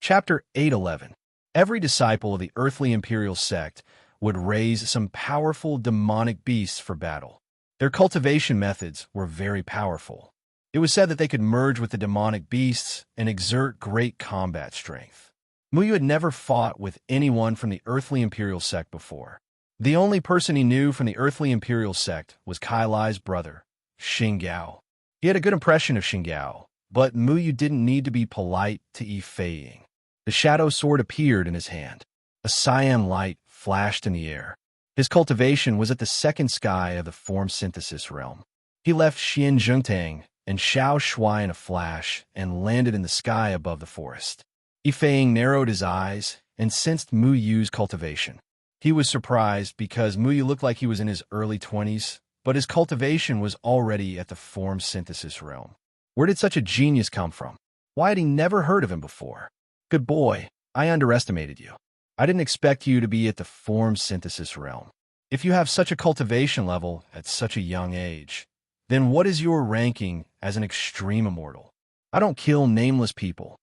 Chapter 811. Every disciple of the earthly imperial sect would raise some powerful demonic beasts for battle. Their cultivation methods were very powerful. It was said that they could merge with the demonic beasts and exert great combat strength. Muyu had never fought with anyone from the earthly imperial sect before. The only person he knew from the earthly imperial sect was Kai Lai's brother, Xingyao. He had a good impression of Xingyao, but Muyu didn't need to be polite to Yifei. The shadow sword appeared in his hand. A cyan light flashed in the air. His cultivation was at the second sky of the form synthesis realm. He left Xian Zhengtang and Xiao Shuai in a flash and landed in the sky above the forest. Yifei narrowed his eyes and sensed Muyu's cultivation. He was surprised because Muyu looked like he was in his early 20s, but his cultivation was already at the form synthesis realm. Where did such a genius come from? Why had he never heard of him before? Good boy, I underestimated you. I didn't expect you to be at the form synthesis realm. If you have such a cultivation level at such a young age, then what is your ranking as an extreme immortal? I don't kill nameless people.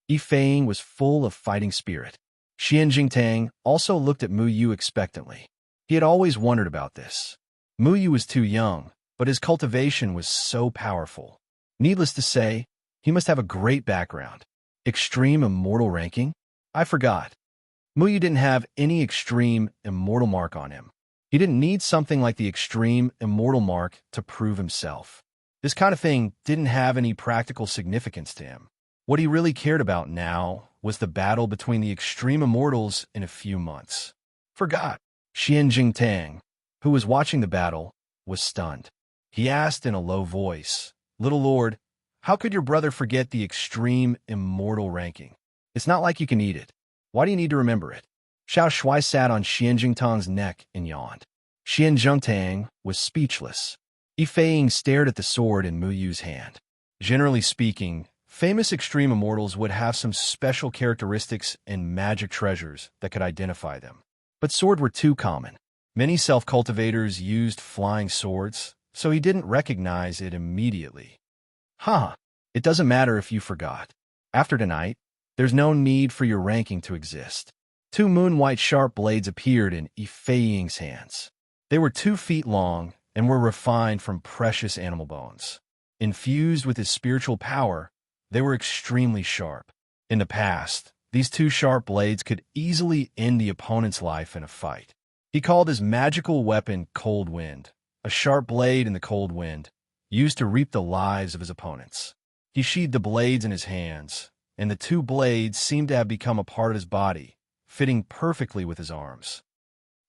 Yifei was full of fighting spirit. Xian Jingtang also looked at Muyu expectantly. He had always wondered about this. Muyu was too young, but his cultivation was so powerful. Needless to say, he must have a great background. Extreme immortal ranking? I forgot. Muyu didn't have any extreme immortal mark on him. He didn't need something like the extreme immortal mark to prove himself. This kind of thing didn't have any practical significance to him. What he really cared about now was the battle between the extreme immortals in a few months. Forgot. Xian Jingtang, who was watching the battle, was stunned. He asked in a low voice, "Little Lord, how could your brother forget the extreme immortal ranking? It's not like you can eat it. Why do you need to remember it?" Xiao Shuai sat on Xian Jingtang's neck and yawned. Xian Zhengtang was speechless. Yifei stared at the sword in Muyu's hand. Generally speaking, famous extreme immortals would have some special characteristics and magic treasures that could identify them. But swords were too common. Many self-cultivators used flying swords, so he didn't recognize it immediately. It doesn't matter if you forgot. After tonight, there's no need for your ranking to exist. Two moon-white sharp blades appeared in Yifei's hands. They were 2 feet long and were refined from precious animal bones. Infused with his spiritual power, they were extremely sharp. In the past, these 2 sharp blades could easily end the opponent's life in a fight. He called his magical weapon Cold Wind, a sharp blade in the cold wind, used to reap the lives of his opponents. He sheathed the blades in his hands, and the 2 blades seemed to have become a part of his body, fitting perfectly with his arms.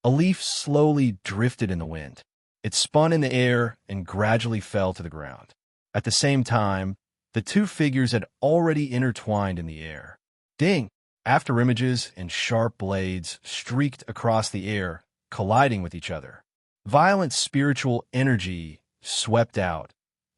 A leaf slowly drifted in the wind. It spun in the air and gradually fell to the ground. At the same time, the 2 figures had already intertwined in the air. Ding! Afterimages and sharp blades streaked across the air, colliding with each other. Violent spiritual energy swept out,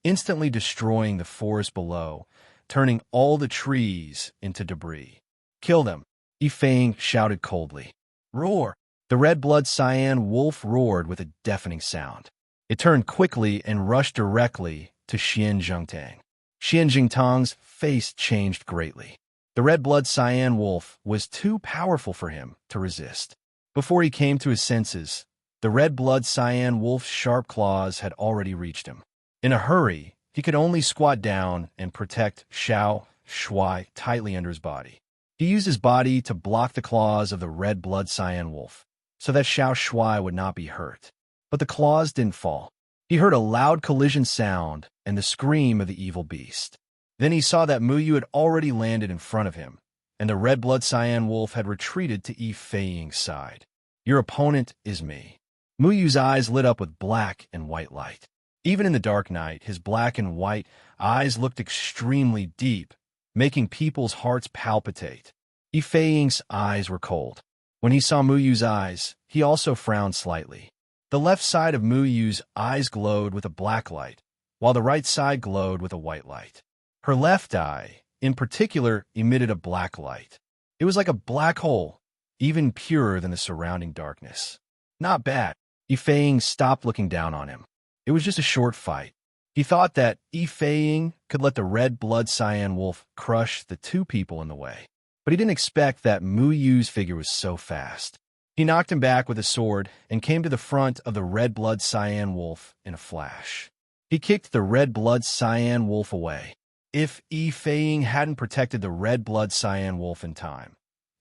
instantly destroying the forest below, turning all the trees into debris. "Kill them," Yifei shouted coldly. "Roar!" The red-blood cyan wolf roared with a deafening sound. It turned quickly and rushed directly to Xian Zhengtang. Xian Jingtang's face changed greatly. The red-blood cyan wolf was too powerful for him to resist. Before he came to his senses, the red-blood cyan wolf's sharp claws had already reached him. In a hurry, he could only squat down and protect Xiao Shuai tightly under his body. He used his body to block the claws of the red-blood cyan wolf, so that Xiao Shuai would not be hurt. But the claws didn't fall. He heard a loud collision sound and the scream of the evil beast. Then he saw that Muyu had already landed in front of him, and the red-blood cyan wolf had retreated to Yifei's side. "Your opponent is me." Muyu's eyes lit up with black and white light. Even in the dark night, his black and white eyes looked extremely deep, making people's hearts palpitate. Yifei's eyes were cold. When he saw Muyu's eyes, he also frowned slightly. The left side of Muyu's eyes glowed with a black light, while the right side glowed with a white light. Her left eye, in particular, emitted a black light. It was like a black hole, even purer than the surrounding darkness. Not bad. Yifei stopped looking down on him. It was just a short fight. He thought that Yifei could let the red-blood cyan wolf crush the 2 people in the way. but he didn't expect that Mu Yu's figure was so fast. He knocked him back with his sword and came to the front of the red-blood cyan wolf in a flash. He kicked the red-blood cyan wolf away. If Yi Feiying hadn't protected the red-blood cyan wolf in time,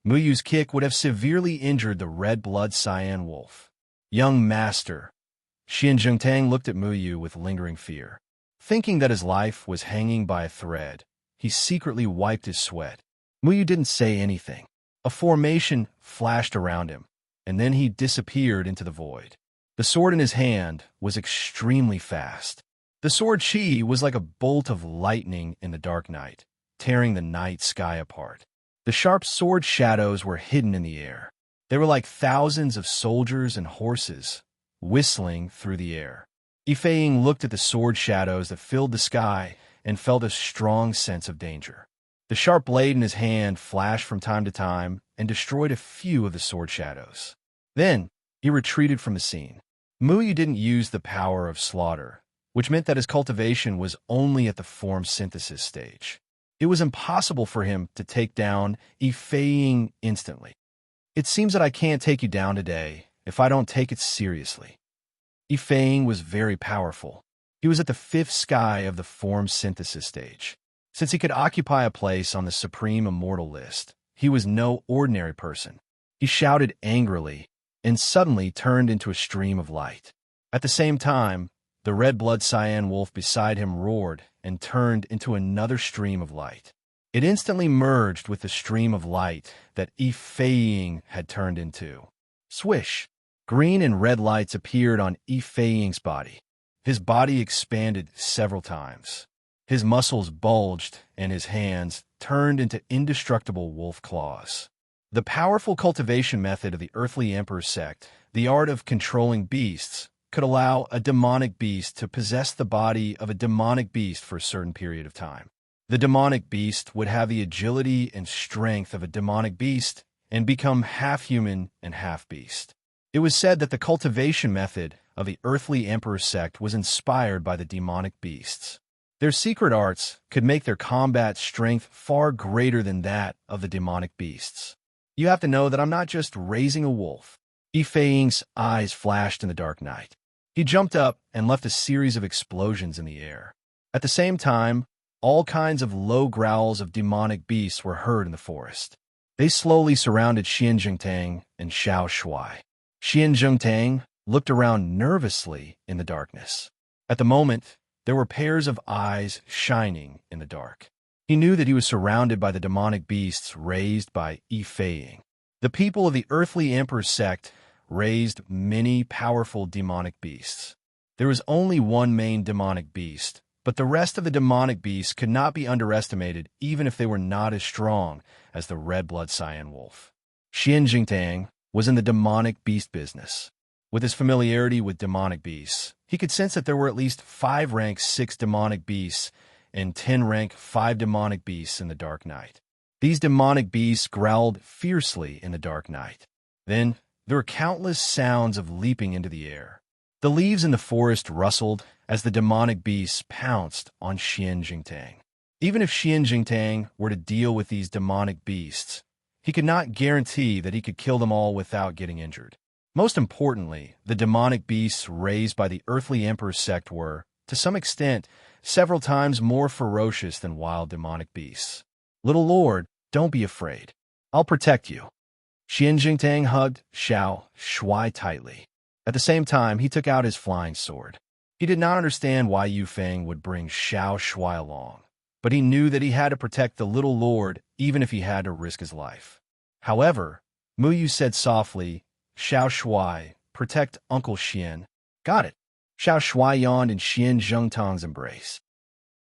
Mu Yu's kick would have severely injured the red-blood cyan wolf. Young master. Xian Zhengtang looked at Mu Yu with lingering fear. Thinking that his life was hanging by a thread, he secretly wiped his sweat. Mu Yu didn't say anything. A formation flashed around him, and then he disappeared into the void. The sword in his hand was extremely fast. The sword chi was like a bolt of lightning in the dark night, tearing the night sky apart. The sharp sword shadows were hidden in the air. They were like thousands of soldiers and horses, whistling through the air. Yi Feiying looked at the sword shadows that filled the sky and felt a strong sense of danger. The sharp blade in his hand flashed from time to time and destroyed a few of the sword shadows. Then, he retreated from the scene. Mu Yu didn't use the power of slaughter, which meant that his cultivation was only at the form synthesis stage. It was impossible for him to take down Yi Feiying instantly. It seems that I can't take you down today if I don't take it seriously. Yi Feiying was very powerful. He was at the fifth sky of the form synthesis stage. Since he could occupy a place on the Supreme Immortal list, he was no ordinary person. He shouted angrily and suddenly turned into a stream of light. At the same time, the red-blood cyan wolf beside him roared and turned into another stream of light. It instantly merged with the stream of light that Yi Feiying had turned into. Swish! Green and red lights appeared on Yi Feiying's body. His body expanded several times. His muscles bulged, and his hands turned into indestructible wolf claws. The powerful cultivation method of the Earthly Emperor sect, the art of controlling beasts, could allow a demonic beast to possess the body of a demonic beast for a certain period of time. The demonic beast would have the agility and strength of a demonic beast and become half human and half beast. It was said that the cultivation method of the Earthly Emperor sect was inspired by the demonic beasts. Their secret arts could make their combat strength far greater than that of the demonic beasts. You have to know that I'm not just raising a wolf. Yi Feiying's eyes flashed in the dark night. He jumped up and left a series of explosions in the air. At the same time, all kinds of low growls of demonic beasts were heard in the forest. They slowly surrounded Xian Zhengtang and Xiao Shuai. Xian Zhengtang looked around nervously in the darkness. At the moment, there were pairs of eyes shining in the dark. He knew that he was surrounded by the demonic beasts raised by Yi Feiying. The people of the Earthly Emperor sect raised many powerful demonic beasts. There was only one main demonic beast, but the rest of the demonic beasts could not be underestimated even if they were not as strong as the red-blood cyan wolf. Xian Jingtang was in the demonic beast business. With his familiarity with demonic beasts, he could sense that there were at least 5 rank 6 demonic beasts and 10 rank 5 demonic beasts in the dark night. These demonic beasts growled fiercely in the dark night. Then, there were countless sounds of leaping into the air. The leaves in the forest rustled as the demonic beasts pounced on Xian Jingtang. Even if Xian Jingtang were to deal with these demonic beasts, he could not guarantee that he could kill them all without getting injured. Most importantly, the demonic beasts raised by the Earthly Emperor sect were, to some extent, several times more ferocious than wild demonic beasts. Little Lord, don't be afraid. I'll protect you. Xian Jingtang hugged Xiao Shuai tightly. At the same time, he took out his flying sword. He did not understand why Yu Feng would bring Xiao Shuai along, but he knew that he had to protect the little lord even if he had to risk his life. However, Mu Yu said softly, Xiao Shuai, protect Uncle Xian. Got it. Xiao Shuai yawned in Xian Zhengtang's embrace.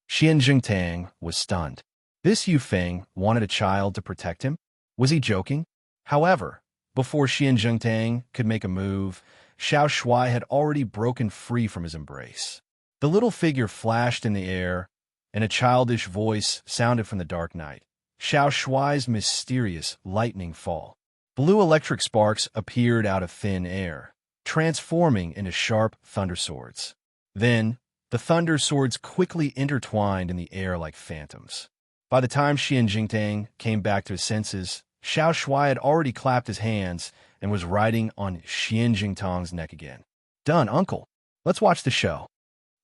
Xian Zhengtang was stunned. This Yu Feng wanted a child to protect him? Was he joking? However, before Xian Zhengtang could make a move, Xiao Shuai had already broken free from his embrace. The little figure flashed in the air, and a childish voice sounded from the dark night. Xiao Shuai's mysterious lightning fall. Blue electric sparks appeared out of thin air, transforming into sharp thunder swords. Then, the thunder swords quickly intertwined in the air like phantoms. By the time Xian Jingtang came back to his senses, Xiao Shuai had already clapped his hands and was riding on Xian Jingtang's neck again. Done, uncle. Let's watch the show.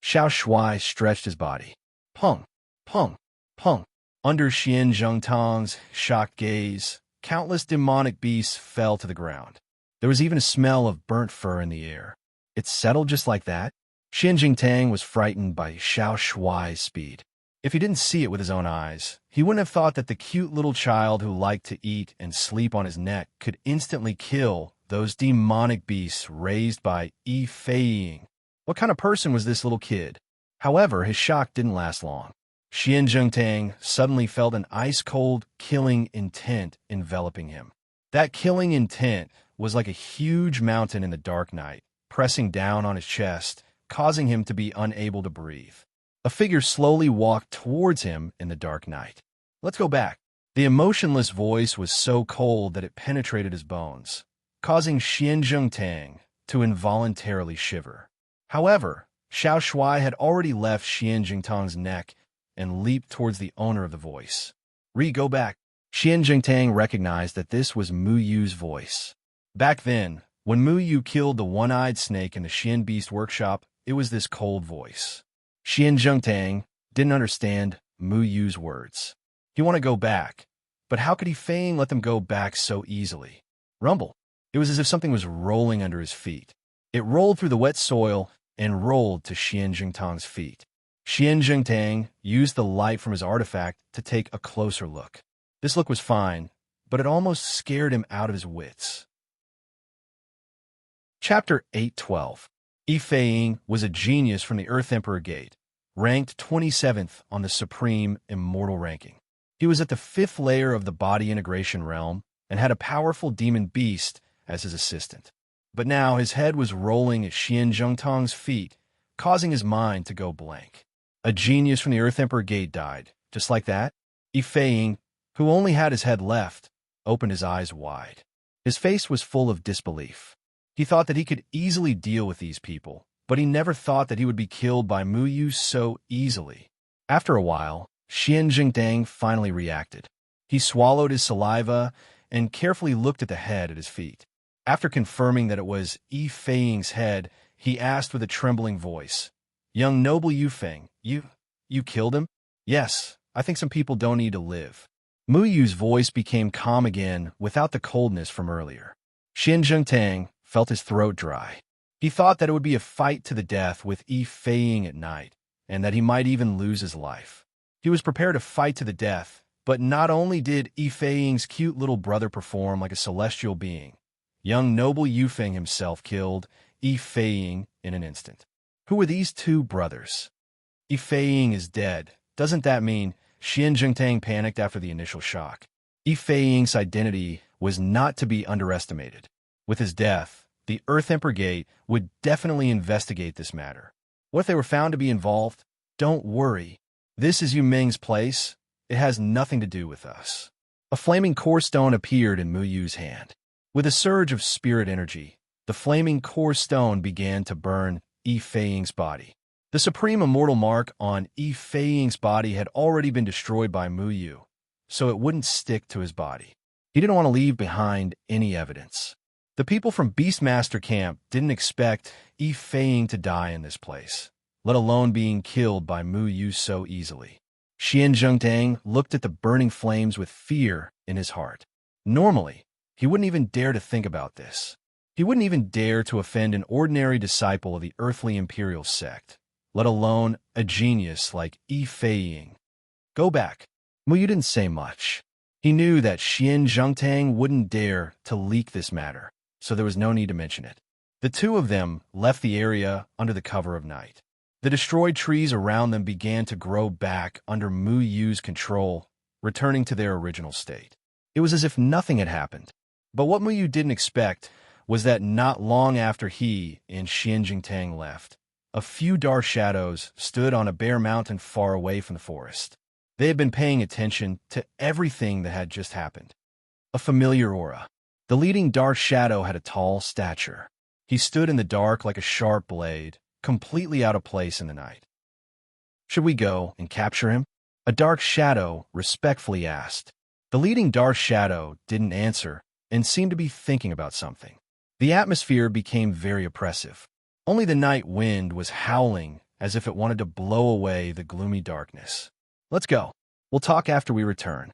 Xiao Shuai stretched his body. Pung, pung, pung. Under Xian Jingtang's shocked gaze, countless demonic beasts fell to the ground. There was even a smell of burnt fur in the air. It settled just like that? Xian Jingtang was frightened by Xiao Shuai's speed. If he didn't see it with his own eyes, he wouldn't have thought that the cute little child who liked to eat and sleep on his neck could instantly kill those demonic beasts raised by Yi Feiying. What kind of person was this little kid? However, his shock didn't last long. Xian Jingtang suddenly felt an ice-cold, killing intent enveloping him. That killing intent was like a huge mountain in the dark night, pressing down on his chest, causing him to be unable to breathe. A figure slowly walked towards him in the dark night. Let's go back. The emotionless voice was so cold that it penetrated his bones, causing Xian Jingtang to involuntarily shiver. However, Xiao Shuai had already left Xian Jingtang's neck and leaped towards the owner of the voice. Go back. Xian Jingtang recognized that this was Mu Yu's voice. Back then, when Mu Yu killed the one-eyed snake in the Xian Beast workshop, it was this cold voice. Xian Jingtang didn't understand Mu Yu's words. He wanted to go back, but how could Yi Feiying let them go back so easily? Rumble. It was as if something was rolling under his feet. It rolled through the wet soil and rolled to Xian Jingtang's feet. Xian Jingtang used the light from his artifact to take a closer look. This look was fine, but it almost scared him out of his wits. Chapter 812. Yi Feiying was a genius from the Earth Emperor Gate, ranked 27th on the Supreme Immortal ranking. He was at the 5th layer of the body integration realm and had a powerful demon beast as his assistant. But now his head was rolling at Xian Jingtang's feet, causing his mind to go blank. A genius from the Earth Emperor Gate died. Just like that, Yi Feiying, who only had his head left, opened his eyes wide. His face was full of disbelief. He thought that he could easily deal with these people, but he never thought that he would be killed by Mu Yu so easily. After a while, Xian Jingtang finally reacted. He swallowed his saliva and carefully looked at the head at his feet. After confirming that it was Yi Feiying's head, he asked with a trembling voice, "Young noble Yu Feng, you killed him?" "Yes, I think some people don't need to live." Mu Yu's voice became calm again without the coldness from earlier. Xian Jingtang felt his throat dry. He thought that it would be a fight to the death with Yi Feiying at night, and that he might even lose his life. He was prepared to fight to the death, but not only did Yi Feiying's cute little brother perform like a celestial being, young noble Yu Feng himself killed Yi Feiying in an instant. Who were these two brothers? Yi Feiying is dead. Doesn't that mean? Xian Jingtang panicked after the initial shock. Yi Feiying's identity was not to be underestimated. With his death, the Earth Emperor Gate would definitely investigate this matter. What if they were found to be involved? Don't worry. This is Yu Ming's place. It has nothing to do with us. A flaming core stone appeared in Mu Yu's hand. With a surge of spirit energy, the flaming core stone began to burn Yi Feiying's body. The supreme immortal mark on Yi Feiying's body had already been destroyed by Mu Yu, so it wouldn't stick to his body. He didn't want to leave behind any evidence. The people from Beastmaster Camp didn't expect Yi Feiying to die in this place, let alone being killed by Mu Yu so easily. Xian Jingtang looked at the burning flames with fear in his heart. Normally, he wouldn't even dare to think about this. He wouldn't even dare to offend an ordinary disciple of the earthly imperial sect, let alone a genius like Yi Feiying. Go back. Mu Yu didn't say much. He knew that Xian Jingtang wouldn't dare to leak this matter, so there was no need to mention it. The two of them left the area under the cover of night. The destroyed trees around them began to grow back under Mu Yu's control, returning to their original state. It was as if nothing had happened. But what Mu Yu didn't expect was that not long after he and Xian Jingtang left, a few dark shadows stood on a bare mountain far away from the forest. They had been paying attention to everything that had just happened. A familiar aura. The leading dark shadow had a tall stature. He stood in the dark like a sharp blade, completely out of place in the night. Should we go and capture him? A dark shadow respectfully asked. The leading dark shadow didn't answer and seemed to be thinking about something. The atmosphere became very oppressive. Only the night wind was howling as if it wanted to blow away the gloomy darkness. Let's go. We'll talk after we return.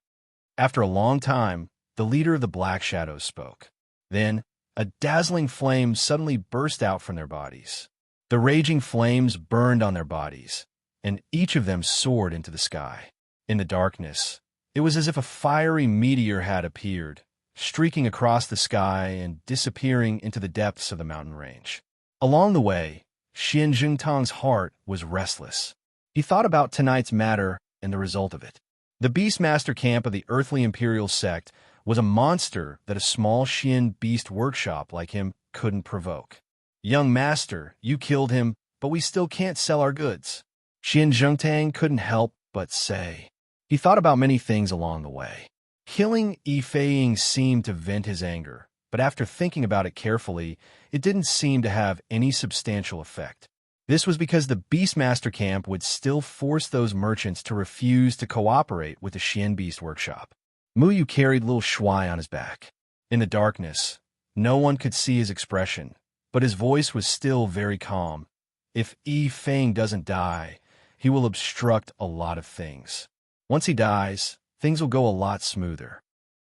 After a long time, the leader of the Black Shadows spoke. Then, a dazzling flame suddenly burst out from their bodies. The raging flames burned on their bodies, and each of them soared into the sky. In the darkness, it was as if a fiery meteor had appeared, streaking across the sky and disappearing into the depths of the mountain range. Along the way, Xian Jingtang's heart was restless. He thought about tonight's matter and the result of it. The Beastmaster camp of the Earthly Imperial Sect was a monster that a small Xian beast workshop like him couldn't provoke. Young master, you killed him, but we still can't sell our goods. Xian Zhengtang couldn't help but say. He thought about many things along the way. Killing Yi Feiying seemed to vent his anger, but after thinking about it carefully, it didn't seem to have any substantial effect. This was because the Beastmaster camp would still force those merchants to refuse to cooperate with the Xian Beast Workshop. Muyu carried little Shuai on his back. In the darkness, no one could see his expression, but his voice was still very calm. If Yi Feng doesn't die, he will obstruct a lot of things. Once he dies, things will go a lot smoother.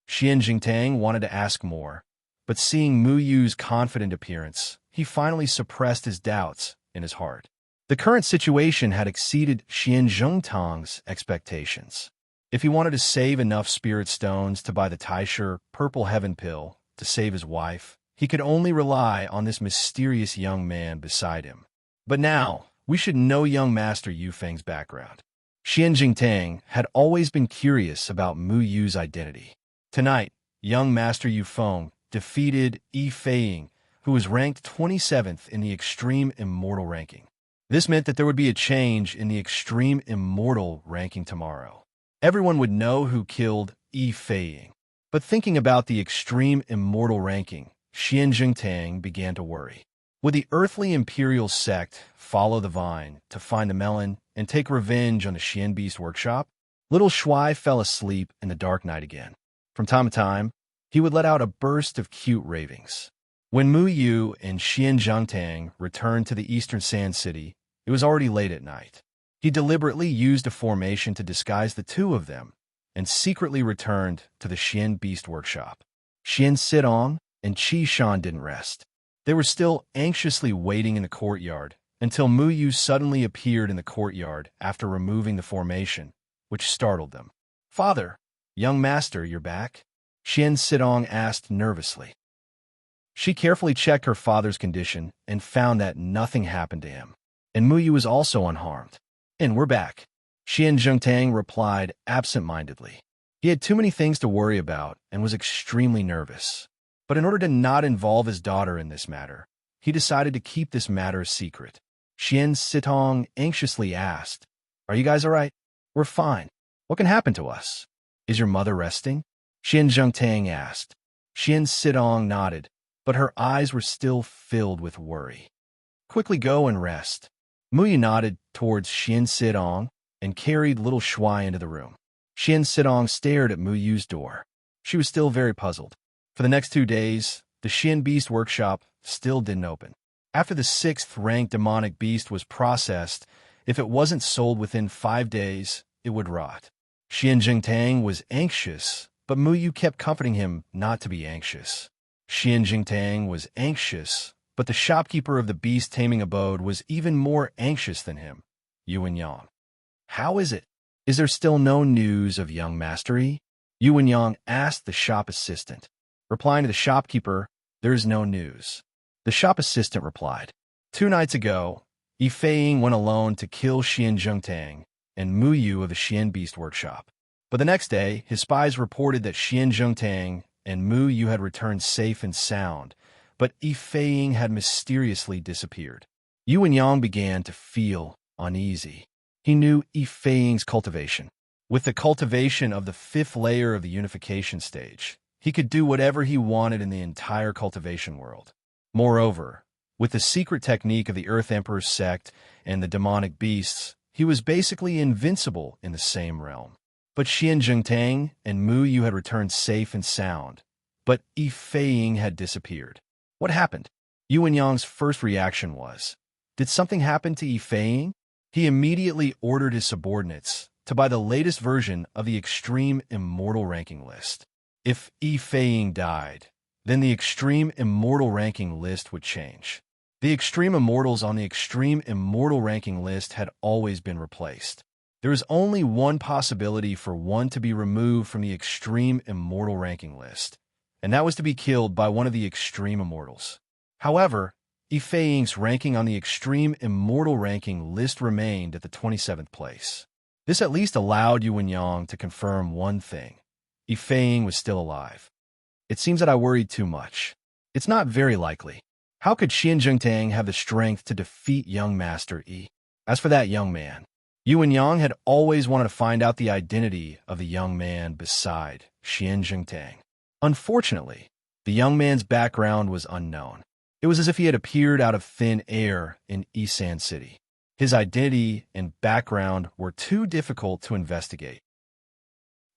Xian Jingtang wanted to ask more, but seeing Muyu's confident appearance, he finally suppressed his doubts in his heart. The current situation had exceeded Xian Zhengtang's expectations. If he wanted to save enough spirit stones to buy the Taisher Purple Heaven Pill to save his wife, he could only rely on this mysterious young man beside him. But now, we should know young Master Yu Feng's background. Xian Jingtang had always been curious about Mu Yu's identity. Tonight, young Master Yu Feng defeated Yi Feiying, who was ranked 27th in the Extreme Immortal ranking. This meant that there would be a change in the Extreme Immortal ranking tomorrow. Everyone would know who killed Yi Feiying. But thinking about the Extreme Immortal ranking, Xian Jingtang began to worry. Would the Earthly Imperial Sect follow the vine to find the melon and take revenge on the Xian Beast Workshop? Little Shuai fell asleep in the dark night again. From time to time, he would let out a burst of cute ravings. When Mu Yu and Xian Zhangtang returned to the Eastern Sand City, it was already late at night. He deliberately used a formation to disguise the two of them and secretly returned to the Xian Beast Workshop. Xian Sidong and Qi Shan didn't rest. They were still anxiously waiting in the courtyard until Mu Yu suddenly appeared in the courtyard after removing the formation, which startled them. "Father, young master, you're back?" Xian Sidong asked nervously. She carefully checked her father's condition and found that nothing happened to him, and Mu Yu was also unharmed. "And we're back," Xian Zhengtang replied absent-mindedly. He had too many things to worry about and was extremely nervous. But in order to not involve his daughter in this matter, he decided to keep this matter a secret. Xian Sitong anxiously asked, "Are you guys all right?" "We're fine. What can happen to us?" "Is your mother resting?" Xian Zhengtang asked. Xian Sitong nodded, but her eyes were still filled with worry. "Quickly go and rest." Muyu nodded towards Xian Sitong and carried little Shuai into the room. Xian Sitong stared at Muyu's door. She was still very puzzled. For the next 2 days, the Xian Beast Workshop still didn't open. After the 6th-ranked demonic beast was processed, if it wasn't sold within 5 days, it would rot. Xian Jingtang was anxious, but Muyu kept comforting him not to be anxious. Xian Jingtang was anxious, but the shopkeeper of the beast-taming abode was even more anxious than him, Yuan Yang. "How is it? Is there still no news of young mastery?" Yuan Yang asked the shop assistant. Replying to the shopkeeper, "There is no news." The shop assistant replied, 2 nights ago, Yi Feiying went alone to kill Xian Zhengtang and Mu Yu of the Xian Beast Workshop. But the next day, his spies reported that Xian Zhengtang and Mu Yu had returned safe and sound, but Yi Feiying had mysteriously disappeared. Yuan Yang began to feel uneasy. He knew Yi Feiying's cultivation. With the cultivation of the 5th layer of the unification stage, he could do whatever he wanted in the entire cultivation world. Moreover, with the secret technique of the Earth Emperor's sect and the demonic beasts, he was basically invincible in the same realm. But Xian Jingtang and Mu Yu had returned safe and sound, but Yi Feiying had disappeared. What happened? Yu Wenyang's first reaction was, did something happen to Yi Feiying? He immediately ordered his subordinates to buy the latest version of the Extreme Immortal Ranking List. If Yi Feiying died, then the Extreme Immortal Ranking List would change. The Extreme Immortals on the Extreme Immortal Ranking List had always been replaced. There is only one possibility for one to be removed from the Extreme Immortal Ranking List, and that was to be killed by one of the Extreme Immortals. However, Yi Feiying's ranking on the Extreme Immortal Ranking List remained at the 27th place. This at least allowed Yu Wenyang to confirm one thing. Yi Feiying was still alive. It seems that I worried too much. It's not very likely. How could Xian Jingtang have the strength to defeat young Master Yi? As for that young man, Yu Wenyang had always wanted to find out the identity of the young man beside Xian Jingtang. Unfortunately, the young man's background was unknown. It was as if he had appeared out of thin air in Yisan City. His identity and background were too difficult to investigate.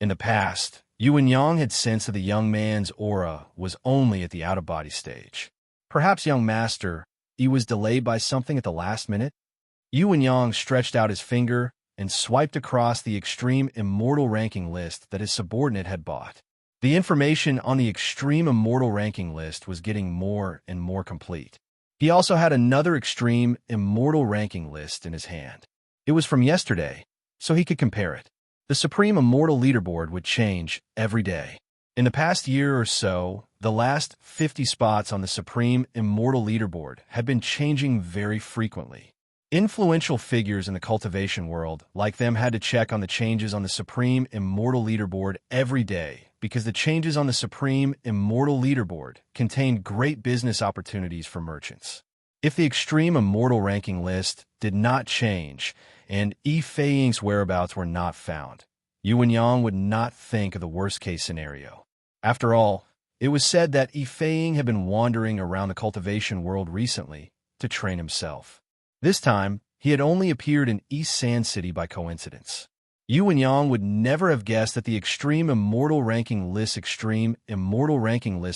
In the past, Yu Wenyang had sensed that the young man's aura was only at the out-of-body stage. Perhaps young Master Yi was delayed by something at the last minute? Yu Wenyang stretched out his finger and swiped across the Extreme Immortal Ranking List that his subordinate had bought. The information on the Extreme Immortal Ranking List was getting more and more complete. He also had another Extreme Immortal Ranking List in his hand. It was from yesterday, so he could compare it. The Supreme Immortal Leaderboard would change every day. In the past year or so, the last 50 spots on the Supreme Immortal Leaderboard had been changing very frequently. Influential figures in the cultivation world, like them, had to check on the changes on the Supreme Immortal Leaderboard every day because the changes on the Supreme Immortal Leaderboard contained great business opportunities for merchants. If the Extreme Immortal Ranking List did not change and Yi Feiying's whereabouts were not found, Yu Wenyang would not think of the worst-case scenario. After all, it was said that Yi Feiying had been wandering around the cultivation world recently to train himself. This time, he had only appeared in East Sand City by coincidence. Yu Wenyang would never have guessed that the Extreme Immortal Ranking List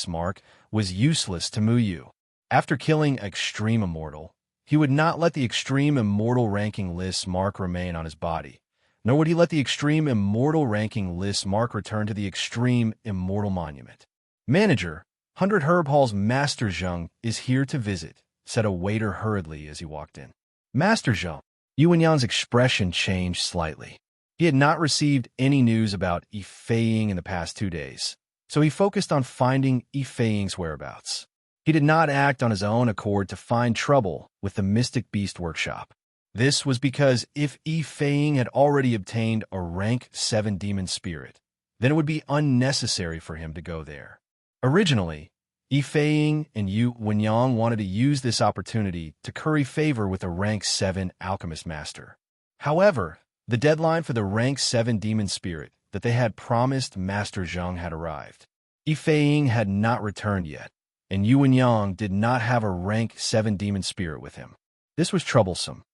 mark was useless to Mu Yu. After killing Extreme Immortal, he would not let the Extreme Immortal Ranking List mark remain on his body, nor would he let the Extreme Immortal Ranking List mark return to the Extreme Immortal Monument. "Manager, 100 Herb Hall's Master Zheng is here to visit," said a waiter hurriedly as he walked in. Master Zheng. Yu Wenyang's expression changed slightly. He had not received any news about Yi Feiying in the past 2 days, so he focused on finding Yi Feiying's whereabouts. He did not act on his own accord to find trouble with the Mystic Beast Workshop. This was because if Yi Feiying had already obtained a rank 7 demon spirit, then it would be unnecessary for him to go there. Originally, Yi Feiying and Yu Wenyang wanted to use this opportunity to curry favor with a rank 7 alchemist master. However, the deadline for the rank 7 demon spirit that they had promised Master Zheng had arrived. Yi Feiying had not returned yet, and Yu Wenyang did not have a rank 7 demon spirit with him. This was troublesome.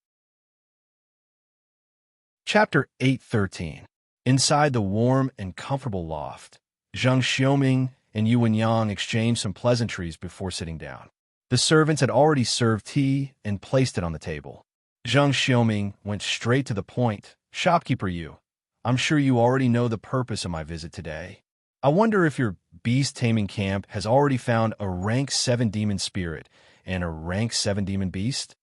Chapter 8:13. Inside the warm and comfortable loft, Zheng Xiaoming and Yu Wenyang exchanged some pleasantries before sitting down. The servants had already served tea and placed it on the table. Zheng Xiaoming went straight to the point. "Shopkeeper Yu, I'm sure you already know the purpose of my visit today. I wonder if your beast-taming camp has already found a rank 7 demon spirit and a rank 7 demon beast?"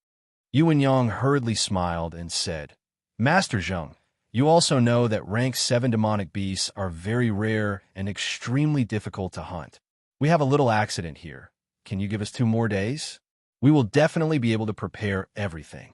Yu Wenyang hurriedly smiled and said, "Master Zheng, you also know that rank 7 demonic beasts are very rare and extremely difficult to hunt. We have a little accident here. Can you give us 2 more days? We will definitely be able to prepare everything."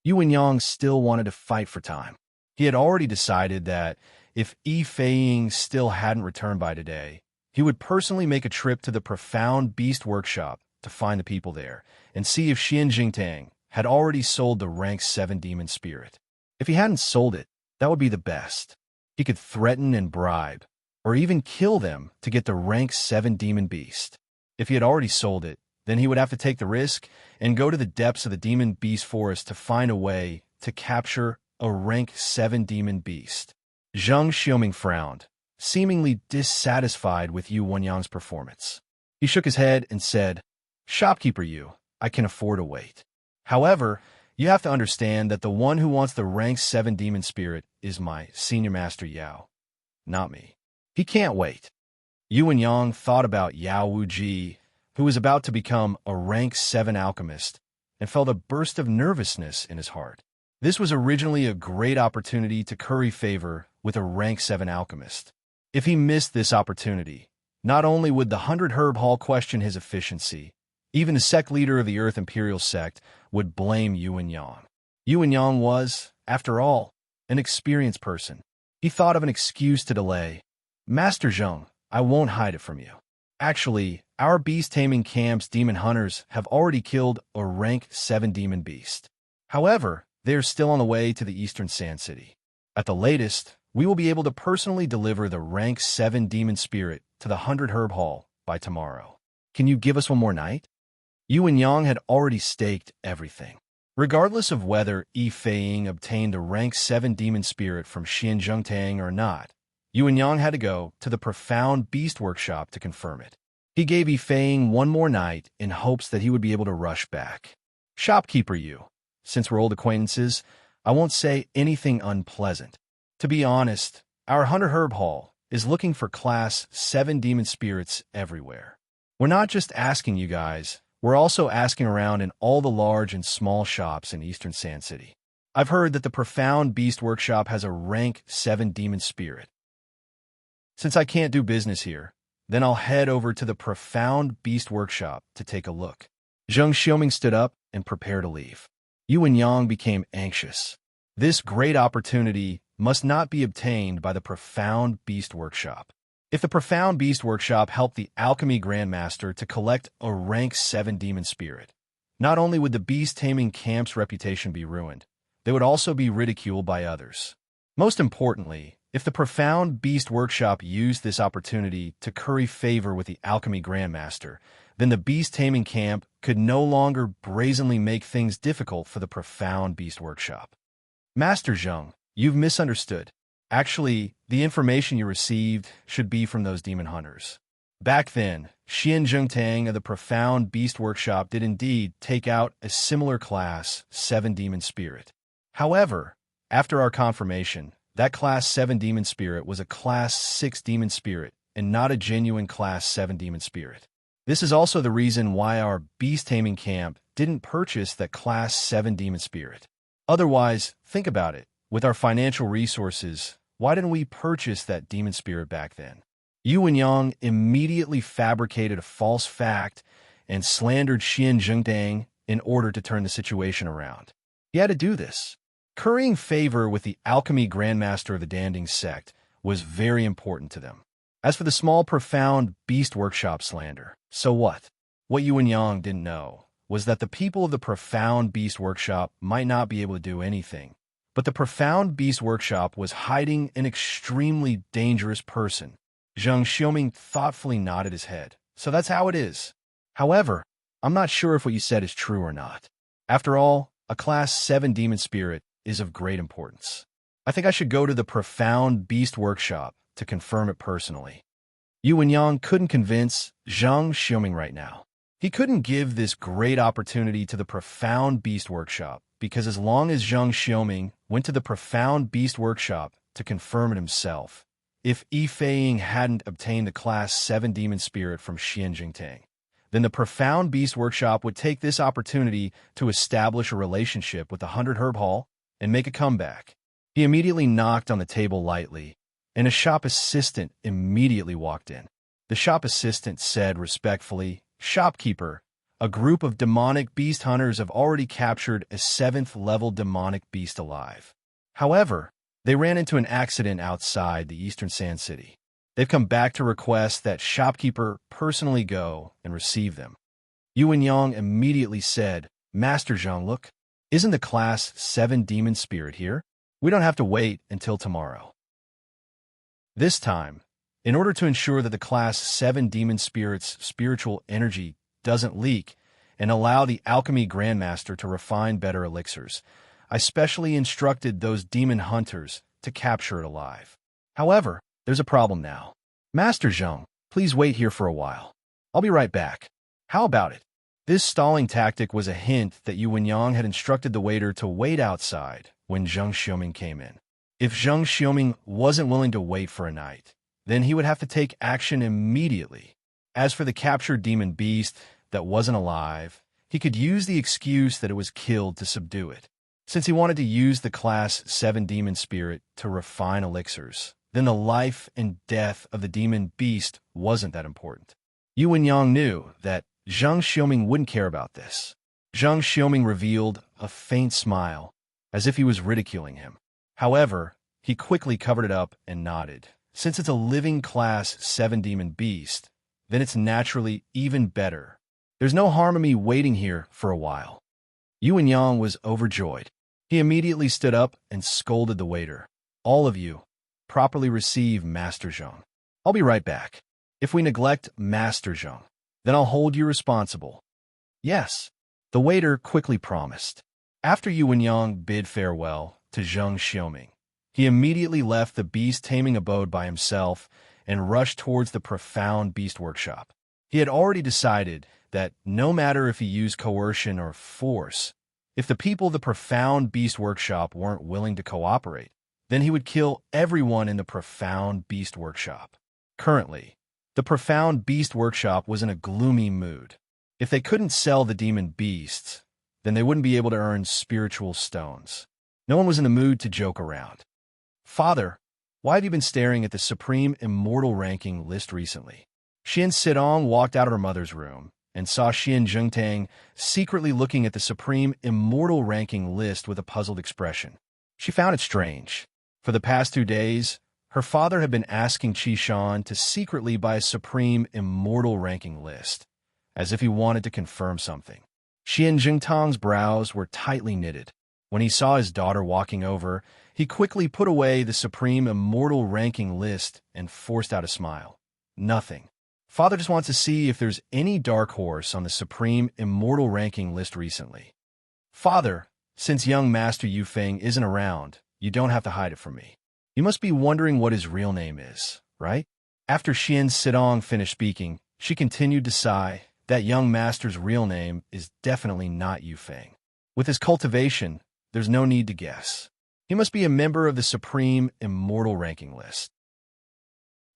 Yu Wenyang still wanted to fight for time. He had already decided that if Yi Feiying still hadn't returned by today, he would personally make a trip to the Profound Beast Workshop to find the people there and see if Xian Jingtang had already sold the rank 7 demon spirit. If he hadn't sold it, that would be the best. He could threaten and bribe, or even kill them to get the rank 7 demon beast. If he had already sold it, then he would have to take the risk and go to the depths of the demon beast forest to find a way to capture a rank 7 demon beast. Zhang Xiaoming frowned, seemingly dissatisfied with Yu Wenyang's performance. He shook his head and said, "Shopkeeper Yu, I can afford to wait. However, you have to understand that the one who wants the rank 7 demon spirit is my senior master Yao, not me. He can't wait." Yu Wenyang thought about Yao Wuji, who was about to become a rank 7 alchemist, and felt a burst of nervousness in his heart. This was originally a great opportunity to curry favor with a rank 7 alchemist. If he missed this opportunity, not only would the 100 Herb Hall question his efficiency, even the sect leader of the Earth Imperial sect would blame Yu Wenyang. Yu Wenyang was, after all, an experienced person. He thought of an excuse to delay. "Master Zheng, I won't hide it from you. Actually, our beast-taming camp's demon hunters have already killed a rank 7 demon beast. However, they are still on the way to the Eastern Sand City. At the latest, we will be able to personally deliver the rank 7 demon spirit to the 100 Herb Hall by tomorrow. Can you give us one more night?" Yu Wenyang had already staked everything. Regardless of whether Yi Feiying obtained a rank 7 demon spirit from Xian Zhengtang or not, Yu Wenyang had to go to the Profound Beast Workshop to confirm it. He gave Yi Feiying one more night in hopes that he would be able to rush back. "Shopkeeper Yu, since we're old acquaintances, I won't say anything unpleasant. To be honest, our Hunter Herb Hall is looking for class 7 demon spirits everywhere. We're not just asking you guys, we're also asking around in all the large and small shops in Eastern Sand City. I've heard that the Profound Beast Workshop has a rank 7 demon spirit. Since I can't do business here, then I'll head over to the Profound Beast Workshop to take a look." Zheng Xiaoming stood up and prepared to leave. Yu Wenyang became anxious. This great opportunity must not be obtained by the Profound Beast Workshop. If the Profound Beast Workshop helped the Alchemy Grandmaster to collect a rank 7 demon spirit, not only would the beast-taming camp's reputation be ruined, they would also be ridiculed by others. Most importantly, if the Profound Beast Workshop used this opportunity to curry favor with the Alchemy Grandmaster, then the beast-taming camp could no longer brazenly make things difficult for the Profound Beast Workshop. "Master Zheng, you've misunderstood. Actually, the information you received should be from those demon hunters. Back then, Xian Zhengtang of the Profound Beast Workshop did indeed take out a similar class 7 demon spirit. However, after our confirmation, that class 7 demon spirit was a class 6 demon spirit and not a genuine class 7 demon spirit. This is also the reason why our beast-taming camp didn't purchase that class 7 demon spirit. Otherwise, think about it. With our financial resources, why didn't we purchase that demon spirit back then?" Yu Wenyang immediately fabricated a false fact and slandered Xian Zhengtang in order to turn the situation around. He had to do this. Currying favor with the Alchemy Grandmaster of the Danding sect was very important to them. As for the small Profound Beast Workshop slander, so what? What Yu Wenyang didn't know was that the people of the Profound Beast Workshop might not be able to do anything, but the Profound Beast Workshop was hiding an extremely dangerous person. Zheng Xiaoming thoughtfully nodded his head. "So that's how it is. However, I'm not sure if what you said is true or not. After all, a class 7 demon spirit is of great importance. I think I should go to the Profound Beast Workshop to confirm it personally." Yu Wenyang couldn't convince Zheng Xiaoming right now. He couldn't give this great opportunity to the Profound Beast Workshop, because as long as Zheng Xiaoming went to the Profound Beast Workshop to confirm it himself, if Yi Feiying hadn't obtained the class 7 demon spirit from Xian Jingtang, then the Profound Beast Workshop would take this opportunity to establish a relationship with the 100 Herb Hall and make a comeback. He immediately knocked on the table lightly, and a shop assistant immediately walked in. The shop assistant said respectfully, "Shopkeeper, a group of demonic beast hunters have already captured a 7th-level demonic beast alive. However, they ran into an accident outside the Eastern Sand City. They've come back to request that Shopkeeper personally go and receive them." Yu Wenyang immediately said, "Master Zhang, look, isn't the class 7 demon spirit here? We don't have to wait until tomorrow." This time, in order to ensure that the class 7 demon spirit's spiritual energy doesn't leak and allow the Alchemy Grandmaster to refine better elixirs, I specially instructed those demon hunters to capture it alive. However, there's a problem now. Master Zheng, please wait here for a while. I'll be right back. How about it? This stalling tactic was a hint that Yu Wenyang had instructed the waiter to wait outside when Zheng Xiuming came in. If Zheng Xiuming wasn't willing to wait for a night, then he would have to take action immediately. As for the captured demon beast that wasn't alive, he could use the excuse that it was killed to subdue it. Since he wanted to use the Class 7 demon spirit to refine elixirs, then the life and death of the demon beast wasn't that important. Yu Wenyang knew that Zheng Xiuming wouldn't care about this. Zheng Xiuming revealed a faint smile, as if he was ridiculing him. However, he quickly covered it up and nodded. Since it's a living Class 7 demon beast, then it's naturally even better. There's no harm in me waiting here for a while. Yu Wenyang was overjoyed. He immediately stood up and scolded the waiter. All of you, properly receive Master Zheng. I'll be right back. If we neglect Master Zheng, then I'll hold you responsible. Yes, the waiter quickly promised. After Yu Wenyang bid farewell to Zheng Xiuming, he immediately left the beast-taming abode by himself and rushed towards the profound beast workshop. He had already decided that no matter if he used coercion or force, if the people of the profound beast workshop weren't willing to cooperate, then he would kill everyone in the profound beast workshop. Currently, the profound beast workshop was in a gloomy mood. If they couldn't sell the demon beasts, then they wouldn't be able to earn spiritual stones. No one was in the mood to joke around. Father, why have you been staring at the Supreme Immortal Ranking list recently? Xian Sidong walked out of her mother's room and saw Xian Zhengtang secretly looking at the Supreme Immortal Ranking list with a puzzled expression. She found it strange. For the past 2 days, her father had been asking Qi Shan to secretly buy a Supreme Immortal Ranking list, as if he wanted to confirm something. Xian Zhengtang's brows were tightly knitted. When he saw his daughter walking over, he quickly put away the Supreme Immortal Ranking list and forced out a smile. Nothing. Father just wants to see if there's any dark horse on the Supreme Immortal Ranking list recently. Father, since young Master Yufeng isn't around, you don't have to hide it from me. You must be wondering what his real name is, right? After Xian Sidong finished speaking, she continued to sigh. That young master's real name is definitely not Yufeng. With his cultivation, there's no need to guess. He must be a member of the Supreme Immortal Ranking list.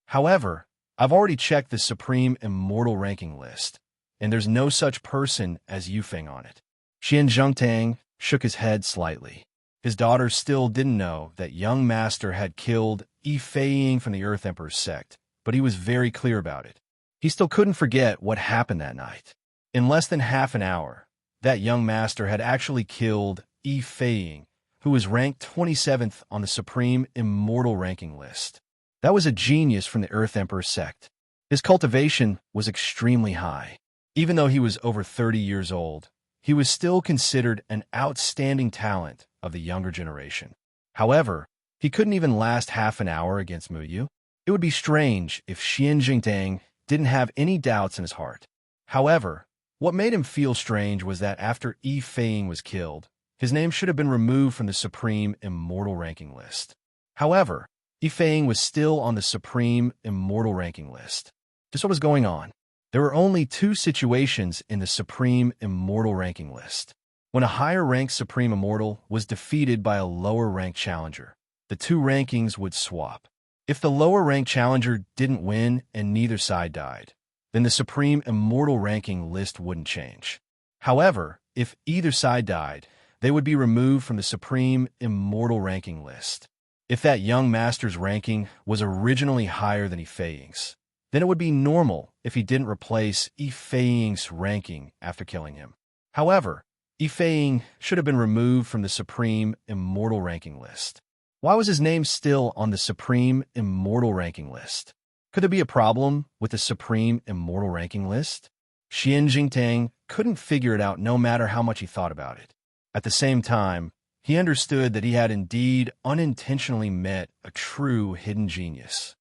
However, I've already checked the Supreme Immortal Ranking list, and there's no such person as Yufeng on it. Xian Zhengtang shook his head slightly. His daughter still didn't know that young master had killed Yi Feiying from the Earth Emperor's sect, but he was very clear about it. He still couldn't forget what happened that night. In less than half an hour, that young master had actually killed Yi Feiying, who was ranked 27th on the Supreme Immortal Ranking list. That was a genius from the Earth Emperor's sect. His cultivation was extremely high. Even though he was over 30 years old, he was still considered an outstanding talent of the younger generation. However, he couldn't even last half an hour against Mu Yu. It would be strange if Xian Jingtang didn't have any doubts in his heart. However, what made him feel strange was that after Yi Feiying was killed, his name should have been removed from the Supreme Immortal Ranking list. However, Yi Feiying was still on the Supreme Immortal Ranking list. Just what was going on? There were only 2 situations in the Supreme Immortal Ranking list. When a higher-ranked Supreme Immortal was defeated by a lower-ranked challenger, the 2 rankings would swap. If the lower-ranked challenger didn't win and neither side died, then the Supreme Immortal Ranking list wouldn't change. However, if either side died, they would be removed from the Supreme Immortal Ranking list. If that young master's ranking was originally higher than Yi Feiying's, then it would be normal if he didn't replace Yi Feiying's ranking after killing him. However, Yi Feiying should have been removed from the Supreme Immortal Ranking list. Why was his name still on the Supreme Immortal Ranking list? Could there be a problem with the Supreme Immortal Ranking list? Xian Jingtang couldn't figure it out no matter how much he thought about it. At the same time, he understood that he had indeed unintentionally met a true hidden genius.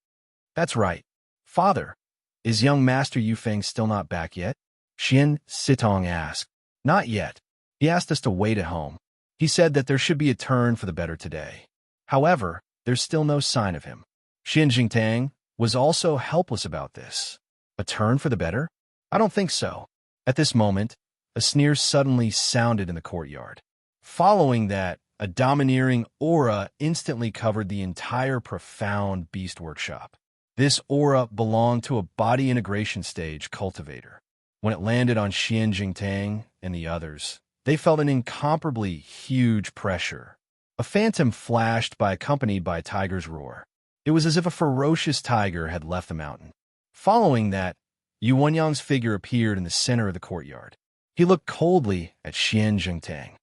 That's right. Father, is young Master Yufeng still not back yet? Xian Sitong asked. Not yet. He asked us to wait at home. He said that there should be a turn for the better today. However, there's still no sign of him. Xian Jingtang was also helpless about this. A turn for the better? I don't think so. At this moment, a sneer suddenly sounded in the courtyard. Following that, a domineering aura instantly covered the entire profound beast workshop. This aura belonged to a body integration stage cultivator. When it landed on Xian Jingtang and the others, they felt an incomparably huge pressure. A phantom flashed accompanied by a tiger's roar. It was as if a ferocious tiger had left the mountain. Following that, Yu Wenyang's figure appeared in the center of the courtyard. He looked coldly at Xian Jingtang.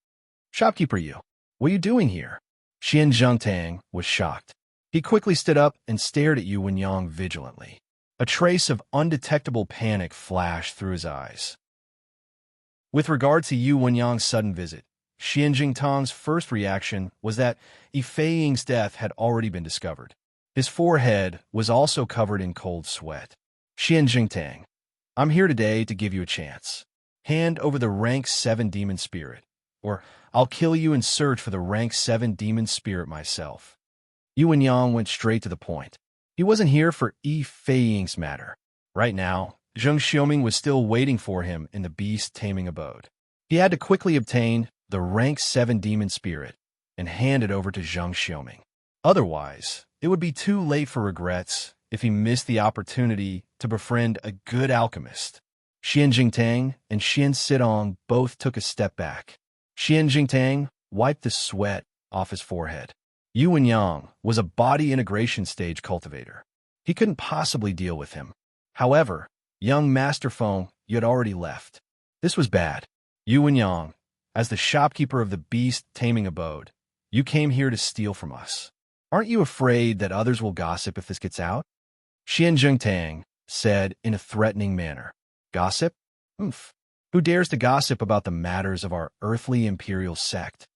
"Shopkeeper Yu, what are you doing here?" Xian Jingtang was shocked. He quickly stood up and stared at Yu Wenyang vigilantly. A trace of undetectable panic flashed through his eyes. With regard to Yu Wenyang's sudden visit, Xian Jingtang's first reaction was that Fei Ying's death had already been discovered. His forehead was also covered in cold sweat. "Xian Jingtang, I'm here today to give you a chance. Hand over the rank 7 demon spirit, or I'll kill you and search for the rank 7 demon spirit myself." Yu Wenyang went straight to the point. He wasn't here for Fei Ying's matter. Right now, Zheng Xiaoming was still waiting for him in the beast taming abode. He had to quickly obtain the rank 7 demon spirit and hand it over to Zheng Xiaoming. Otherwise, it would be too late for regrets if he missed the opportunity to befriend a good alchemist. Xian Jingtang and Xian Sidong both took a step back. Xian Jingtang wiped the sweat off his forehead. Yu Wenyang was a body integration stage cultivator. He couldn't possibly deal with him. However, young Master Feng had already left. This was bad. Yu Wenyang, as the shopkeeper of the beast taming abode, you came here to steal from us. Aren't you afraid that others will gossip if this gets out? Xian Jingtang said in a threatening manner. Gossip? Who dares to gossip about the matters of our earthly imperial sect?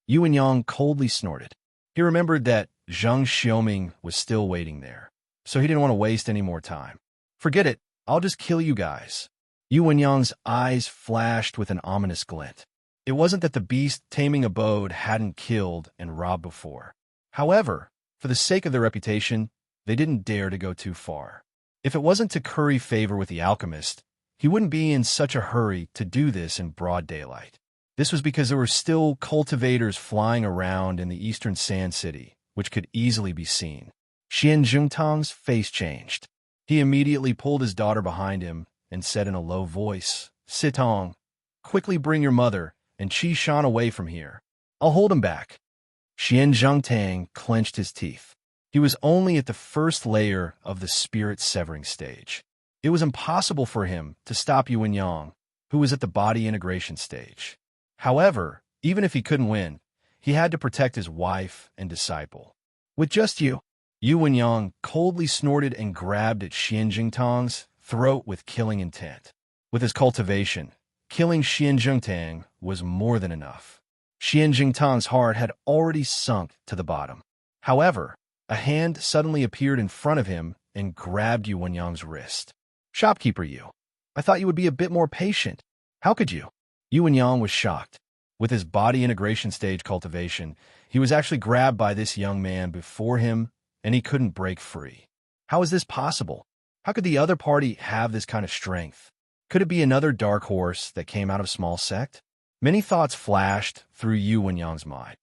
Yu Wenyang coldly snorted. He remembered that Zheng Xiaoming was still waiting there, so he didn't want to waste any more time. Forget it, I'll just kill you guys. Yu Wenyang's eyes flashed with an ominous glint. It wasn't that the beast taming abode hadn't killed and robbed before. However, for the sake of their reputation, they didn't dare to go too far. If it wasn't to curry favor with the alchemist, he wouldn't be in such a hurry to do this in broad daylight. This was because there were still cultivators flying around in the eastern Sand City, which could easily be seen. Xian Jingtang's face changed. He immediately pulled his daughter behind him and said in a low voice, "Sitong, quickly bring your mother and Qi Shan away from here. I'll hold him back." Xian Jingtang clenched his teeth. He was only at the first layer of the spirit-severing stage. It was impossible for him to stop Yu Wenyang, who was at the body integration stage. However, even if he couldn't win, he had to protect his wife and disciple. With just Yu Wenyang coldly snorted and grabbed at Xian Jingtang's throat with killing intent. With his cultivation, killing Xian Jingtang was more than enough. Xian Jingtang's heart had already sunk to the bottom. However, a hand suddenly appeared in front of him and grabbed Yu Wenyang's wrist. "Shopkeeper Yu, I thought you would be a bit more patient. How could you?" Yu Wenyang was shocked. With his body integration stage cultivation, he was actually grabbed by this young man before him, and he couldn't break free. How is this possible? How could the other party have this kind of strength? Could it be another dark horse that came out of small sect? Many thoughts flashed through Yu Wenyang's mind.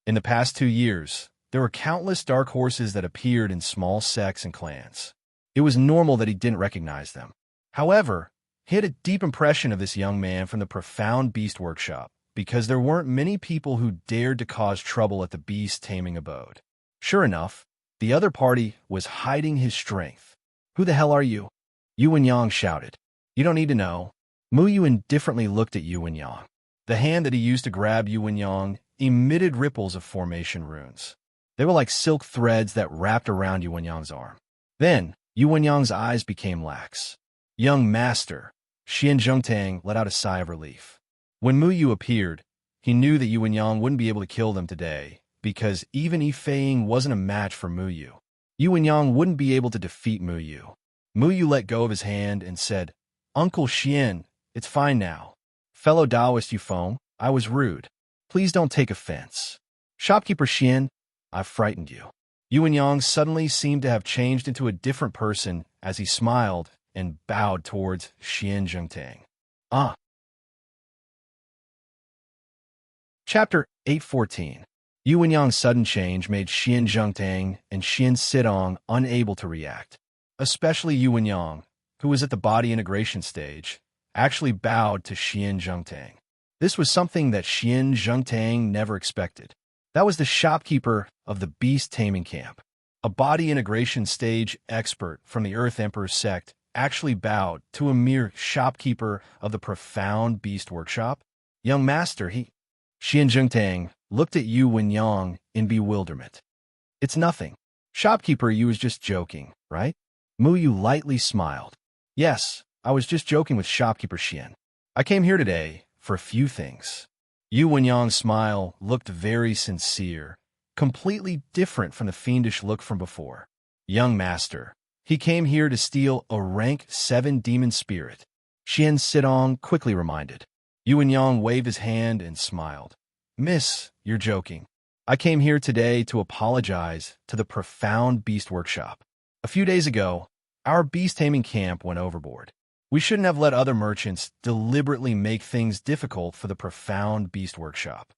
In the past 2 years, there were countless dark horses that appeared in small sects and clans. It was normal that he didn't recognize them. However, he had a deep impression of this young man from the profound beast workshop, because there weren't many people who dared to cause trouble at the beast taming abode. Sure enough, the other party was hiding his strength. "Who the hell are you?" Yu Wenyang shouted. "You don't need to know." Mu Yu indifferently looked at Yu Wenyang. The hand that he used to grab Yu Wenyang emitted ripples of formation runes. They were like silk threads that wrapped around Yu Wenyang's arm. Then, Yu Wenyang's eyes became lax. "Young master," Xian Jingtang let out a sigh of relief. When Mu Yu appeared, he knew that Yu Wenyang wouldn't be able to kill them today, because even Fei Ying wasn't a match for Mu Yu. Yu Wenyang wouldn't be able to defeat Mu Yu. Mu Yu let go of his hand and said, "Uncle Xian, it's fine now. Fellow Taoist Yu Feng, I was rude. Please don't take offense. Shopkeeper Xian, I've frightened you. Yuan Yang suddenly seemed to have changed into a different person as he smiled and bowed towards Xian Zhengtang. Ah. Chapter 814. Yuan Yang's sudden change made Xian Zhengtang and Xian Sidong unable to react. Especially Yuan Yang, who was at the body integration stage, actually bowed to Xian Zhengtang. This was something that Xian Zhengtang never expected. That was the shopkeeper of the beast taming camp. A body integration stage expert from the Earth Emperor's sect actually bowed to a mere shopkeeper of the profound beast workshop. Young master, Xian Zhengtang looked at Yuan Yang in bewilderment. It's nothing. Shopkeeper, you was just joking, right? Mu Yu lightly smiled. Yes, I was just joking with Shopkeeper Xian. I came here today for a few things. Yuan Yang's smile looked very sincere, completely different from the fiendish look from before. Young master, he came here to steal a rank 7 demon spirit. Xian Sidong quickly reminded. Yuan Yang waved his hand and smiled. Miss, you're joking. I came here today to apologize to the profound beast workshop. A few days ago, our beast taming camp went overboard. We shouldn't have let other merchants deliberately make things difficult for the profound beast workshop.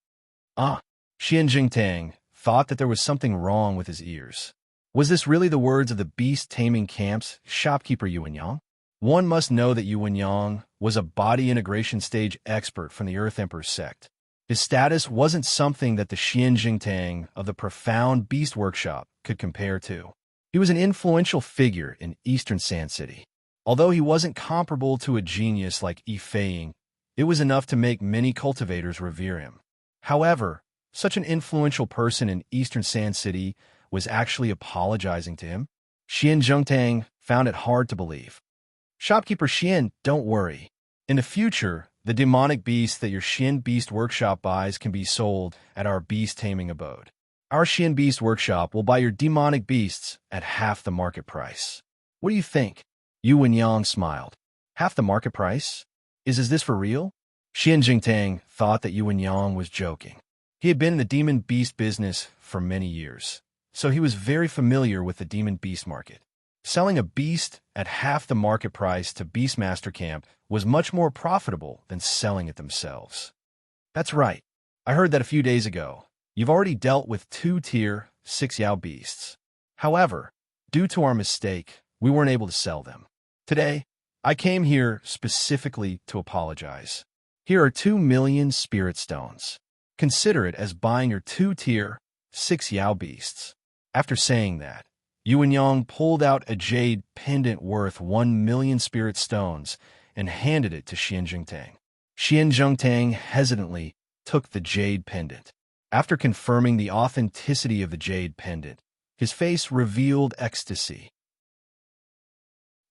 Xian Jingtang thought that there was something wrong with his ears. Was this really the words of the beast taming camp's shopkeeper Yuan Yang? One must know that Yuan Yang was a body integration stage expert from the Earth Emperor's sect. His status wasn't something that the Xian Jingtang of the profound beast workshop could compare to. He was an influential figure in Eastern Sand City. Although he wasn't comparable to a genius like Yi Feiying, it was enough to make many cultivators revere him. However, such an influential person in Eastern Sand City was actually apologizing to him. Xian Zhengtang found it hard to believe. Shopkeeper Xian, don't worry. In the future, the demonic beasts that your Xian Beast Workshop buys can be sold at our beast taming abode. Our Xian Beast Workshop will buy your demonic beasts at half the market price. What do you think? Yuan Yang smiled. Half the market price? Is this for real? Xian Jingtang thought that Yuan Yang was joking. He had been in the demon beast business for many years, so he was very familiar with the demon beast market. Selling a beast at half the market price to Beastmaster Camp was much more profitable than selling it themselves. That's right. I heard that a few days ago. You've already dealt with 2 tier 6 Yao beasts. However, due to our mistake, we weren't able to sell them. Today, I came here specifically to apologize. Here are 2 million spirit stones. Consider it as buying your 2 tier 6 Yao beasts. After saying that, Yuan Yang pulled out a jade pendant worth 1 million spirit stones and handed it to Xian Jingtang. Xian Jingtang hesitantly took the jade pendant. After confirming the authenticity of the jade pendant, his face revealed ecstasy.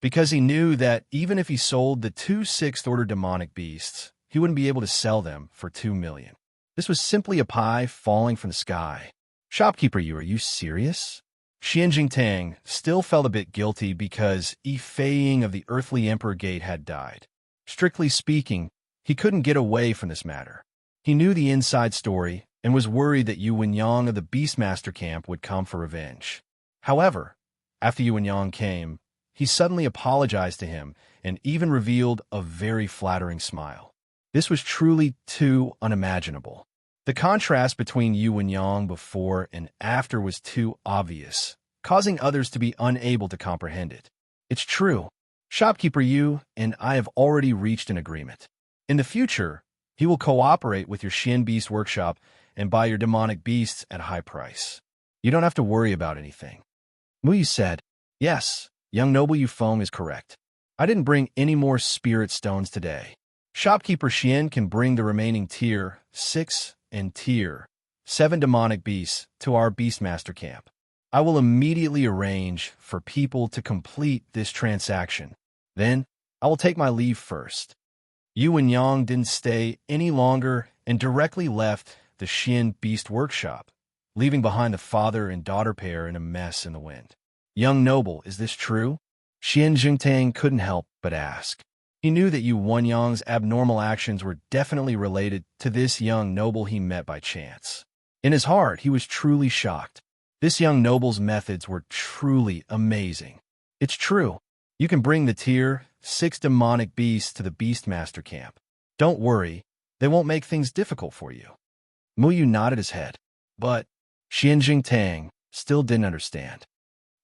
Because he knew that even if he sold the 2 6th order demonic beasts, he wouldn't be able to sell them for 2 million. This was simply a pie falling from the sky. Shopkeeper, are you serious? Xian Jingtang still felt a bit guilty because Yi Feiying of the Earthly Emperor Gate had died. Strictly speaking, he couldn't get away from this matter. He knew the inside story and was worried that Yuan Yang of the Beastmaster Camp would come for revenge. However, after Yuan Yang came, he suddenly apologized to him and even revealed a very flattering smile. This was truly too unimaginable. The contrast between Yuan Yang before and after was too obvious, causing others to be unable to comprehend it. It's true. Shopkeeper Yu and I have already reached an agreement. In the future, he will cooperate with your Xian Beast Workshop and buy your demonic beasts at a high price. You don't have to worry about anything. Mu Yu said, Yes, young noble Yufeng is correct. I didn't bring any more spirit stones today. Shopkeeper Xian can bring the remaining tier 6 and tier 7 demonic beasts to our Beastmaster camp. I will immediately arrange for people to complete this transaction. Then, I will take my leave first. Yuan Yang didn't stay any longer and directly left the Xian Beast Workshop, leaving behind the father and daughter pair in a mess in the wind. Young noble, is this true? Xian Jingtang couldn't help but ask. He knew that Yu Wenyang's abnormal actions were definitely related to this young noble he met by chance. In his heart, he was truly shocked. This young noble's methods were truly amazing. It's true. You can bring the Tier 6 demonic beasts to the Beastmaster camp. Don't worry, they won't make things difficult for you. Muyu nodded his head, but Xianjing Tang still didn't understand.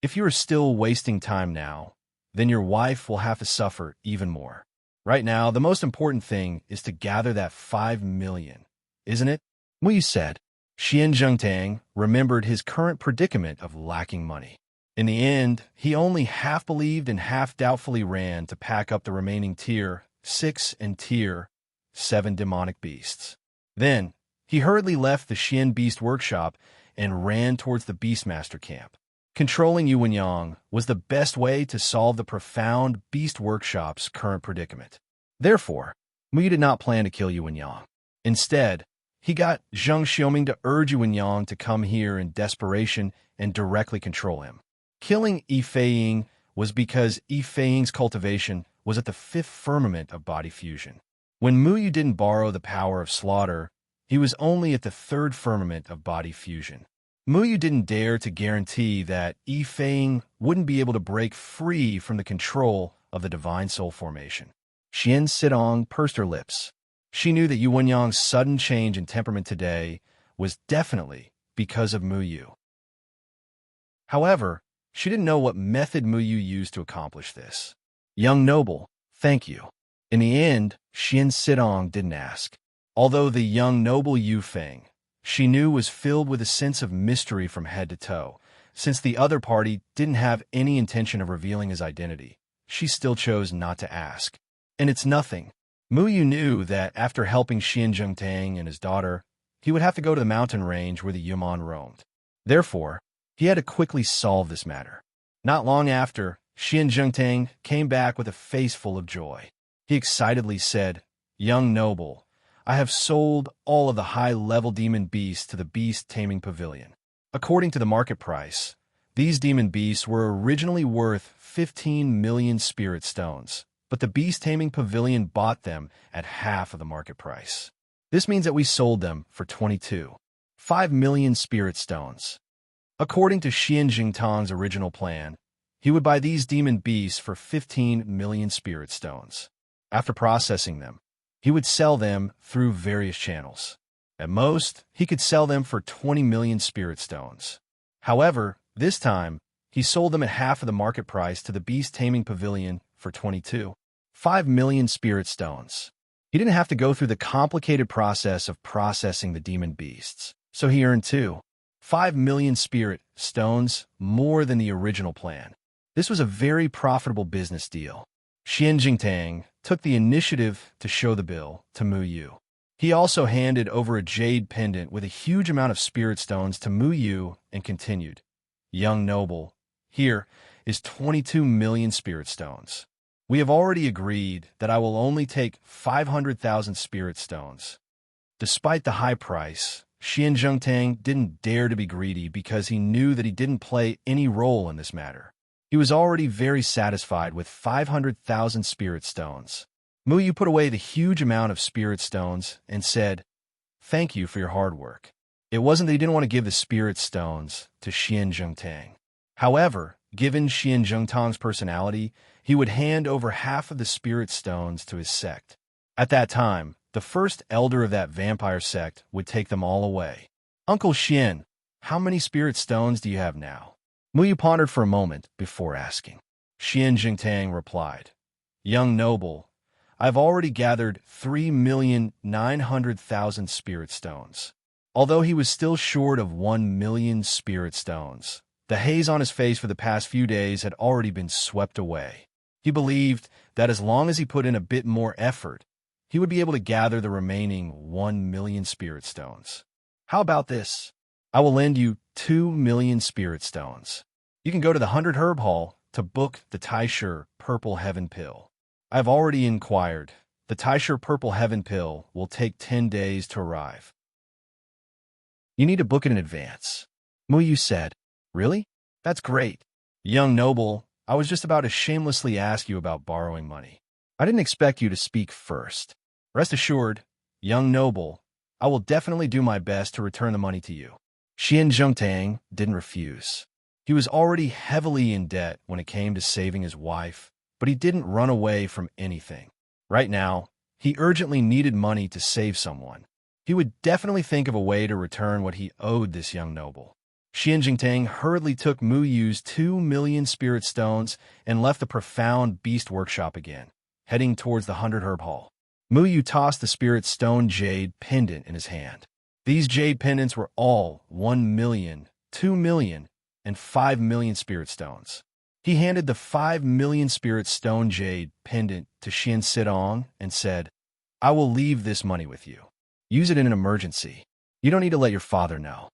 If you are still wasting time now, then your wife will have to suffer even more. Right now, the most important thing is to gather that 5 million, isn't it? Muyu said. Xianjing Tang remembered his current predicament of lacking money. In the end, he only half believed and half doubtfully ran to pack up the remaining Tier 6 and Tier 7 demonic beasts. Then, he hurriedly left the Xian Beast Workshop and ran towards the Beastmaster camp. Controlling Yu Wenyang was the best way to solve the profound Beast Workshop's current predicament. Therefore, Muyu did not plan to kill Yu Wenyang. Instead, he got Zheng Xiaoming to urge Yu Wenyang to come here in desperation and directly control him. Killing Yi Feiying was because Yi Feiying's cultivation was at the 5th firmament of body fusion. When Muyu didn't borrow the power of slaughter, he was only at the 3rd firmament of body fusion. Muyu didn't dare to guarantee that Yi Feiying wouldn't be able to break free from the control of the Divine Soul formation. Xian Sidong pursed her lips. She knew that Yu Wenyang's sudden change in temperament today was definitely because of Muyu. However, she didn't know what method Muyu used to accomplish this. Young noble, thank you. In the end, Xian Sidong didn't ask. Although the young noble Yu Feng, she knew, was filled with a sense of mystery from head to toe. Since the other party didn't have any intention of revealing his identity, she still chose not to ask. And it's nothing. Muyu knew that after helping Xianjing Tang and his daughter, he would have to go to the mountain range where the Yuman roamed. Therefore, he had to quickly solve this matter. Not long after, Xianjing Tang came back with a face full of joy. He excitedly said, "Young noble, I have sold all of the high-level demon beasts to the Beast Taming Pavilion. According to the market price, these demon beasts were originally worth 15 million spirit stones, but the Beast Taming Pavilion bought them at half of the market price. This means that we sold them for 22.5 million spirit stones. According to Xianjing Tang's original plan, he would buy these demon beasts for 15 million spirit stones. After processing them, he would sell them through various channels. At most, he could sell them for 20 million spirit stones. However, this time, he sold them at half of the market price to the Beast Taming Pavilion for 22.5 million spirit stones. He didn't have to go through the complicated process of processing the demon beasts, so he earned 2.5 million spirit stones more than the original plan. This was a very profitable business deal. Xianjing Tang took the initiative to show the bill to Muyu. He also handed over a jade pendant with a huge amount of spirit stones to Muyu and continued, "Young noble, here is 22 million spirit stones. We have already agreed that I will only take 500,000 spirit stones." Despite the high price, Xianjing Tang didn't dare to be greedy because he knew that he didn't play any role in this matter. He was already very satisfied with 500,000 spirit stones. Muyu put away the huge amount of spirit stones and said, "Thank you for your hard work." It wasn't that he didn't want to give the spirit stones to Xianjing Tang. However, given Xianjing Tang's personality, he would hand over half of the spirit stones to his sect. At that time, the first elder of that vampire sect would take them all away. "Uncle Xian, how many spirit stones do you have now?" Muyu pondered for a moment before asking. Xianjing Tang replied, "Young noble, I've already gathered 3,900,000 spirit stones." Although he was still short of 1 million spirit stones, the haze on his face for the past few days had already been swept away. He believed that as long as he put in a bit more effort, he would be able to gather the remaining 1 million spirit stones. "How about this? I will lend you 2 million spirit stones. You can go to the 100 Herb Hall to book the Taisher Purple Heaven Pill. I've already inquired. The Taisher Purple Heaven Pill will take 10 days to arrive. You need to book it in advance." Muyu said, "Really? That's great. Young noble, I was just about to shamelessly ask you about borrowing money. I didn't expect you to speak first. Rest assured, young noble, I will definitely do my best to return the money to you. Xian Zhengtang didn't refuse. He was already heavily in debt when it came to saving his wife, but he didn't run away from anything. Right now, he urgently needed money to save someone. He would definitely think of a way to return what he owed this young noble. Xian Jingtang hurriedly took Mu Yu's 2,000,000 spirit stones and left the profound beast workshop again, heading towards the 100-herb hall. Mu Yu tossed the spirit stone jade pendant in his hand. These jade pendants were all 1,000,000, 2,000,000, and 5,000,000 spirit stones. He handed the 5,000,000 spirit stone jade pendant to Xian Sidong and said, I will leave this money with you. Use it in an emergency. You don't need to let your father know.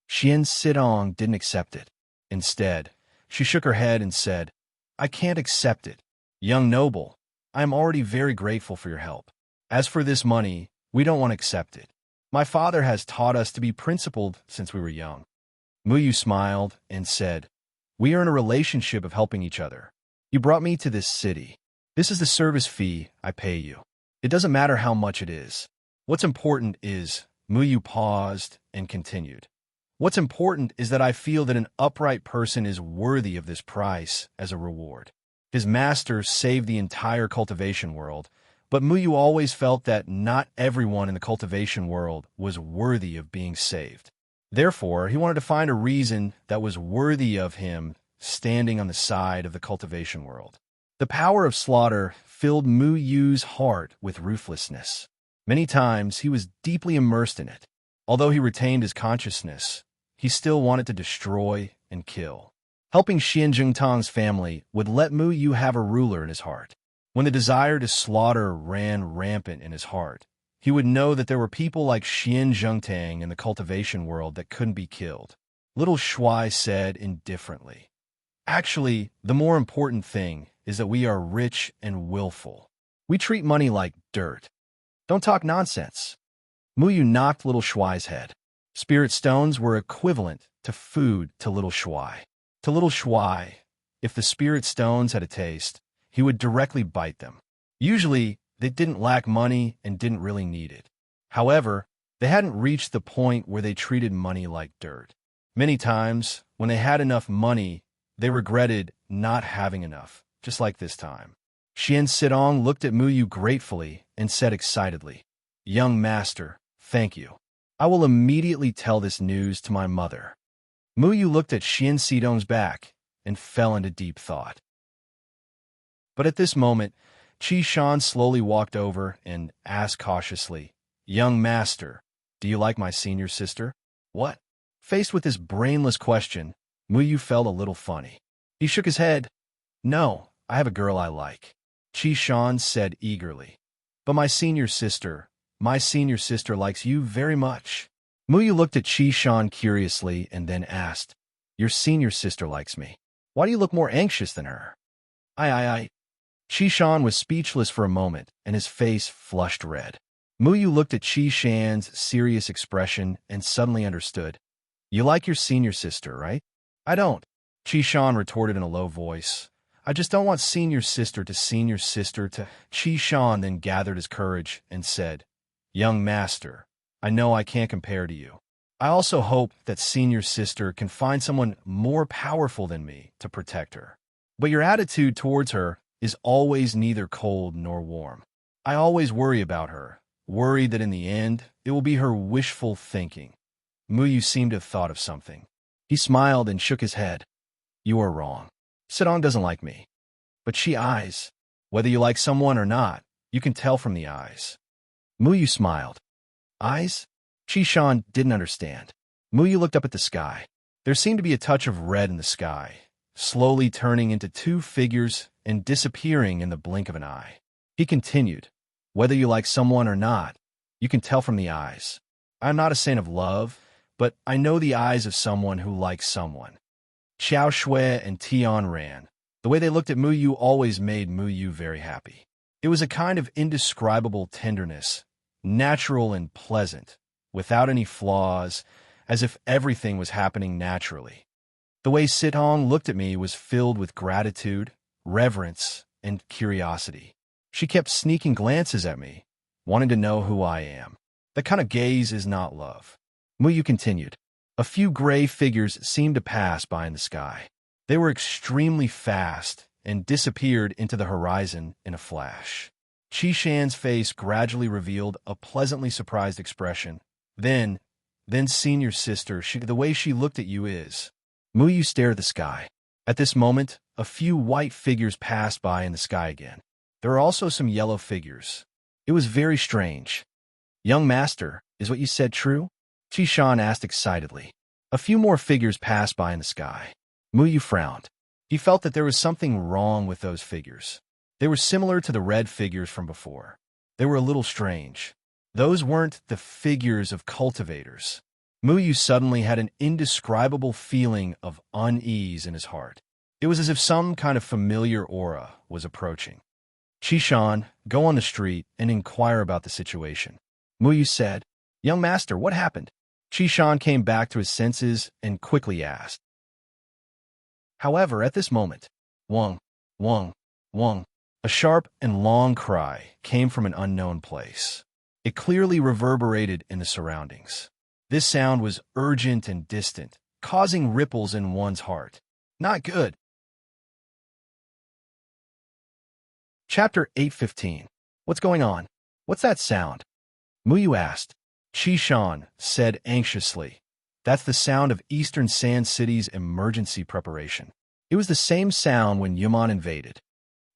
Xian Sidong didn't accept it. Instead, she shook her head and said, I can't accept it. Young noble, I am already very grateful for your help. As for this money, we don't want to accept it. My father has taught us to be principled since we were young. Mu Yu smiled and said, We are in a relationship of helping each other. You brought me to this city. This is the service fee I pay you. It doesn't matter how much it is. What's important is, Mu Yu paused and continued. What's important is that I feel that an upright person is worthy of this price as a reward. His master saved the entire cultivation world, but Mu Yu always felt that not everyone in the cultivation world was worthy of being saved. Therefore, he wanted to find a reason that was worthy of him standing on the side of the cultivation world. The power of slaughter filled Mu Yu's heart with ruthlessness. Many times, he was deeply immersed in it. Although he retained his consciousness, he still wanted to destroy and kill. Helping Xian Jingtang's family would let Mu Yu have a ruler in his heart. When the desire to slaughter ran rampant in his heart, he would know that there were people like Xian Zhengtang in the cultivation world that couldn't be killed. Little Shuai said indifferently, Actually, the more important thing is that we are rich and willful. We treat money like dirt. Don't talk nonsense. Mu Yu knocked Little Shuai's head. Spirit stones were equivalent to food to Little Shuai. To Little Shuai, if the spirit stones had a taste, he would directly bite them. Usually, they didn't lack money and didn't really need it. However, they hadn't reached the point where they treated money like dirt. Many times, when they had enough money, they regretted not having enough, just like this time. Xian Sidong looked at Mu Yu gratefully and said excitedly, Young master, thank you. I will immediately tell this news to my mother. Mu Yu looked at Xian Sidong's back and fell into deep thought. But at this moment, Qi Shan slowly walked over and asked cautiously, Young master, do you like my senior sister? What? Faced with this brainless question, Mu Yu felt a little funny. He shook his head. No, I have a girl I like. Qi Shan said eagerly. But my senior sister likes you very much. Mu Yu looked at Qi Shan curiously and then asked, Your senior sister likes me. Why do you look more anxious than her? I. Qi Shan was speechless for a moment, and his face flushed red. Mu Yu looked at Qi Shan's serious expression and suddenly understood. You like your senior sister, right? I don't. Qi Shan retorted in a low voice. I just don't want senior sister to. Qi Shan then gathered his courage and said, Young master, I know I can't compare to you. I also hope that senior sister can find someone more powerful than me to protect her. But your attitude towards her is always neither cold nor warm. I always worry about her, worried that in the end, it will be her wishful thinking. Mu Yu seemed to have thought of something. He smiled and shook his head. You are wrong. Sidong doesn't like me. But she eyes. Whether you like someone or not, you can tell from the eyes. Mu Yu smiled. Eyes? Qi Shan didn't understand. Mu Yu looked up at the sky. There seemed to be a touch of red in the sky, slowly turning into two figures and disappearing in the blink of an eye. He continued, Whether you like someone or not, you can tell from the eyes. I am not a saint of love, but I know the eyes of someone who likes someone. Xiao Shui and Tian ran. The way they looked at Mu Yu always made Mu Yu very happy. It was a kind of indescribable tenderness, natural and pleasant, without any flaws, as if everything was happening naturally. The way Sidong looked at me was filled with gratitude, reverence, and curiosity. She kept sneaking glances at me, wanting to know who I am. That kind of gaze is not love. Muyu continued. A few gray figures seemed to pass by in the sky. They were extremely fast and disappeared into the horizon in a flash. Qishan's face gradually revealed a pleasantly surprised expression. Then, senior sister, the way she looked at you is. Muyu stared at the sky. At this moment, a few white figures passed by in the sky again. There were also some yellow figures. It was very strange. Young master, is what you said true? Qishan asked excitedly. A few more figures passed by in the sky. Muyu frowned. He felt that there was something wrong with those figures. They were similar to the red figures from before. They were a little strange. Those weren't the figures of cultivators. Muyu suddenly had an indescribable feeling of unease in his heart. It was as if some kind of familiar aura was approaching. Qishan, go on the street and inquire about the situation. Muyu said, Young master, what happened? Qishan came back to his senses and quickly asked. However, at this moment, Wong, Wong, Wong, a sharp and long cry came from an unknown place. It clearly reverberated in the surroundings. This sound was urgent and distant, causing ripples in one's heart. Not good. Chapter 8:15. What's going on? What's that sound? Muyu asked. Qishan said anxiously. That's the sound of Eastern Sand City's emergency preparation. It was the same sound when Yaman invaded.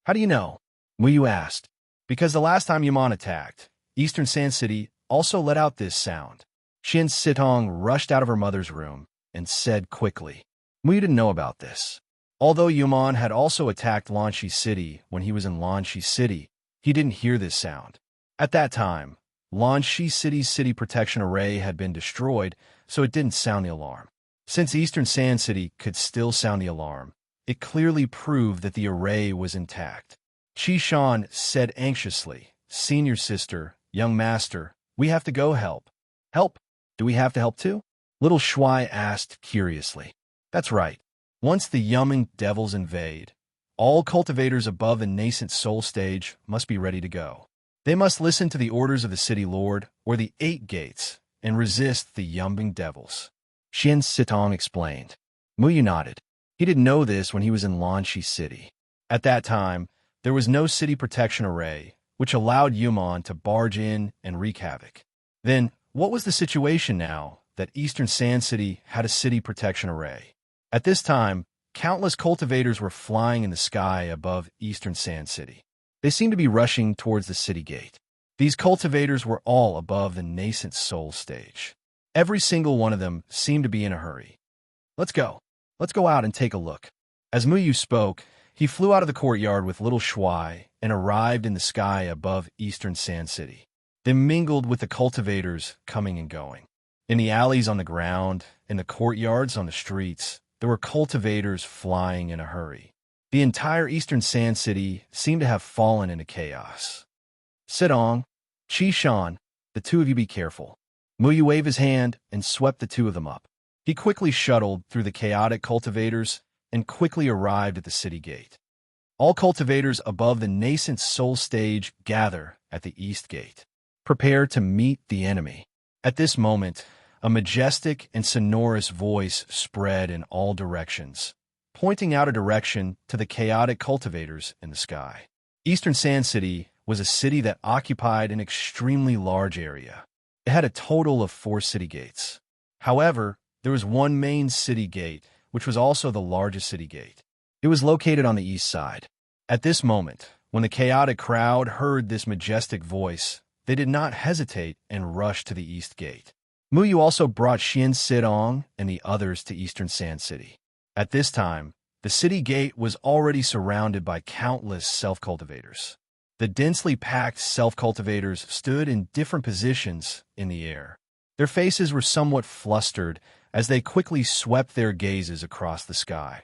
How do you know? Muyu asked. Because the last time Yaman attacked, Eastern Sand City also let out this sound. Xian Sitong rushed out of her mother's room and said quickly. Muyu didn't know about this. Although Yaman had also attacked Lanshi City when he was in Lanshi City, he didn't hear this sound. At that time, Lanshi City's city protection array had been destroyed, so it didn't sound the alarm. Since Eastern Sand City could still sound the alarm, it clearly proved that the array was intact. Qishan said anxiously, Senior sister, young master, we have to go help. Help? Do we have to help too? Little Shuai asked curiously. That's right. Once the Yumming devils invade, all cultivators above the nascent soul stage must be ready to go. They must listen to the orders of the city lord, or the 8 gates, and resist the Yumming devils. Xian Sitong explained. Muyu nodded. He didn't know this when he was in Lanshi City. At that time, there was no city protection array, which allowed Yuman to barge in and wreak havoc. Then, what was the situation now that Eastern Sand City had a city protection array? At this time, countless cultivators were flying in the sky above Eastern Sand City. They seemed to be rushing towards the city gate. These cultivators were all above the nascent soul stage. Every single one of them seemed to be in a hurry. Let's go. Let's go out and take a look. As Muyu spoke, he flew out of the courtyard with little Shuai and arrived in the sky above Eastern Sand City. They mingled with the cultivators coming and going. In the alleys on the ground, in the courtyards on the streets, there were cultivators flying in a hurry. The entire Eastern Sand City seemed to have fallen into chaos. Sitong, Qishan, the two of you be careful. Muyu waved his hand and swept the two of them up. He quickly shuttled through the chaotic cultivators and quickly arrived at the city gate. All cultivators above the nascent soul stage gather at the east gate. Prepare to meet the enemy. At this moment, a majestic and sonorous voice spread in all directions, pointing out a direction to the chaotic cultivators in the sky. Eastern Sand City was a city that occupied an extremely large area. It had a total of 4 city gates. However, there was one main city gate, which was also the largest city gate. It was located on the east side. At this moment, when the chaotic crowd heard this majestic voice, they did not hesitate and rushed to the east gate. Muyu also brought Xian Sidong and the others to Eastern Sand City. At this time, the city gate was already surrounded by countless self-cultivators. The densely packed self-cultivators stood in different positions in the air. Their faces were somewhat flustered as they quickly swept their gazes across the sky.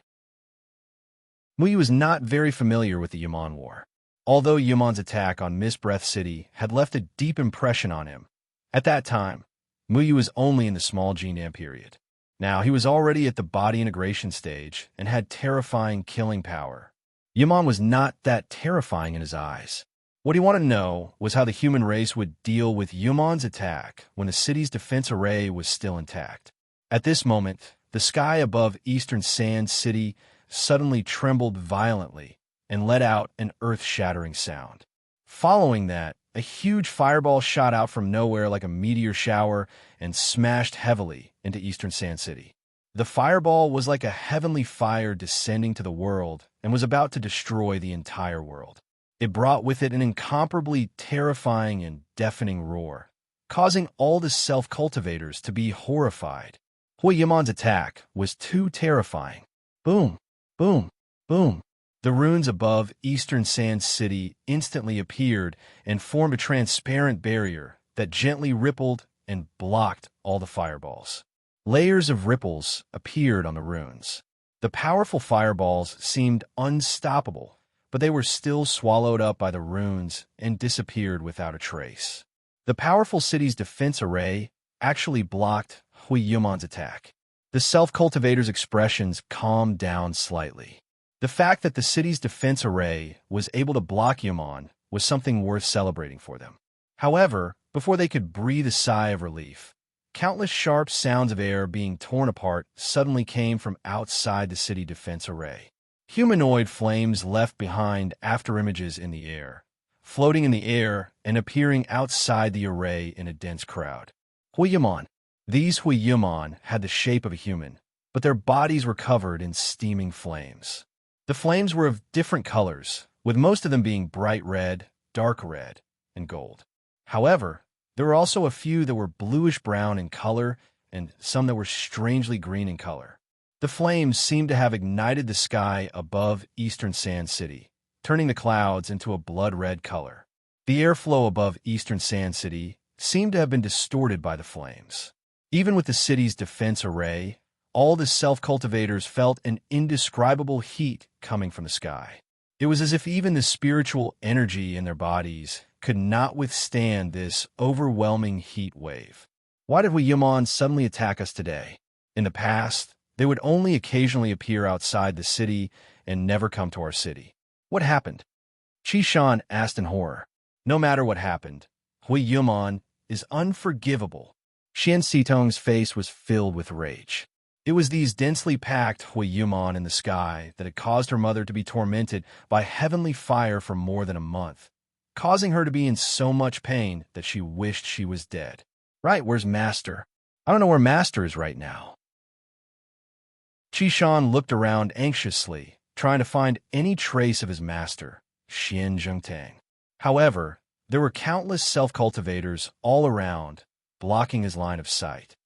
Muyu was not very familiar with the Yaman War. Although Yaman's attack on Mistbreath City had left a deep impression on him, at that time, Muyu was only in the small Jinan period. Now, he was already at the body integration stage and had terrifying killing power. Yaman was not that terrifying in his eyes. What he wanted to know was how the human race would deal with Yumon's attack when the city's defense array was still intact. At this moment, the sky above Eastern Sand City suddenly trembled violently and let out an earth-shattering sound. Following that, a huge fireball shot out from nowhere like a meteor shower and smashed heavily into Eastern Sand City. The fireball was like a heavenly fire descending to the world and was about to destroy the entire world. It brought with it an incomparably terrifying and deafening roar, causing all the self-cultivators to be horrified. Hui Yamon's attack was too terrifying. Boom, boom, boom. The runes above Eastern Sand City instantly appeared and formed a transparent barrier that gently rippled and blocked all the fireballs. Layers of ripples appeared on the runes. The powerful fireballs seemed unstoppable, but they were still swallowed up by the runes and disappeared without a trace. The powerful city's defense array actually blocked Hui Yamon's attack. The self-cultivator's expressions calmed down slightly. The fact that the city's defense array was able to block Yamon was something worth celebrating for them. However, before they could breathe a sigh of relief, countless sharp sounds of air being torn apart suddenly came from outside the city defense array. Humanoid flames left behind afterimages in the air, floating in the air and appearing outside the array in a dense crowd. Hui Yamon. These Hui Yamon had the shape of a human, but their bodies were covered in steaming flames. The flames were of different colors, with most of them being bright red, dark red, and gold. However, there were also a few that were bluish-brown in color and some that were strangely green in color. The flames seemed to have ignited the sky above Eastern Sand City, turning the clouds into a blood-red color. The airflow above Eastern Sand City seemed to have been distorted by the flames. Even with the city's defense array, all the self-cultivators felt an indescribable heat coming from the sky. It was as if even the spiritual energy in their bodies could not withstand this overwhelming heat wave. Why did Hui Yamon suddenly attack us today? In the past, they would only occasionally appear outside the city and never come to our city. What happened? Qishan asked in horror. No matter what happened, Hui Yamon is unforgivable. Xian Sitong's face was filled with rage. It was these densely packed Hui Yamon in the sky that had caused her mother to be tormented by heavenly fire for more than a month, causing her to be in so much pain that she wished she was dead. Right, where's Master? I don't know where Master is right now. Qishan looked around anxiously, trying to find any trace of his master, Xian Zhengtang. However, there were countless self-cultivators all around, blocking his line of sight.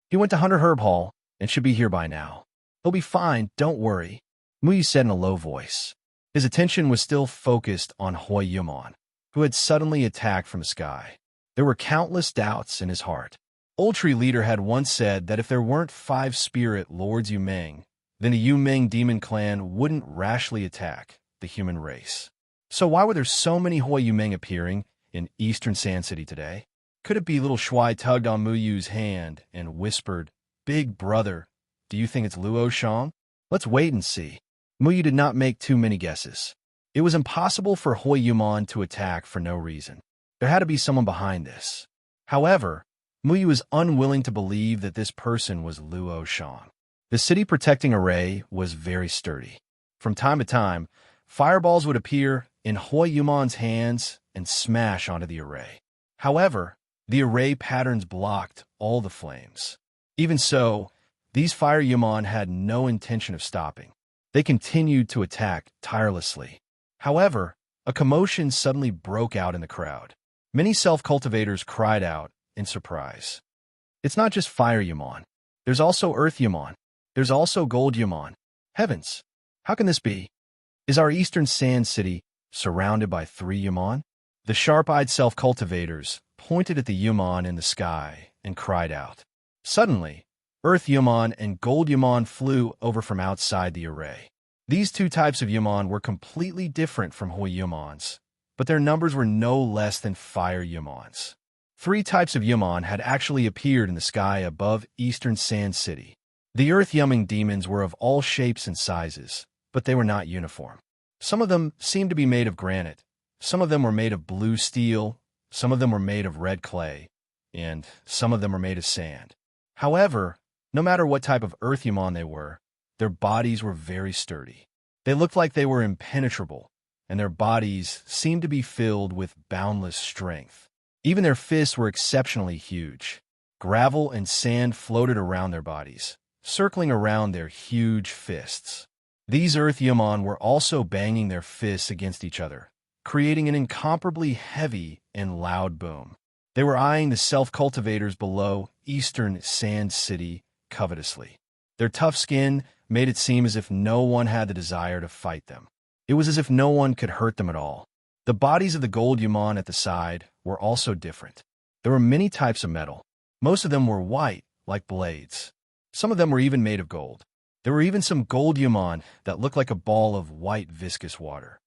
He went to Hunter Herb Hall and should be here by now. He'll be fine, don't worry, Muyi said in a low voice. His attention was still focused on Hui Yamon, who had suddenly attacked from the sky. There were countless doubts in his heart. Old Tree Leader had once said that if there weren't 5 spirit Lords Yumeng, then a Yumeng demon clan wouldn't rashly attack the human race. So why were there so many Hui Yumeng appearing in Eastern Sand City today? Could it be little Shuai tugged on Muyu's hand and whispered, "Big brother, do you think it's Luo Shang? Let's wait and see." Muyu did not make too many guesses. It was impossible for Hui Yamon to attack for no reason. There had to be someone behind this. However, Muyu was unwilling to believe that this person was Luo Shang. The city protecting array was very sturdy. From time to time, fireballs would appear in Hui Yamon's hands and smash onto the array. However, the array patterns blocked all the flames. Even so, these Fire Yamon had no intention of stopping. They continued to attack tirelessly. However, a commotion suddenly broke out in the crowd. Many self-cultivators cried out in surprise. It's not just Fire Yamon. There's also Earth Yamon. There's also Gold Yamon. Heavens, how can this be? Is our Eastern Sand City surrounded by 3 Yamon? The sharp-eyed self-cultivators pointed at the Yamon in the sky and cried out. Suddenly, Earth Yamon and Gold Yamon flew over from outside the array. These 2 types of Yamon were completely different from Hui Yamons, but their numbers were no less than Fire Yamons. 3 types of Yamon had actually appeared in the sky above Eastern Sand City. The Earth Yuming demons were of all shapes and sizes, but they were not uniform. Some of them seemed to be made of granite, Some of them were made of blue steel, some of them were made of red clay, and some of them were made of sand. However, no matter what type of earth human they were, their bodies were very sturdy. They looked like they were impenetrable, and their bodies seemed to be filled with boundless strength. Even their fists were exceptionally huge. Gravel and sand floated around their bodies, circling around their huge fists. These earth human were also banging their fists against each other, creating an incomparably heavy and loud boom. They were eyeing the self-cultivators below Eastern Sand City covetously. Their tough skin made it seem as if no one had the desire to fight them. It was as if no one could hurt them at all. The bodies of the gold human at the side were also different. There were many types of metal. Most of them were white, like blades. Some of them were even made of gold. There were even some gold human that looked like a ball of white viscous water.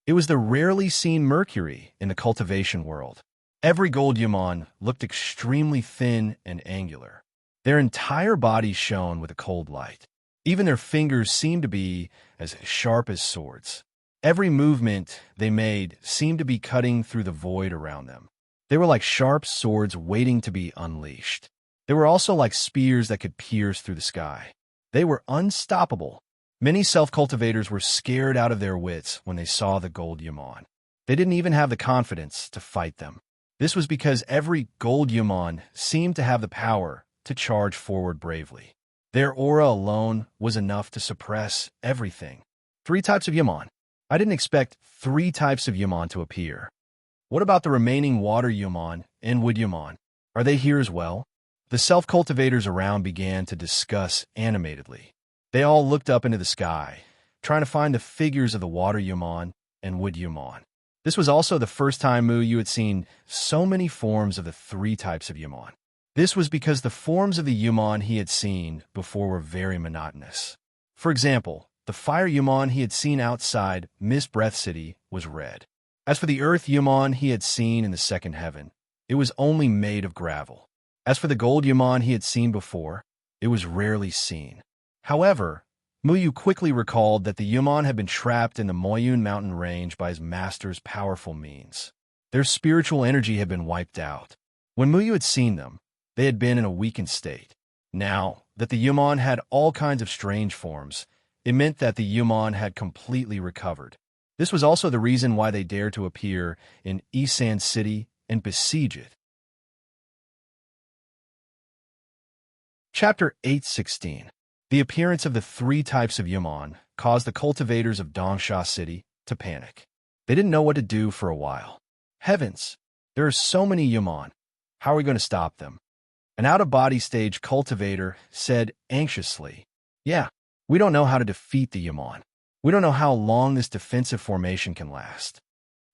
It was the rarely seen mercury in the cultivation world. Every gold human looked extremely thin and angular. Their entire bodies shone with a cold light. Even their fingers seemed to be as sharp as swords. Every movement they made seemed to be cutting through the void around them. They were like sharp swords waiting to be unleashed. They were also like spears that could pierce through the sky. They were unstoppable. Many self-cultivators were scared out of their wits when they saw the gold human. They didn't even have the confidence to fight them. This was because every gold human seemed to have the power to charge forward bravely. Their aura alone was enough to suppress everything. 3 types of human. I didn't expect 3 types of human to appear. What about the remaining water human and wood human? Are they here as well? The self-cultivators around began to discuss animatedly. They all looked up into the sky, trying to find the figures of the water human and wood human. This was also the first time Mu had seen so many forms of the 3 types of human. This was because the forms of the human he had seen before were very monotonous. For example, the fire human he had seen outside Mist Breath City was red. As for the earth human he had seen in the second heaven, it was only made of gravel. As for the gold human he had seen before, it was rarely seen. However, Muyu quickly recalled that the human had been trapped in the Moyun mountain range by his master's powerful means. Their spiritual energy had been wiped out. When Muyu had seen them, they had been in a weakened state. Now that the human had all kinds of strange forms, it meant that the human had completely recovered. This was also the reason why they dared to appear in Isan City and besiege it. Chapter 8:16. The appearance of the 3 types of human caused the cultivators of Dongsha City to panic. They didn't know what to do for a while. Heavens, there are so many human. How are we going to stop them? An out-of-body stage cultivator said anxiously, "Yeah, we don't know how to defeat the human. We don't know how long this defensive formation can last."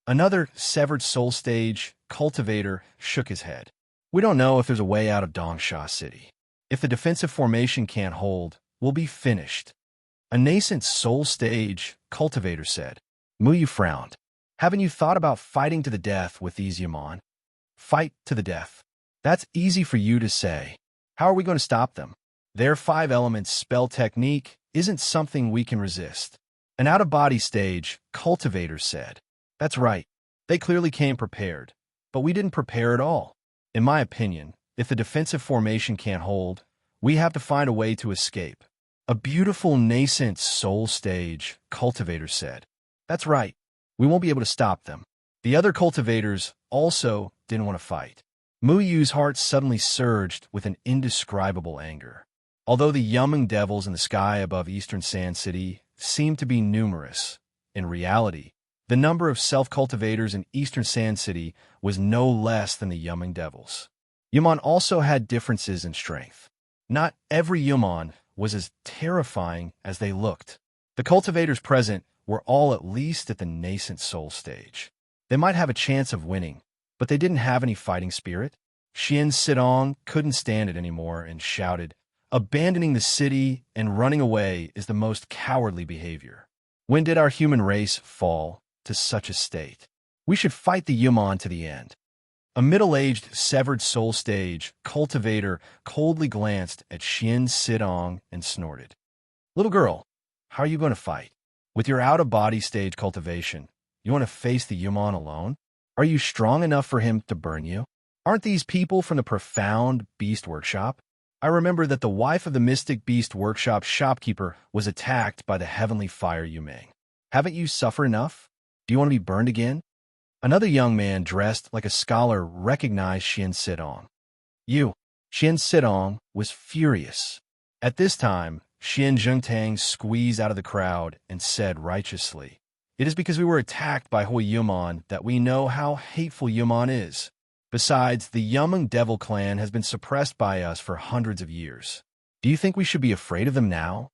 Another severed soul stage cultivator shook his head. "We don't know if there's a way out of Dongsha City. If the defensive formation can't hold, we'll be finished." A nascent soul stage cultivator said. Muyu frowned. "Haven't you thought about fighting to the death with these human?" "Fight to the death. That's easy for you to say. How are we going to stop them? Their 5 elements spell technique isn't something we can resist." An out-of-body stage cultivator said. "That's right. They clearly came prepared, but we didn't prepare at all. In my opinion, if the defensive formation can't hold, we have to find a way to escape." A beautiful nascent soul stage cultivator said. "That's right. We won't be able to stop them." The other cultivators also didn't want to fight. Muyu's heart suddenly surged with an indescribable anger. Although the Yumeng devils in the sky above Eastern Sand City seemed to be numerous, in reality, the number of self-cultivators in Eastern Sand City was no less than the Yumeng devils. Yuman also had differences in strength. Not every Yuman was as terrifying as they looked. The cultivators present were all at least at the nascent soul stage. They might have a chance of winning, but they didn't have any fighting spirit. Xian Sidong couldn't stand it anymore and shouted, "Abandoning the city and running away is the most cowardly behavior. When did our human race fall to such a state? We should fight the Yuman to the end." A middle-aged, severed soul stage cultivator coldly glanced at Xian Sidong and snorted. "Little girl, how are you going to fight? With your out-of-body stage cultivation, You want to face the Yuman alone? Are you strong enough for him to burn you? Aren't these people from the profound beast workshop? I remember that the wife of the mystic beast workshop shopkeeper was attacked by the heavenly fire Yumeng. Haven't you suffered enough? Do you want to be burned again? Another young man dressed like a scholar recognized Xian Sidong. You. Xian Sidong was furious. At this time, Xian Zhengtang squeezed out of the crowd and said righteously, "It is because we were attacked by Hui Yuman that we know how hateful Yuman is. Besides, the Yumeng Devil clan has been suppressed by us for hundreds of years. Do you think we should be afraid of them now?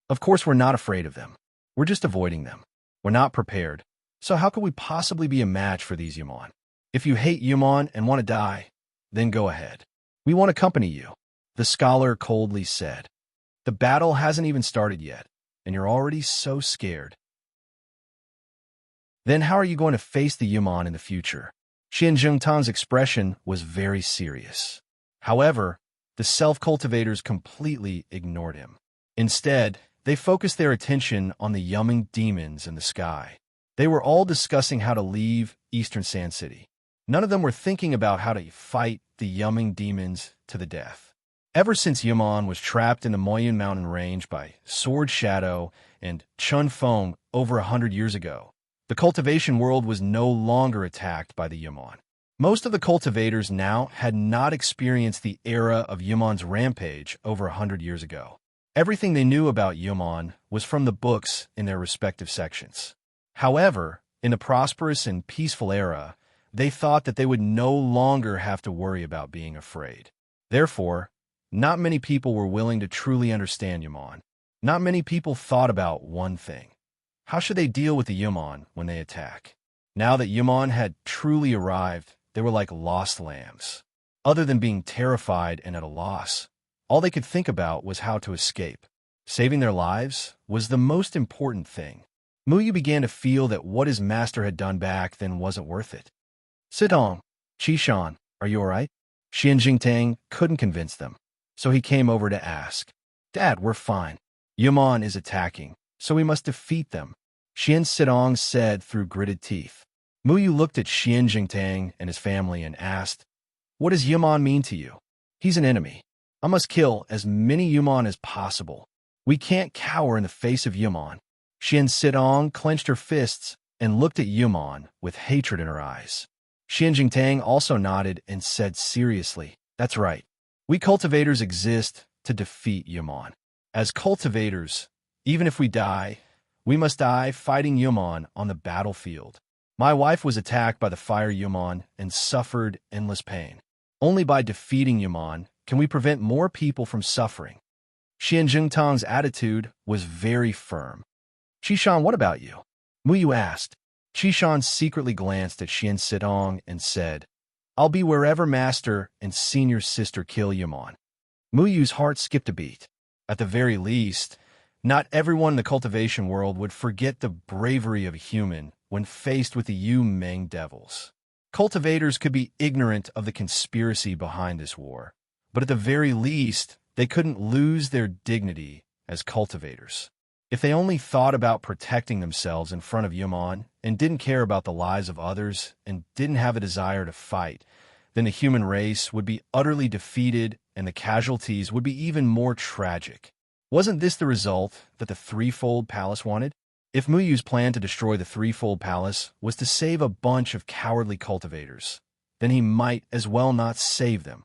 Of course we're not afraid of them. We're just avoiding them. We're not prepared. So how could we possibly be a match for these Yuman? If you hate Yuman and want to die, then go ahead. We won't accompany you," the scholar coldly said. "The battle hasn't even started yet, and you're already so scared. Then how are you going to face the Yuman in the future?" Xian Zhengtang's expression was very serious. However, the self-cultivators completely ignored him. Instead, they focused their attention on the Yumeng demons in the sky. They were all discussing how to leave Eastern Sand City. None of them were thinking about how to fight the Yumeng demons to the death. Ever since Yuman was trapped in the Moyun mountain range by Sword Shadow and Chun Feng over 100 years ago, the cultivation world was no longer attacked by the Yuman. Most of the cultivators now had not experienced the era of Yuman's rampage over 100 years ago. Everything they knew about Yuman was from the books in their respective sections. However, in the prosperous and peaceful era, they thought that they would no longer have to worry about being afraid. Therefore, not many people were willing to truly understand Yuman. Not many people thought about one thing. How should they deal with the Yuman when they attack? Now that Yuman had truly arrived, they were like lost lambs. Other than being terrified and at a loss, all they could think about was how to escape. Saving their lives was the most important thing. Muyu began to feel that what his master had done back then wasn't worth it. "Sidong, Qishan, are you all right?" Xian Jingtang couldn't convince them, so he came over to ask. "Dad, we're fine. Yuman is attacking, so we must defeat them," Xian Sidong said through gritted teeth. Muyu looked at Xian Jingtang and his family and asked, "What does Yuman mean to you?" "He's an enemy. I must kill as many Yuman as possible. We can't cower in the face of Yuman." Xian Sidong clenched her fists and looked at Yuman with hatred in her eyes. Xian Jingtang also nodded and said seriously, "That's right. We cultivators exist to defeat Yuman. As cultivators, even if we die, we must die fighting Yuman on the battlefield. My wife was attacked by the fire Yuman and suffered endless pain. Only by defeating Yuman can we prevent more people from suffering." Xian Jingtang's attitude was very firm. "Qishan, what about you?" Muyu asked. Qishan secretly glanced at Xian Sidong and said, "I'll be wherever Master and Senior Sister kill Yuman." Muyu's heart skipped a beat. At the very least, not everyone in the cultivation world would forget the bravery of a human when faced with the Yumeng devils. Cultivators could be ignorant of the conspiracy behind this war, but at the very least, they couldn't lose their dignity as cultivators. If they only thought about protecting themselves in front of Yuman and didn't care about the lives of others and didn't have a desire to fight, then the human race would be utterly defeated and the casualties would be even more tragic. Wasn't this the result that the Threefold Palace wanted? If Muyu's plan to destroy the Threefold Palace was to save a bunch of cowardly cultivators, then he might as well not save them.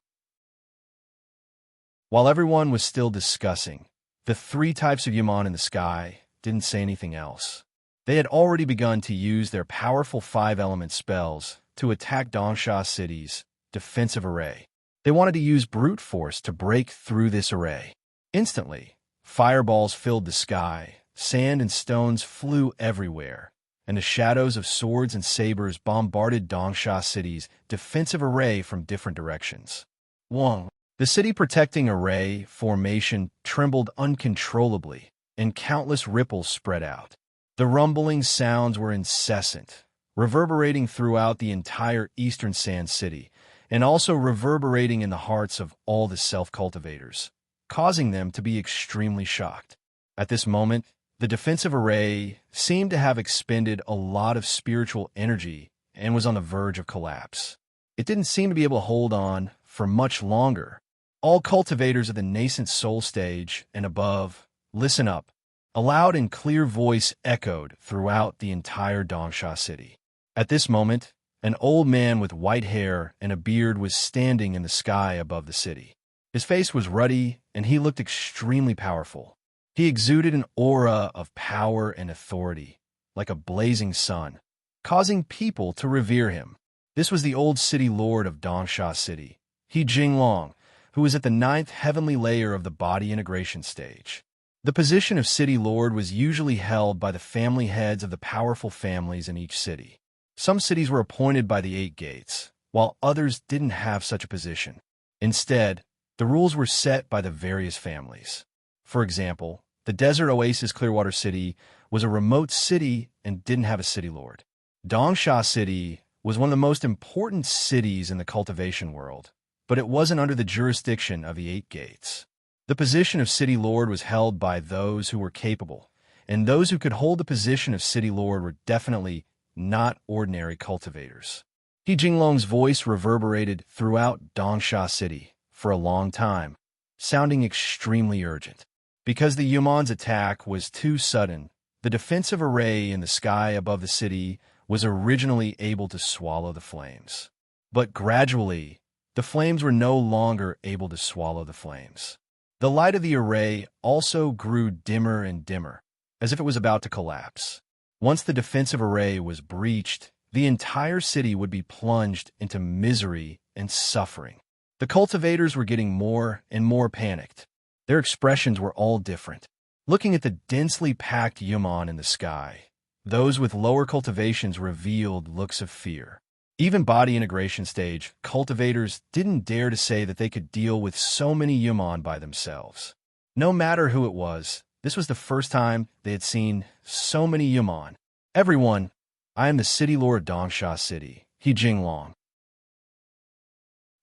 While everyone was still discussing, the three types of Yuman in the sky didn't say anything else. They had already begun to use their powerful 5-element spells to attack Dongsha City's defensive array. They wanted to use brute force to break through this array. Instantly, fireballs filled the sky, sand and stones flew everywhere, and the shadows of swords and sabers bombarded Dongsha City's defensive array from different directions. Wong. The city-protecting array formation trembled uncontrollably, and countless ripples spread out. The rumbling sounds were incessant, reverberating throughout the entire Eastern Sand City, and also reverberating in the hearts of all the self-cultivators, causing them to be extremely shocked. At this moment, The defensive array seemed to have expended a lot of spiritual energy and was on the verge of collapse. It didn't seem to be able to hold on for much longer. All cultivators of the nascent soul stage and above, listen up. A loud and clear voice echoed throughout the entire Dongsha city. At this moment, an old man with white hair and a beard was standing in the sky above the city. His face was ruddy, and he looked extremely powerful. He exuded an aura of power and authority, like a blazing sun, causing people to revere him. This was the old city lord of Dongsha City, He Jinglong, who was at the 9th heavenly layer of the body integration stage. The position of city lord was usually held by the family heads of the powerful families in each city. Some cities were appointed by the 8 gates, while others didn't have such a position. Instead, the rules were set by the various families. For example, the desert oasis Clearwater City was a remote city and didn't have a city lord. Dongsha City was one of the most important cities in the cultivation world, but it wasn't under the jurisdiction of the 8 gates. The position of city lord was held by those who were capable, and those who could hold the position of city lord were definitely not ordinary cultivators. He Jinglong's voice reverberated throughout Dongsha City for a long time, sounding extremely urgent. Because the Yumon's attack was too sudden, the defensive array in the sky above the city was originally able to swallow the flames. But gradually, the flames were no longer able to swallow the flames. The light of the array also grew dimmer and dimmer, as if it was about to collapse. Once the defensive array was breached, the entire city would be plunged into misery and suffering. The cultivators were getting more and more panicked. Their expressions were all different. Looking at the densely packed Yumon in the sky, those with lower cultivations revealed looks of fear. Even body integration stage, cultivators didn't dare to say that they could deal with so many Yumon by themselves. No matter who it was, this was the first time they had seen so many Yumon. Everyone, I am the city lord Dongsha City, He Jinglong.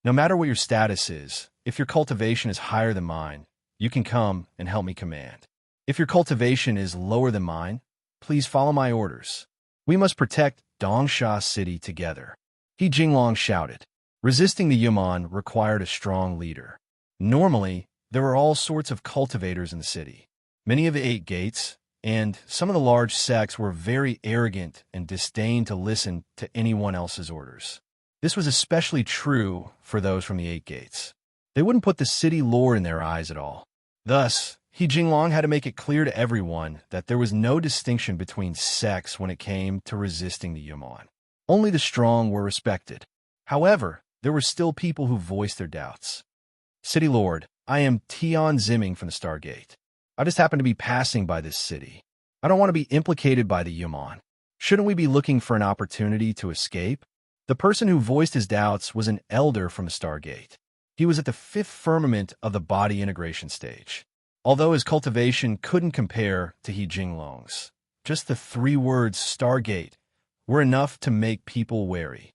No matter what your status is, if your cultivation is higher than mine, you can come and help me command. If your cultivation is lower than mine, please follow my orders. We must protect Dongsha City together. He Jinglong shouted. Resisting the Yumon required a strong leader. Normally, there were all sorts of cultivators in the city. Many of the 8 gates, and some of the large sects were very arrogant and disdained to listen to anyone else's orders. This was especially true for those from the 8 gates. They wouldn't put the city lore in their eyes at all. Thus, He Jinglong had to make it clear to everyone that there was no distinction between sects when it came to resisting the Yumon. Only the strong were respected. However, there were still people who voiced their doubts. City Lord, I am Tian Zimming from the Stargate. I just happen to be passing by this city. I don't want to be implicated by the Yumon. Shouldn't we be looking for an opportunity to escape? The person who voiced his doubts was an elder from the Stargate. He was at the 5th firmament of the body integration stage. Although his cultivation couldn't compare to He Jinglong's, just the 3 words Stargate were enough to make people wary.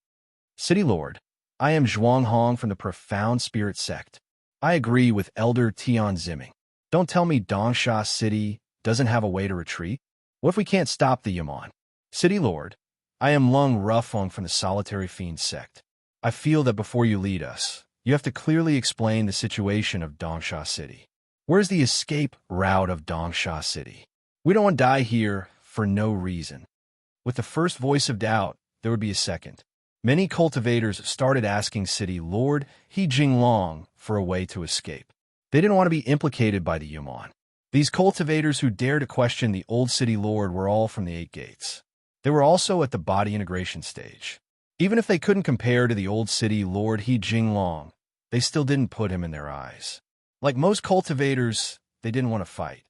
City Lord, I am Zhuang Hong from the Profound Spirit Sect. I agree with Elder Tian Zimming. Don't tell me Dongsha City doesn't have a way to retreat. What if we can't stop the Yumon? City Lord, I am Lung Rufeng from the Solitary Fiend Sect. I feel that before you lead us, you have to clearly explain the situation of Dongsha City. Where's the escape route of Dongsha City? We don't want to die here for no reason. With the first voice of doubt, there would be a second. Many cultivators started asking City Lord He Jinglong for a way to escape. They didn't want to be implicated by the Yumon. These cultivators who dared to question the old City Lord were all from the 8 gates. They were also at the body integration stage. Even if they couldn't compare to the old City Lord He Jinglong, they still didn't put him in their eyes. Like most cultivators, they didn't want to fight.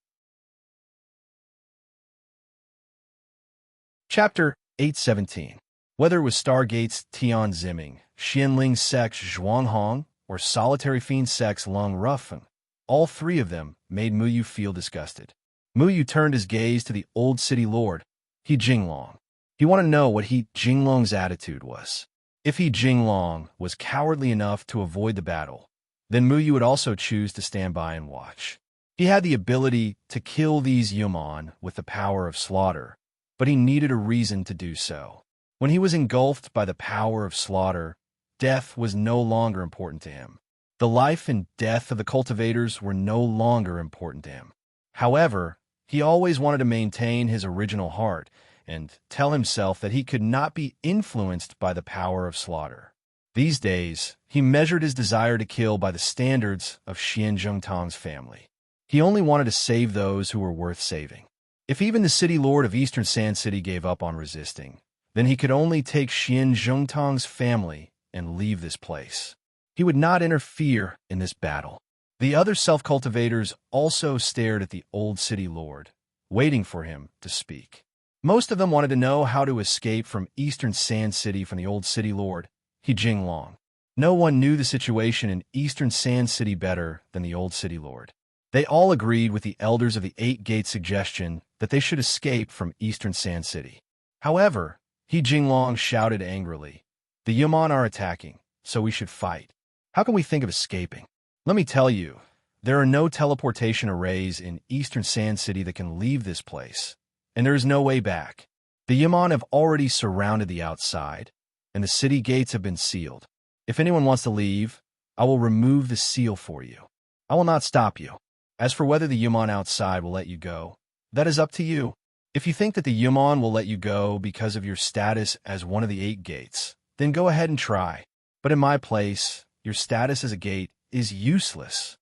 Chapter 817. Whether it was Stargate's Tian Zimming, Xianling Sect's Zhuang Hong, or Solitary Fiend Sect's Lung Rufeng, all 3 of them made Muyu feel disgusted. Muyu turned his gaze to the old city lord, He Jinglong. He wanted to know what He Jinglong's attitude was. If He Jinglong was cowardly enough to avoid the battle, then Muyu would also choose to stand by and watch. He had the ability to kill these Yuman with the power of slaughter, but he needed a reason to do so. When he was engulfed by the power of slaughter, death was no longer important to him. The life and death of the cultivators were no longer important to him. However, he always wanted to maintain his original heart and tell himself that he could not be influenced by the power of slaughter. These days, he measured his desire to kill by the standards of Xian Zhengtang's family. He only wanted to save those who were worth saving. If even the city lord of Eastern Sand City gave up on resisting, then he could only take Xian Zhengtang's family and leave this place. He would not interfere in this battle. The other self-cultivators also stared at the old city lord, waiting for him to speak. Most of them wanted to know how to escape from Eastern Sand City from the old city lord, He Jinglong. No one knew the situation in Eastern Sand City better than the old city lord. They all agreed with the elders of the Eight Gates' suggestion that they should escape from Eastern Sand City. However, He Jinglong shouted angrily, "The Yuman are attacking, so we should fight. How can we think of escaping? Let me tell you, there are no teleportation arrays in Eastern Sand City that can leave this place, and there is no way back. The Yuman have already surrounded the outside, and the city gates have been sealed. If anyone wants to leave, I will remove the seal for you. I will not stop you. As for whether the Yuman outside will let you go, that is up to you. If you think that the Yuman will let you go because of your status as one of the 8 gates, then go ahead and try. But in my place, your status as a gate is useless."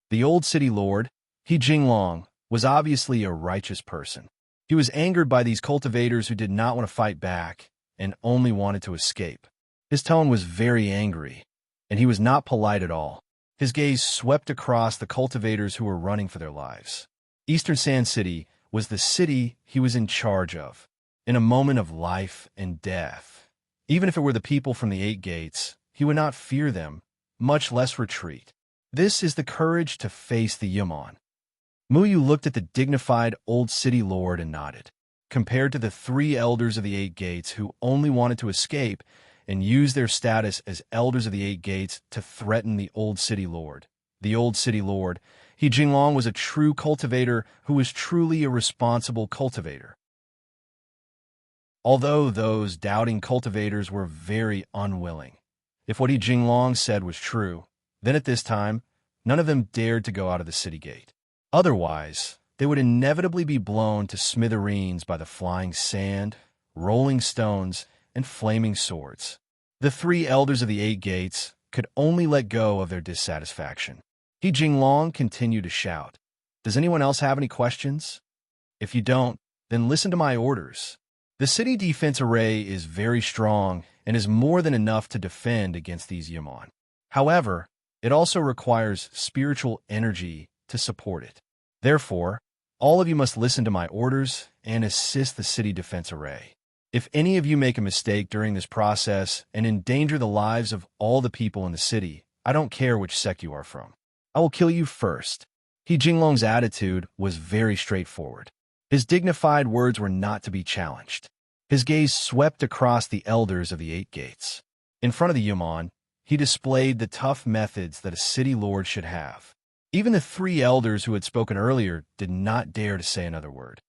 The old city lord, He Jinglong, was obviously a righteous person. He was angered by these cultivators who did not want to fight back and only wanted to escape. His tone was very angry, and he was not polite at all. His gaze swept across the cultivators who were running for their lives. Eastern Sand City was the city he was in charge of, in a moment of life and death. Even if it were the people from the 8 gates, he would not fear them, much less retreat. This is the courage to face the Yuman. Muyu looked at the dignified old city lord and nodded. Compared to the 3 elders of the 8 gates who only wanted to escape and use their status as elders of the 8 gates to threaten the old city lord, He Jinglong was a true cultivator who was truly a responsible cultivator. Although those doubting cultivators were very unwilling, if what He Jinglong said was true, then at this time, none of them dared to go out of the city gate. Otherwise, they would inevitably be blown to smithereens by the flying sand, rolling stones, and flaming swords. The 3 elders of the 8 gates could only let go of their dissatisfaction. He Jinglong continued to shout, "Does anyone else have any questions? If you don't, then listen to my orders. The city defense array is very strong and is more than enough to defend against these Yuman. However, it also requires spiritual energy to support it. Therefore, all of you must listen to my orders and assist the city defense array. If any of you make a mistake during this process and endanger the lives of all the people in the city, I don't care which sect you are from. I will kill you first." He Jinglong's attitude was very straightforward. His dignified words were not to be challenged. His gaze swept across the elders of the 8 gates. In front of the Yuman, he displayed the tough methods that a city lord should have. Even the 3 elders who had spoken earlier did not dare to say another word.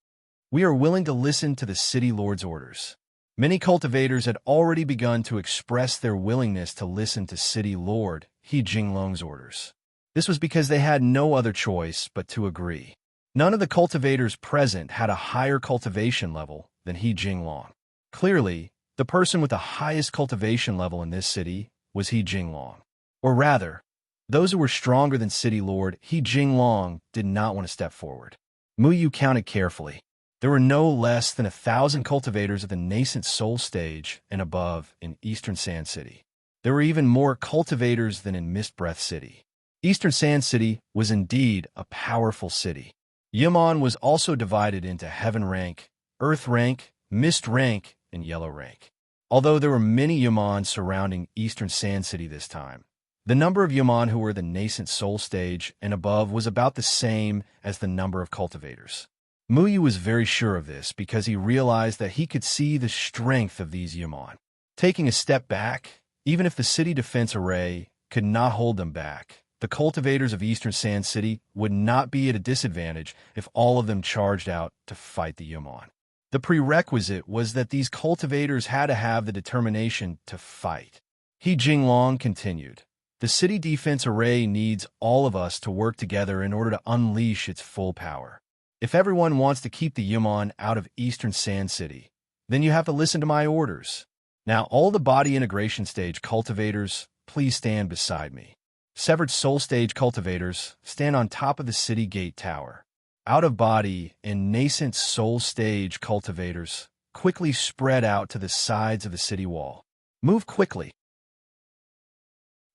"We are willing to listen to the city lord's orders." Many cultivators had already begun to express their willingness to listen to city lord He Jinglong's orders. This was because they had no other choice but to agree. None of the cultivators present had a higher cultivation level than He Jinglong. Clearly, the person with the highest cultivation level in this city was He Jinglong. Or rather, those who were stronger than city lord He Jinglong did not want to step forward. Muyu counted carefully. There were no less than 1,000 cultivators at the nascent soul stage and above in Eastern Sand City. There were even more cultivators than in Mist Breath City. Eastern Sand City was indeed a powerful city. Yuman was also divided into Heaven Rank, Earth Rank, Mist Rank, and Yellow Rank. Although there were many Yuman surrounding Eastern Sand City this time, the number of Yuman who were the nascent soul stage and above was about the same as the number of cultivators. Muyu was very sure of this because he realized that he could see the strength of these Yuman. Taking a step back, even if the city defense array could not hold them back, The cultivators of Eastern Sand City would not be at a disadvantage if all of them charged out to fight the Yumon. The prerequisite was that these cultivators had to have the determination to fight. He Jinglong continued. The city defense array needs all of us to work together in order to unleash its full power. If everyone wants to keep the Yumon out of Eastern Sand City, then you have to listen to my orders. Now, all the body integration stage cultivators, please stand beside me. Severed soul stage cultivators, stand on top of the city gate tower. Out-of-body and nascent soul stage cultivators, quickly spread out to the sides of the city wall. Move quickly.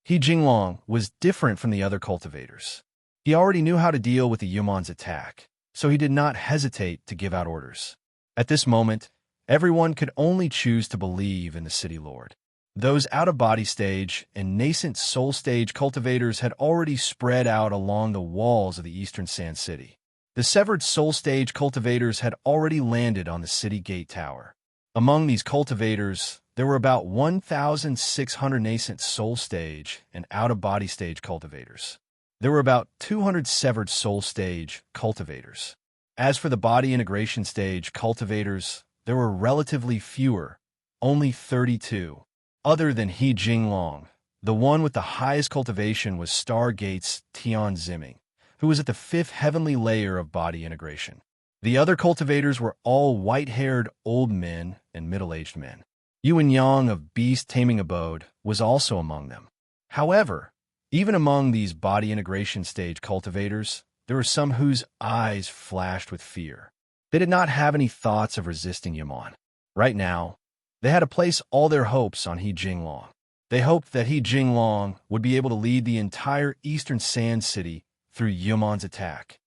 He Jinglong was different from the other cultivators. He already knew how to deal with the Yumon's attack, so he did not hesitate to give out orders. At this moment, everyone could only choose to believe in the city lord. Those out-of-body stage and nascent soul stage cultivators had already spread out along the walls of the Eastern Sand City. The severed soul stage cultivators had already landed on the city gate tower. Among these cultivators, there were about 1,600 nascent soul stage and out-of-body stage cultivators. There were about 200 severed soul stage cultivators. As for the body integration stage cultivators, there were relatively fewer, only 32. Other than He Jinglong, the one with the highest cultivation was Stargate's Tian Ziming, who was at the 5th heavenly layer of body integration. The other cultivators were all white-haired old men and middle-aged men. Yuan Yang of Beast Taming Abode was also among them. However, even among these body integration stage cultivators, there were some whose eyes flashed with fear. They did not have any thoughts of resisting Yumon. Right now, they had to place all their hopes on He Jinglong. They hoped that He Jinglong would be able to lead the entire Eastern Sand City through Yumon's attack.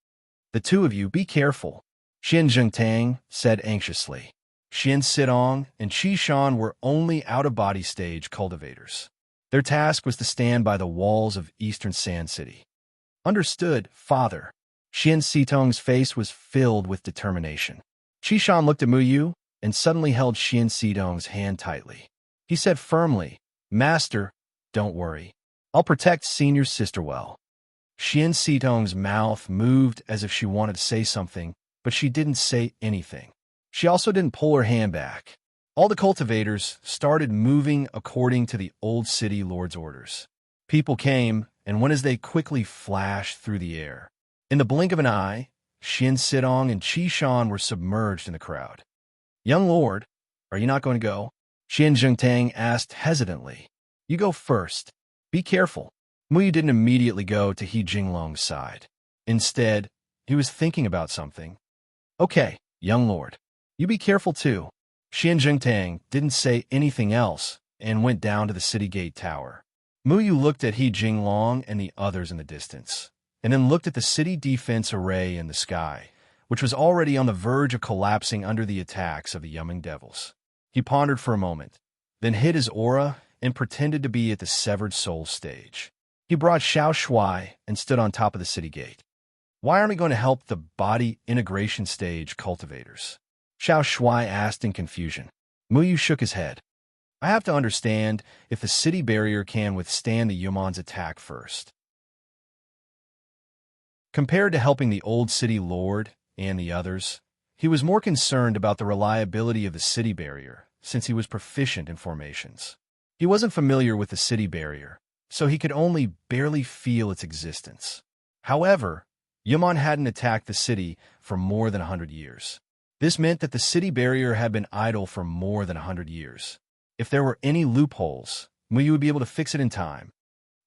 The two of you, be careful, Xian Zhengtang said anxiously. Xian Sidong and Qi Shan were only out-of-body stage cultivators. Their task was to stand by the walls of Eastern Sand City. Understood, father. Xian Sitong's face was filled with determination. Qi Shan looked at Mu Yu and suddenly held Xian Sidong's hand tightly. He said firmly, Master, don't worry. I'll protect Senior Sister well. Xian Sitong's mouth moved as if she wanted to say something, but she didn't say anything. She also didn't pull her hand back. All the cultivators started moving according to the old city lord's orders. People came and went as they quickly flashed through the air. In the blink of an eye, Xian Sidong and Qi Shan were submerged in the crowd. Young lord, are you not going to go? Xian Zhengtang asked hesitantly. You go first. Be careful. Mu Yu didn't immediately go to He Jinglong's side. Instead, he was thinking about something. Okay, young lord. You be careful too. Xian Zhengtang didn't say anything else and went down to the city gate tower. Mu Yu looked at He Jinglong and the others in the distance, and then looked at the city defense array in the sky, which was already on the verge of collapsing under the attacks of the Yumming devils. He pondered for a moment, then hid his aura and pretended to be at the severed soul stage. He brought Xiao Shuai and stood on top of the city gate. Why aren't we going to help the body integration stage cultivators? Xiao Shuai asked in confusion. Mu Yu shook his head. I have to understand if the city barrier can withstand the Yumon's attack first. Compared to helping the old city lord and the others, he was more concerned about the reliability of the city barrier, since he was proficient in formations. He wasn't familiar with the city barrier, so he could only barely feel its existence. However, Yumon hadn't attacked the city for more than 100 years. This meant that the city barrier had been idle for more than 100 years. If there were any loopholes, Mu Yu would be able to fix it in time.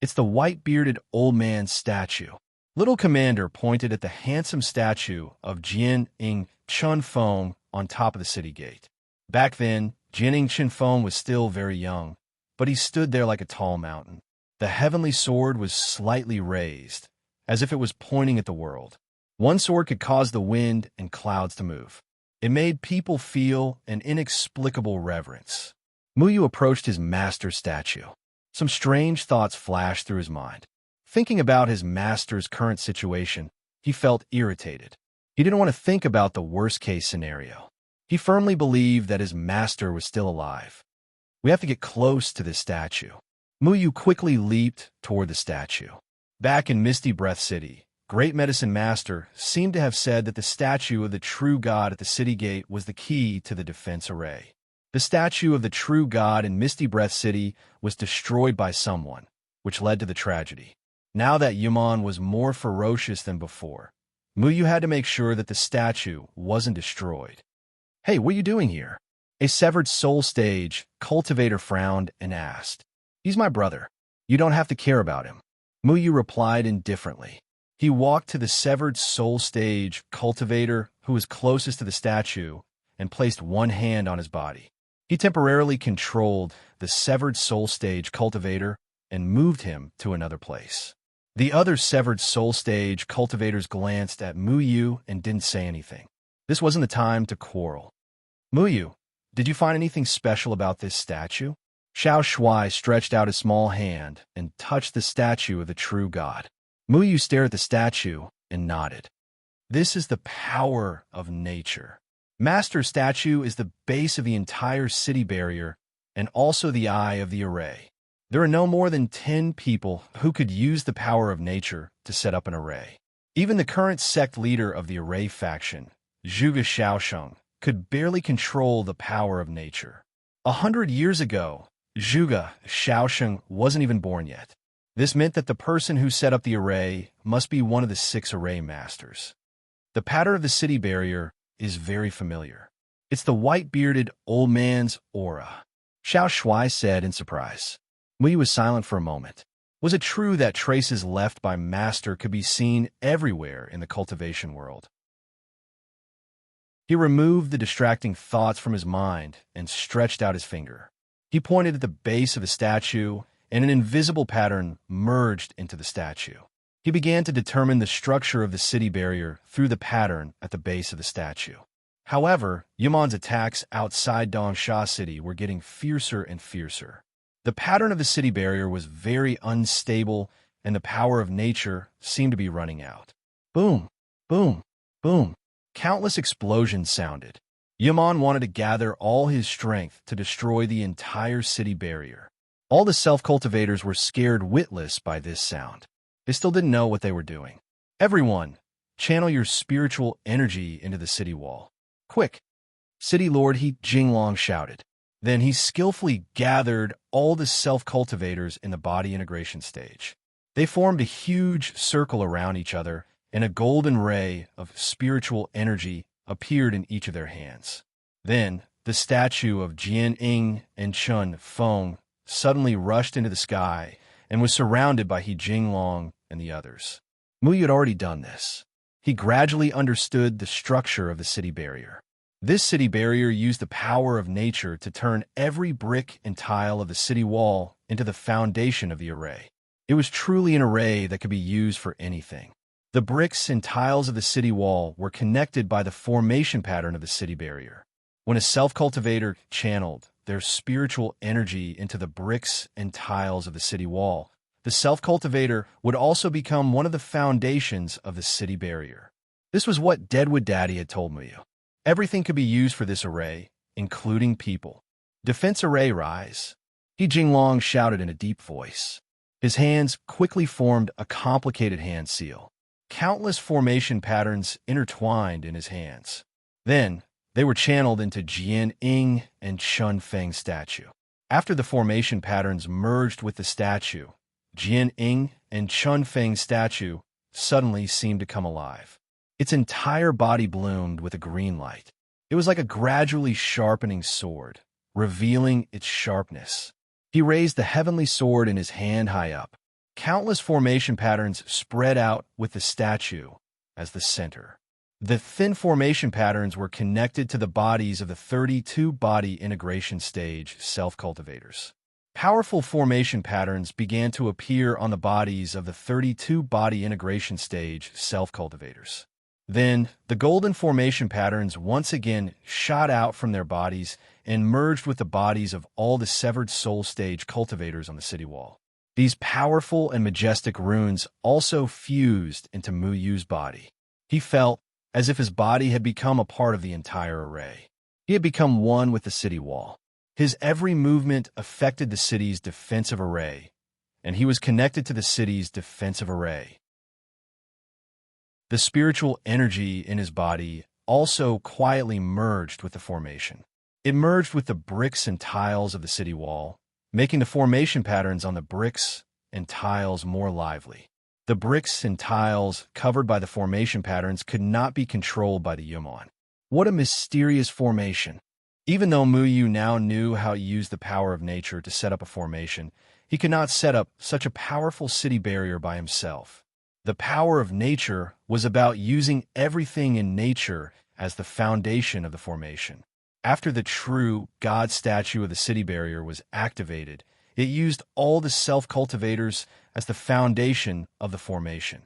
It's the white-bearded old man's statue. Little Commander pointed at the handsome statue of Jian-ing Chun-Feng on top of the city gate. Back then, Jian-ing Chun-Feng was still very young, but he stood there like a tall mountain. The heavenly sword was slightly raised, as if it was pointing at the world. One sword could cause the wind and clouds to move. It made people feel an inexplicable reverence. Mu Yu approached his master's statue. Some strange thoughts flashed through his mind. Thinking about his master's current situation, he felt irritated. He didn't want to think about the worst-case scenario. He firmly believed that his master was still alive. We have to get close to this statue. Mu Yu quickly leaped toward the statue. Back in Misty Breath City, Great Medicine Master seemed to have said that the statue of the true god at the city gate was the key to the defense array. The statue of the true god in Misty Breath City was destroyed by someone, which led to the tragedy. Now that Yaman was more ferocious than before, Muyu had to make sure that the statue wasn't destroyed. "Hey, what are you doing here?" A severed soul stage cultivator frowned and asked. "He's my brother. You don't have to care about him," Muyu replied indifferently. He walked to the severed soul stage cultivator who was closest to the statue and placed one hand on his body. He temporarily controlled the severed soul stage cultivator and moved him to another place. The other severed soul stage cultivators glanced at Muyu and didn't say anything. This wasn't the time to quarrel. "Muyu, did you find anything special about this statue?" Xiao Shuai stretched out a small hand and touched the statue of the true god. Muyu stared at the statue and nodded. "This is the power of nature. Master statue is the base of the entire city barrier and also the eye of the array. There are no more than 10 people who could use the power of nature to set up an array. Even the current sect leader of the array faction, Zhuge Xiaosheng, could barely control the power of nature. 100 years ago, Zhuge Xiaosheng wasn't even born yet. This meant that the person who set up the array must be one of the 6 array masters. The pattern of the city barrier is very familiar. It's the white-bearded old man's aura," Xiao Shuai said in surprise. Muyu was silent for a moment. Was it true that traces left by Master could be seen everywhere in the cultivation world? He removed the distracting thoughts from his mind and stretched out his finger. He pointed at the base of the statue, and an invisible pattern merged into the statue. He began to determine the structure of the city barrier through the pattern at the base of the statue. However, Yaman's attacks outside Dongsha City were getting fiercer and fiercer. The pattern of the city barrier was very unstable, and the power of nature seemed to be running out. Boom, boom, boom. Countless explosions sounded. Yaman wanted to gather all his strength to destroy the entire city barrier. All the self-cultivators were scared witless by this sound. They still didn't know what they were doing. "Everyone, channel your spiritual energy into the city wall. Quick!" City Lord He Jinglong shouted. Then he skillfully gathered all the self-cultivators in the body integration stage. They formed a huge circle around each other, and a golden ray of spiritual energy appeared in each of their hands. Then, the statue of Jian Ying and Chun Feng suddenly rushed into the sky and was surrounded by He Jinglong and the others. Muyu had already done this. He gradually understood the structure of the city barrier. This city barrier used the power of nature to turn every brick and tile of the city wall into the foundation of the array. It was truly an array that could be used for anything. The bricks and tiles of the city wall were connected by the formation pattern of the city barrier. When a self-cultivator channeled their spiritual energy into the bricks and tiles of the city wall, the self-cultivator would also become one of the foundations of the city barrier. This was what Deadwood Daddy had told me. Everything could be used for this array, including people. "Defense array rise," He Jinglong shouted in a deep voice. His hands quickly formed a complicated hand seal. Countless formation patterns intertwined in his hands. Then, they were channeled into Jian Ying and Chun Feng's statue. After the formation patterns merged with the statue, Jian Ying and Chun Feng's statue suddenly seemed to come alive. Its entire body bloomed with a green light. It was like a gradually sharpening sword, revealing its sharpness. He raised the heavenly sword in his hand high up. Countless formation patterns spread out with the statue as the center. The thin formation patterns were connected to the bodies of the 32 body integration stage self-cultivators. Powerful formation patterns began to appear on the bodies of the 32 body integration stage self-cultivators. Then, the golden formation patterns once again shot out from their bodies and merged with the bodies of all the severed soul stage cultivators on the city wall. These powerful and majestic runes also fused into Muyu's body. He felt as if his body had become a part of the entire array. He had become one with the city wall. His every movement affected the city's defensive array, and he was connected to the city's defensive array. The spiritual energy in his body also quietly merged with the formation. It merged with the bricks and tiles of the city wall, making the formation patterns on the bricks and tiles more lively. The bricks and tiles covered by the formation patterns could not be controlled by the Yumon. What a mysterious formation! Even though Muyu now knew how to use the power of nature to set up a formation, he could not set up such a powerful city barrier by himself. The power of nature was about using everything in nature as the foundation of the formation. After the true God statue of the city barrier was activated, it used all the self-cultivators as the foundation of the formation.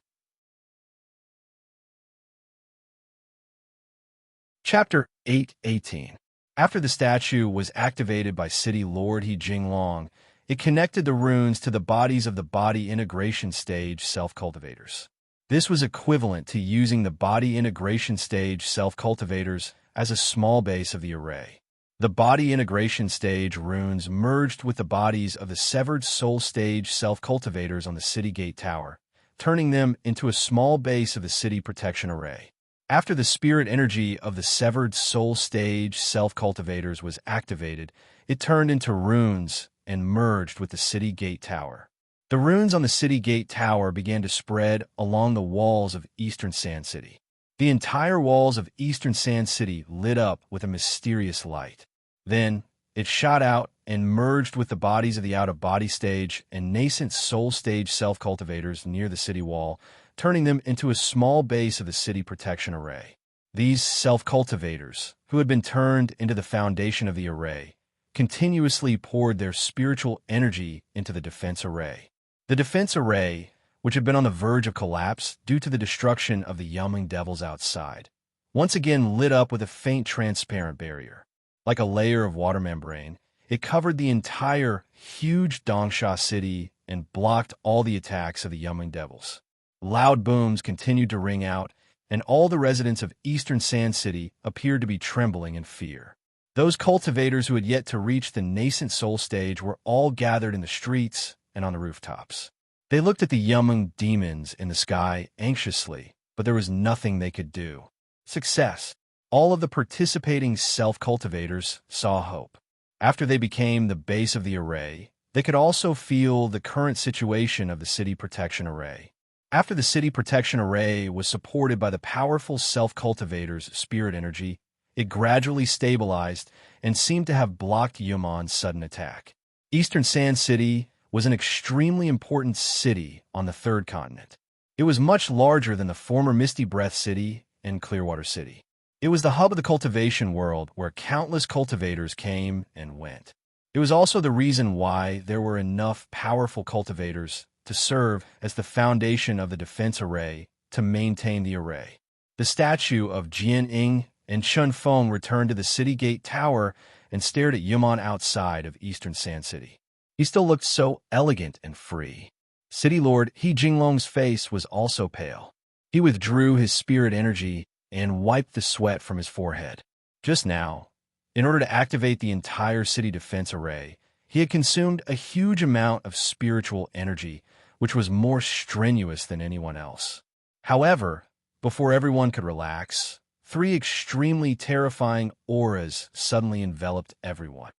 Chapter 8:18. After the statue was activated by City Lord He Jinglong, it connected the runes to the bodies of the body integration stage self-cultivators. This was equivalent to using the body integration stage self-cultivators as a small base of the array. The body integration stage runes merged with the bodies of the severed soul stage self-cultivators on the city gate tower, turning them into a small base of the city protection array. After the spirit energy of the severed soul stage self-cultivators was activated, it turned into runes and merged with the city gate tower. The runes on the city gate tower began to spread along the walls of Eastern Sand City. The entire walls of Eastern Sand City lit up with a mysterious light. Then, it shot out and merged with the bodies of the out-of-body stage and nascent soul stage self-cultivators near the city wall, turning them into a small base of the city protection array. These self-cultivators, who had been turned into the foundation of the array, continuously poured their spiritual energy into the defense array. The defense array, which had been on the verge of collapse due to the destruction of the Young Devils outside, once again lit up with a faint transparent barrier. Like a layer of water membrane, it covered the entire huge Dongsha city and blocked all the attacks of the Young Devils. Loud booms continued to ring out, and all the residents of Eastern Sand City appeared to be trembling in fear. Those cultivators who had yet to reach the nascent soul stage were all gathered in the streets and on the rooftops. They looked at the Young demons in the sky anxiously, but there was nothing they could do. Success. All of the participating self-cultivators saw hope. After they became the base of the array, they could also feel the current situation of the city protection array. After the city protection array was supported by the powerful self-cultivators' spirit energy, it gradually stabilized and seemed to have blocked Yumon's sudden attack. Eastern Sand City was an extremely important city on the third continent. It was much larger than the former Misty Breath City and Clearwater City. It was the hub of the cultivation world where countless cultivators came and went. It was also the reason why there were enough powerful cultivators to serve as the foundation of the defense array to maintain the array. The statue of Jian Ying and Chun Feng returned to the city gate tower and stared at Yumon outside of Eastern Sand City. He still looked so elegant and free. City Lord He Jinglong's face was also pale. He withdrew his spirit energy and wiped the sweat from his forehead. Just now, in order to activate the entire city defense array, he had consumed a huge amount of spiritual energy, which was more strenuous than anyone else. However, before everyone could relax, 3 extremely terrifying auras suddenly enveloped everyone.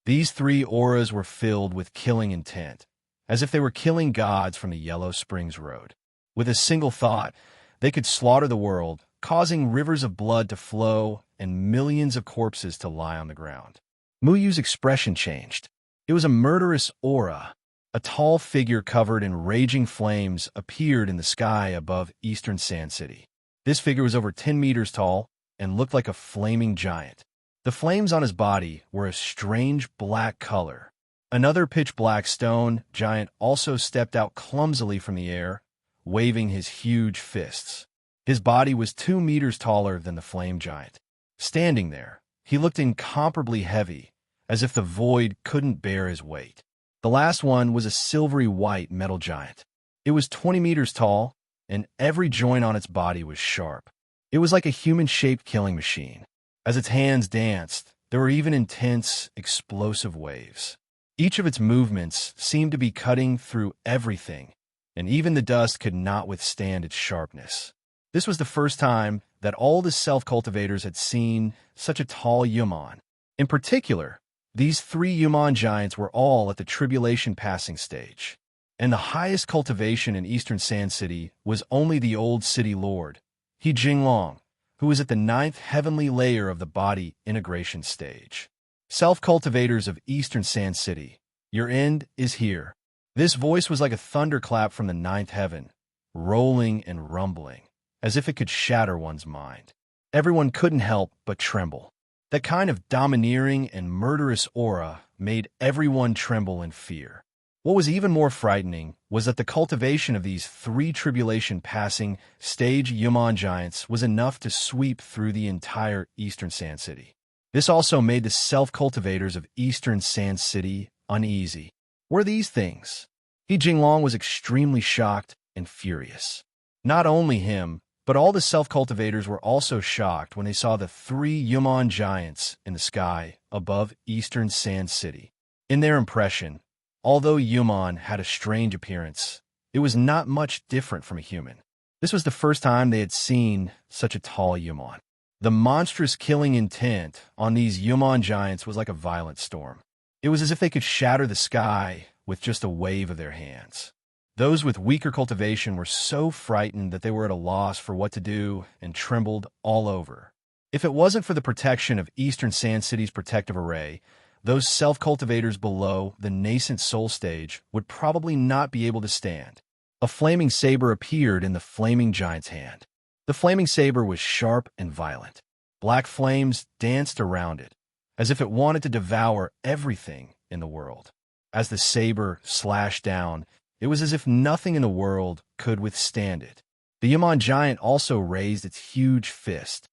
These 3 auras were filled with killing intent, as if they were killing gods from the Yellow Springs Road. With a single thought, they could slaughter the world, causing rivers of blood to flow and millions of corpses to lie on the ground. Muyu's expression changed. It was a murderous aura. A tall figure covered in raging flames appeared in the sky above Eastern Sand City. This figure was over 10 meters tall and looked like a flaming giant. The flames on his body were a strange black color. Another pitch-black stone giant also stepped out clumsily from the air, waving his huge fists. His body was 2 meters taller than the flame giant. Standing there, he looked incomparably heavy, as if the void couldn't bear his weight. The last one was a silvery white metal giant. It was 20 meters tall, and every joint on its body was sharp. It was like a human-shaped killing machine. As its hands danced, there were even intense, explosive waves. Each of its movements seemed to be cutting through everything, and even the dust could not withstand its sharpness. This was the first time that all the self-cultivators had seen such a tall human. In particular, these three human giants were all at the tribulation passing stage, and the highest cultivation in Eastern Sand City was only the old city lord, He Jinglong, who was at the ninth heavenly layer of the body integration stage. Self-cultivators of Eastern Sand City, your end is here. This voice was like a thunderclap from the ninth heaven, rolling and rumbling, as if it could shatter one's mind. Everyone couldn't help but tremble. That kind of domineering and murderous aura made everyone tremble in fear. What was even more frightening was that the cultivation of these three tribulation-passing stage human giants was enough to sweep through the entire Eastern Sand City. This also made the self-cultivators of Eastern Sand City uneasy. Were these things? He Jinglong was extremely shocked and furious. Not only him, but all the self-cultivators were also shocked when they saw the three human giants in the sky above Eastern Sand City. In their impression, although human had a strange appearance, it was not much different from a human. This was the first time they had seen such a tall human. The monstrous killing intent on these human giants was like a violent storm. It was as if they could shatter the sky with just a wave of their hands. Those with weaker cultivation were so frightened that they were at a loss for what to do and trembled all over. If it wasn't for the protection of Eastern Sand City's protective array, those self-cultivators below the nascent soul stage would probably not be able to stand. A flaming saber appeared in the flaming giant's hand. The flaming saber was sharp and violent. Black flames danced around it, as if it wanted to devour everything in the world. As the saber slashed down, it was as if nothing in the world could withstand it. The human giant also raised its huge fist.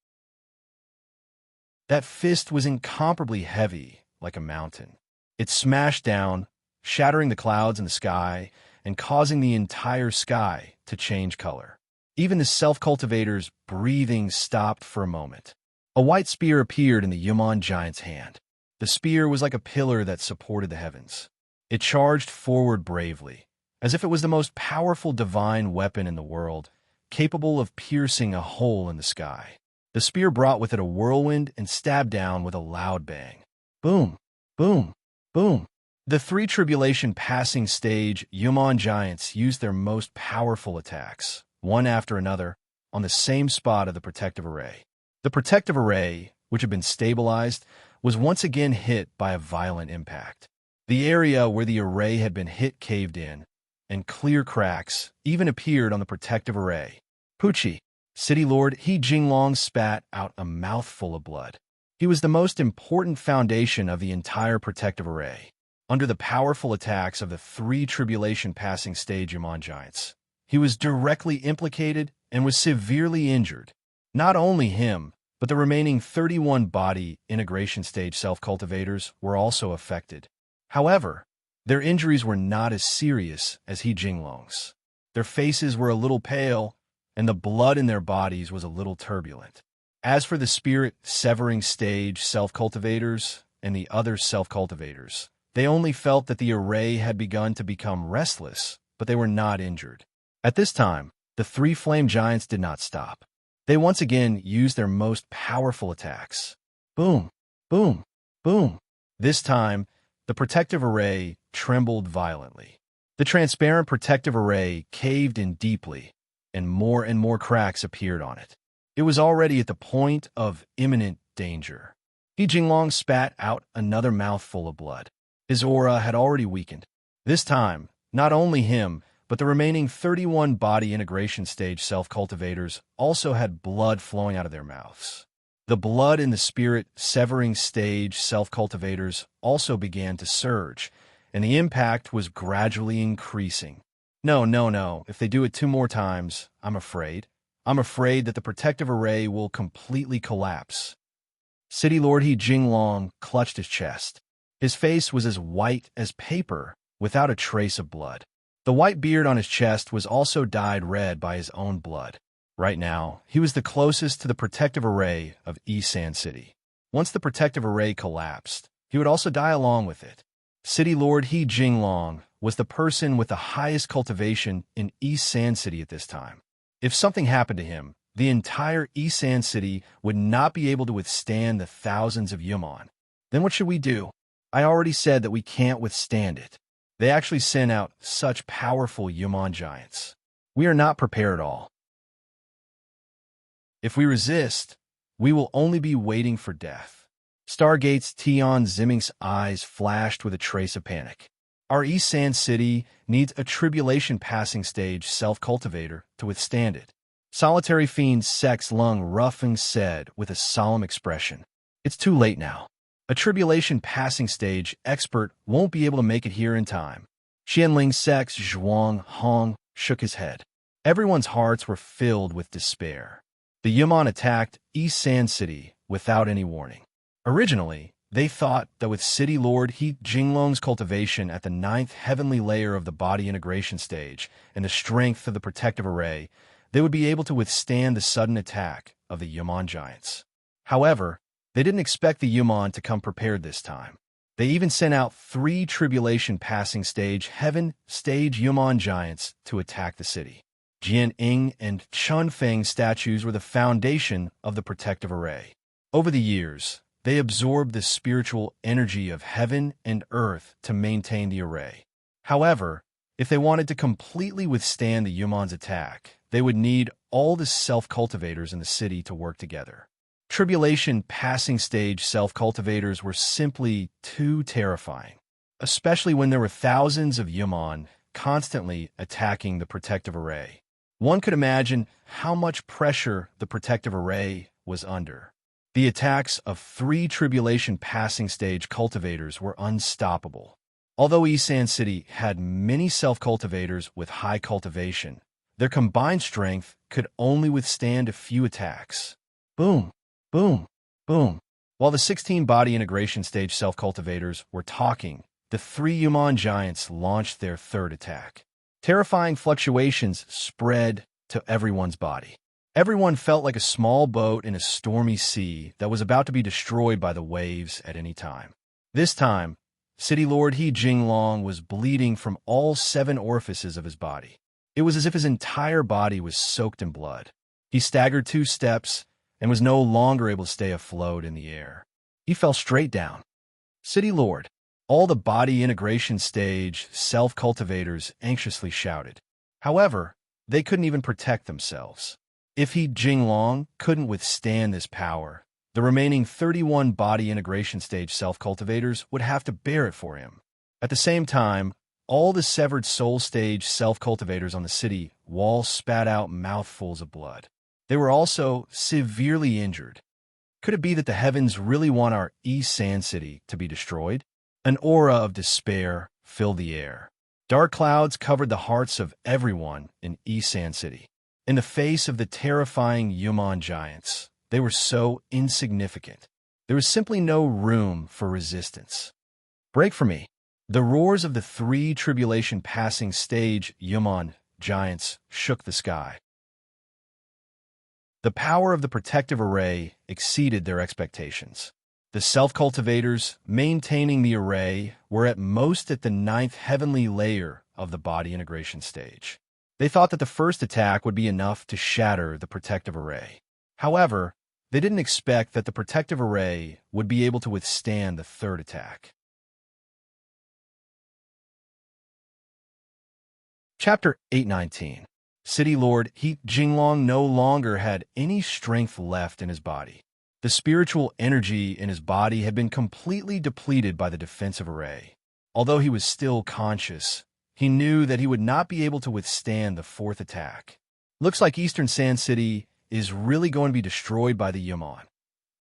That fist was incomparably heavy, like a mountain. It smashed down, shattering the clouds in the sky and causing the entire sky to change color. Even the self-cultivators' breathing stopped for a moment. A white spear appeared in the human giant's hand. The spear was like a pillar that supported the heavens. It charged forward bravely, as if it was the most powerful divine weapon in the world, capable of piercing a hole in the sky. The spear brought with it a whirlwind and stabbed down with a loud bang. Boom, boom, boom. The three tribulation passing stage human giants used their most powerful attacks, one after another, on the same spot of the protective array. The protective array, which had been stabilized, was once again hit by a violent impact. The area where the array had been hit caved in, and clear cracks even appeared on the protective array. Poochie, City Lord He Jinglong spat out a mouthful of blood. He was the most important foundation of the entire protective array. Under the powerful attacks of the three tribulation-passing stage human giants, he was directly implicated and was severely injured. Not only him, but the remaining 31 body integration stage self-cultivators were also affected. However, their injuries were not as serious as He Jinglong's. Their faces were a little pale, and the blood in their bodies was a little turbulent. As for the spirit-severing stage self-cultivators and the other self-cultivators, they only felt that the array had begun to become restless, but they were not injured. At this time, the three flame giants did not stop. They once again used their most powerful attacks. Boom, boom, boom. This time, the protective array trembled violently. The transparent protective array caved in deeply, and more cracks appeared on it. It was already at the point of imminent danger. He Jinglong spat out another mouthful of blood. His aura had already weakened. This time, not only him, but the remaining 31 body integration stage self-cultivators also had blood flowing out of their mouths. The blood in the spirit-severing stage self-cultivators also began to surge, and the impact was gradually increasing. No. If they do it 2 more times, I'm afraid that the protective array will completely collapse. City Lord He Jinglong clutched his chest. His face was as white as paper, without a trace of blood. The white beard on his chest was also dyed red by his own blood. Right now, he was the closest to the protective array of East Sand City. Once the protective array collapsed, he would also die along with it. City Lord He Jinglong was the person with the highest cultivation in East Sand City at this time. If something happened to him, the entire East Sand City would not be able to withstand the thousands of Yumon. Then what should we do? I already said that we can't withstand it. They actually sent out such powerful Yumon giants. We are not prepared at all. If we resist, we will only be waiting for death. Stargate's Tion Zimming's eyes flashed with a trace of panic. Our East Sand City needs a tribulation passing stage self-cultivator to withstand it. Solitary Fiend Sex Lung Ruffing said with a solemn expression. It's too late now. A tribulation passing stage expert won't be able to make it here in time. Xianling Sex Zhuang Hong shook his head. Everyone's hearts were filled with despair. The Yumon attacked East Sand City without any warning. Originally, they thought that with City Lord He Jinglong's cultivation at the 9th heavenly layer of the body integration stage and the strength of the protective array, they would be able to withstand the sudden attack of the Yumon giants. However, they didn't expect the Yumon to come prepared this time. They even sent out 3 tribulation passing stage heaven stage Yumon giants to attack the city. Jian Ying and Chun Feng statues were the foundation of the protective array. Over the years, they absorbed the spiritual energy of heaven and earth to maintain the array. However, if they wanted to completely withstand the Yumon's attack, they would need all the self-cultivators in the city to work together. Tribulation passing stage self-cultivators were simply too terrifying, especially when there were thousands of Yumon constantly attacking the protective array. One could imagine how much pressure the protective array was under. The attacks of 3 tribulation passing stage cultivators were unstoppable. Although East Sand City had many self-cultivators with high cultivation, their combined strength could only withstand a few attacks. Boom, boom, boom. While the 16 body integration stage self-cultivators were talking, the 3 Yumon giants launched their 3rd attack. Terrifying fluctuations spread to everyone's body. Everyone felt like a small boat in a stormy sea that was about to be destroyed by the waves at any time. This time, City Lord He Jinglong was bleeding from all 7 orifices of his body. It was as if his entire body was soaked in blood. He staggered 2 steps and was no longer able to stay afloat in the air. He fell straight down. City Lord, all the body integration stage self-cultivators anxiously shouted. However, they couldn't even protect themselves. If He Jinglong couldn't withstand this power, the remaining 31 body integration stage self-cultivators would have to bear it for him. At the same time, all the severed soul stage self-cultivators on the city wall spat out mouthfuls of blood. They were also severely injured. Could it be that the heavens really want our East Sand City to be destroyed? An aura of despair filled the air. Dark clouds covered the hearts of everyone in East Sand City. In the face of the terrifying Yumon giants, they were so insignificant. There was simply no room for resistance. Break for me. The roars of the 3 tribulation passing stage Yumon giants shook the sky. The power of the protective array exceeded their expectations. The self-cultivators maintaining the array were at most at the 9th heavenly layer of the body integration stage. They thought that the first attack would be enough to shatter the protective array. However, they didn't expect that the protective array would be able to withstand the 3rd attack. Chapter 819. City Lord He Jinglong no longer had any strength left in his body. The spiritual energy in his body had been completely depleted by the defensive array. Although he was still conscious, he knew that he would not be able to withstand the 4th attack. Looks like Eastern Sand City is really going to be destroyed by the Yumon.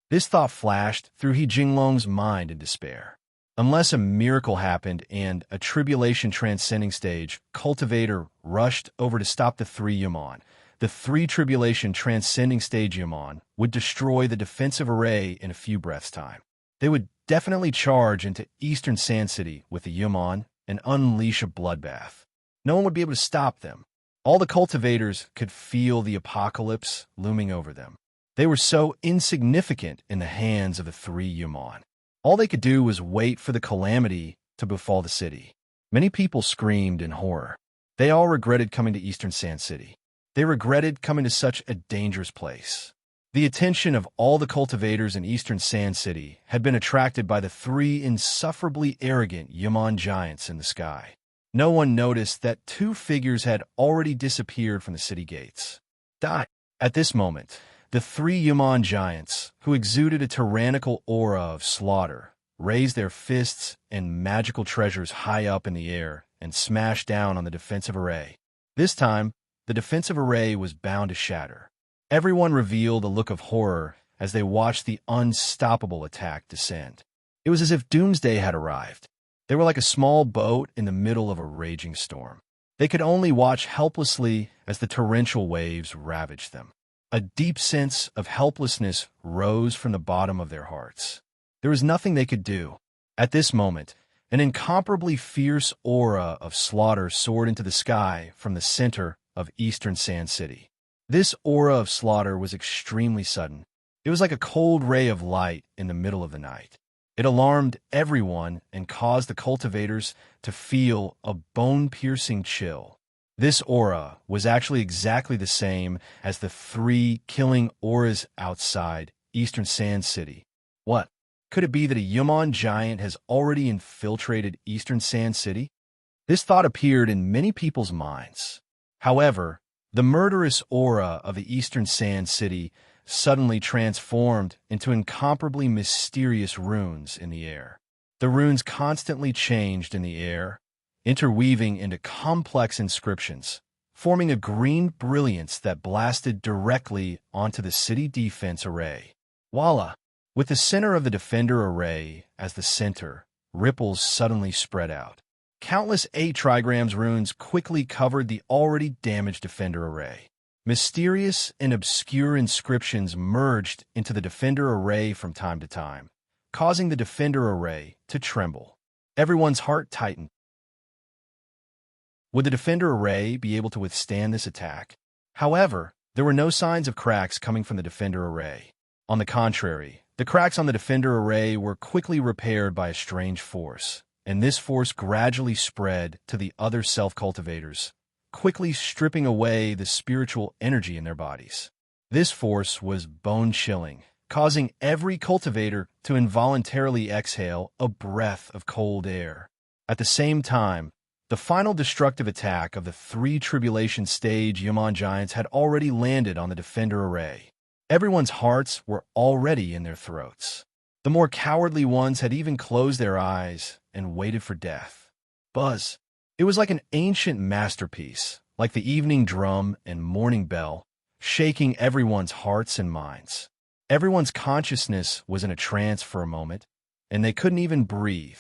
This thought flashed through He Jinglong's mind in despair. Unless a miracle happened and a tribulation transcending stage cultivator rushed over to stop the 3 Yumon, the 3 tribulation transcending stage Yumon would destroy the defensive array in a few breaths' time. They would definitely charge into Eastern Sand City with the Yumon and unleash a bloodbath. No one would be able to stop them. All the cultivators could feel the apocalypse looming over them. They were so insignificant in the hands of the 3 Yumon. All they could do was wait for the calamity to befall the city. Many people screamed in horror. They all regretted coming to Eastern Sand City. They regretted coming to such a dangerous place. The attention of all the cultivators in Eastern Sand City had been attracted by the three insufferably arrogant Yaman giants in the sky. No one noticed that two figures had already disappeared from the city gates. At this moment, the three Yaman giants, who exuded a tyrannical aura of slaughter, raised their fists and magical treasures high up in the air and smashed down on the defensive array. This time, the defensive array was bound to shatter. Everyone revealed a look of horror as they watched the unstoppable attack descend. It was as if doomsday had arrived. They were like a small boat in the middle of a raging storm. They could only watch helplessly as the torrential waves ravaged them. A deep sense of helplessness rose from the bottom of their hearts. There was nothing they could do. At this moment, an incomparably fierce aura of slaughter soared into the sky from the center of Eastern Sand City. This aura of slaughter was extremely sudden. It was like a cold ray of light in the middle of the night. It alarmed everyone and caused the cultivators to feel a bone-piercing chill. This aura was actually exactly the same as the three killing auras outside Eastern Sand City. What? Could it be that a Yaman giant has already infiltrated Eastern Sand City? This thought appeared in many people's minds. However, the murderous aura of the Eastern Sand City suddenly transformed into incomparably mysterious runes in the air. The runes constantly changed in the air, interweaving into complex inscriptions, forming a green brilliance that blasted directly onto the city defense array. Voila! With the center of the defender array as the center, ripples suddenly spread out. Countless 8 trigrams runes quickly covered the already damaged defender array. Mysterious and obscure inscriptions merged into the defender array from time to time, causing the defender array to tremble. Everyone's heart tightened. Would the defender array be able to withstand this attack? However, there were no signs of cracks coming from the defender array. On the contrary, the cracks on the defender array were quickly repaired by a strange force, and this force gradually spread to the other self-cultivators, quickly stripping away the spiritual energy in their bodies. This force was bone-chilling, causing every cultivator to involuntarily exhale a breath of cold air. At the same time, the final destructive attack of the 3 tribulation stage Yaman giants had already landed on the defender array. Everyone's hearts were already in their throats. The more cowardly ones had even closed their eyes and waited for death. Buzz. It was like an ancient masterpiece, like the evening drum and morning bell, shaking everyone's hearts and minds. Everyone's consciousness was in a trance for a moment, and they couldn't even breathe.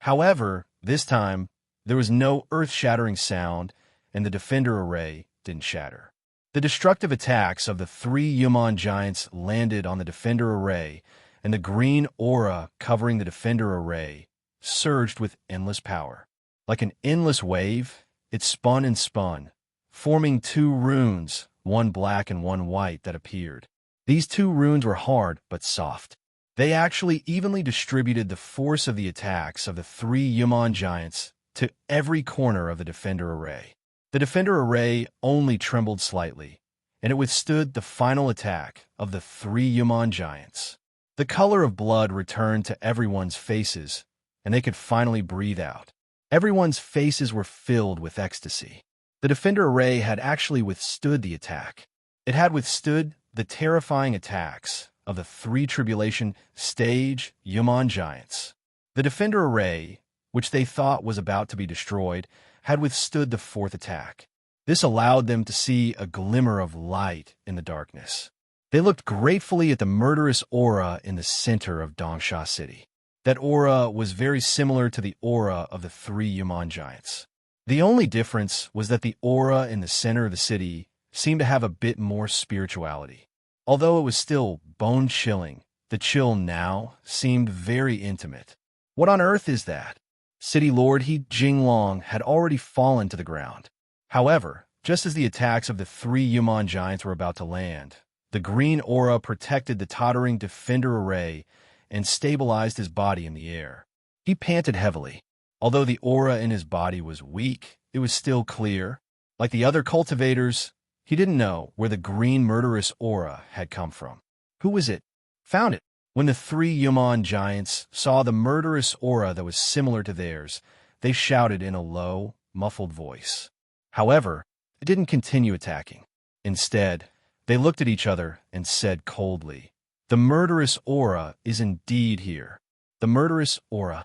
However, this time, there was no earth-shattering sound, and the defender array didn't shatter. The destructive attacks of the 3 Yaman giants landed on the defender array, and the green aura covering the defender array surged with endless power. Like an endless wave, it spun and spun, forming 2 runes, one black and one white, that appeared. These 2 runes were hard but soft. They actually evenly distributed the force of the attacks of the 3 Yaman giants to every corner of the defender array. The defender array only trembled slightly, and it withstood the final attack of the 3 Yaman giants. The color of blood returned to everyone's faces, and they could finally breathe out. Everyone's faces were filled with ecstasy. The defender array had actually withstood the attack. It had withstood the terrifying attacks of the 3 tribulation stage Yaman giants. The defender array, which they thought was about to be destroyed, had withstood the 4th attack. This allowed them to see a glimmer of light in the darkness. They looked gratefully at the murderous aura in the center of Dongsha City. That aura was very similar to the aura of the 3 Yaman giants. The only difference was that the aura in the center of the city seemed to have a bit more spirituality. Although it was still bone-chilling, the chill now seemed very intimate. What on earth is that? City Lord He Jinglong had already fallen to the ground. However, just as the attacks of the 3 Yaman giants were about to land, the green aura protected the tottering defender array and stabilized his body in the air. He panted heavily. Although the aura in his body was weak, it was still clear. Like the other cultivators, he didn't know where the green murderous aura had come from. Who was it? Found it. When the three Yaman giants saw the murderous aura that was similar to theirs, they shouted in a low, muffled voice. However, they didn't continue attacking. Instead, they looked at each other and said coldly, "The murderous aura is indeed here. The murderous aura."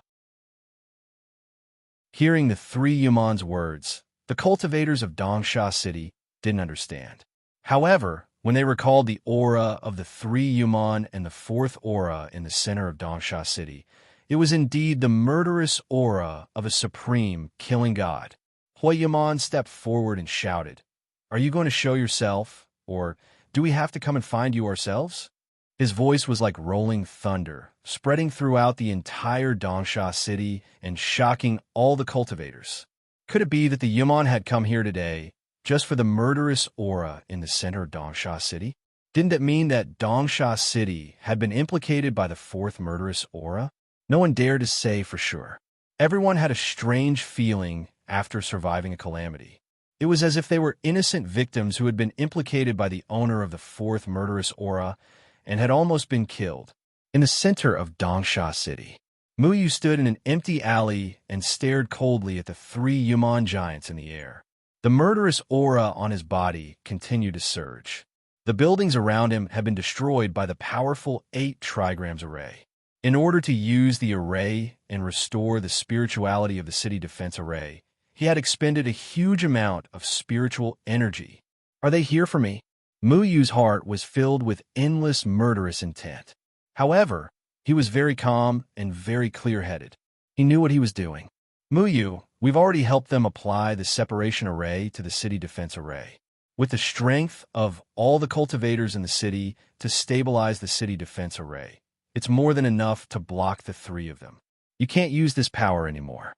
Hearing the three Yaman's words, the cultivators of Dongsha City didn't understand. However, when they recalled the aura of the three Yaman and the fourth aura in the center of Dongsha City, it was indeed the murderous aura of a supreme killing god. Hoi Yaman stepped forward and shouted, "Are you going to show yourself, or do we have to come and find you ourselves?" His voice was like rolling thunder, spreading throughout the entire Dongsha City and shocking all the cultivators. Could it be that the Yaman had come here today just for the murderous aura in the center of Dongsha City? Didn't it mean that Dongsha City had been implicated by the fourth murderous aura? No one dared to say for sure. Everyone had a strange feeling after surviving a calamity. It was as if they were innocent victims who had been implicated by the owner of the fourth murderous aura and had almost been killed. In the center of Dongsha City, Muyu stood in an empty alley and stared coldly at the three Yaman giants in the air. The murderous aura on his body continued to surge. The buildings around him had been destroyed by the powerful 8 trigrams array. In order to use the array and restore the spirituality of the city defense array, he had expended a huge amount of spiritual energy. Are they here for me? Muyu's heart was filled with endless murderous intent. However, he was very calm and very clear-headed. He knew what he was doing. "Muyu, we've already helped them apply the separation array to the city defense array. With the strength of all the cultivators in the city to stabilize the city defense array, it's more than enough to block the 3 of them. You can't use this power anymore."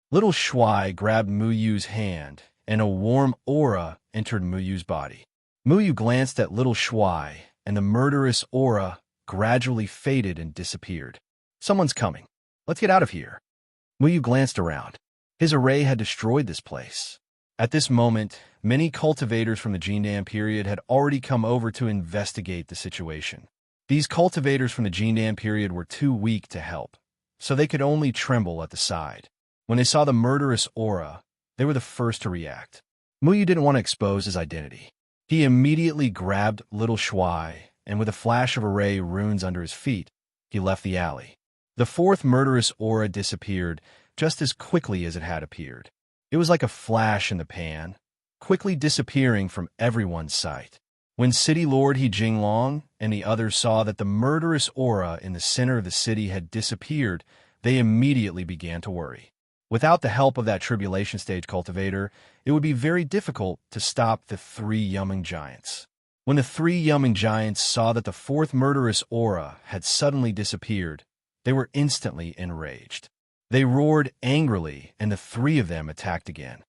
Little Shuai grabbed Muyu's hand, and a warm aura entered Muyu's body. Muyu glanced at Little Shuai, and the murderous aura gradually faded and disappeared. "Someone's coming. Let's get out of here." Muyu glanced around. His array had destroyed this place. At this moment, many cultivators from the Jindan period had already come over to investigate the situation. These cultivators from the Jindan period were too weak to help, so they could only tremble at the side. When they saw the murderous aura, they were the first to react. Muyu didn't want to expose his identity. He immediately grabbed Little Shuai, and with a flash of array runes under his feet, he left the alley. The fourth murderous aura disappeared just as quickly as it had appeared. It was like a flash in the pan, quickly disappearing from everyone's sight. When City Lord He Jinglong and the others saw that the murderous aura in the center of the city had disappeared, they immediately began to worry. Without the help of that tribulation stage cultivator, it would be very difficult to stop the 3 Yaman giants. When the 3 Yaman giants saw that the fourth murderous aura had suddenly disappeared, they were instantly enraged. They roared angrily, and the 3 of them attacked again.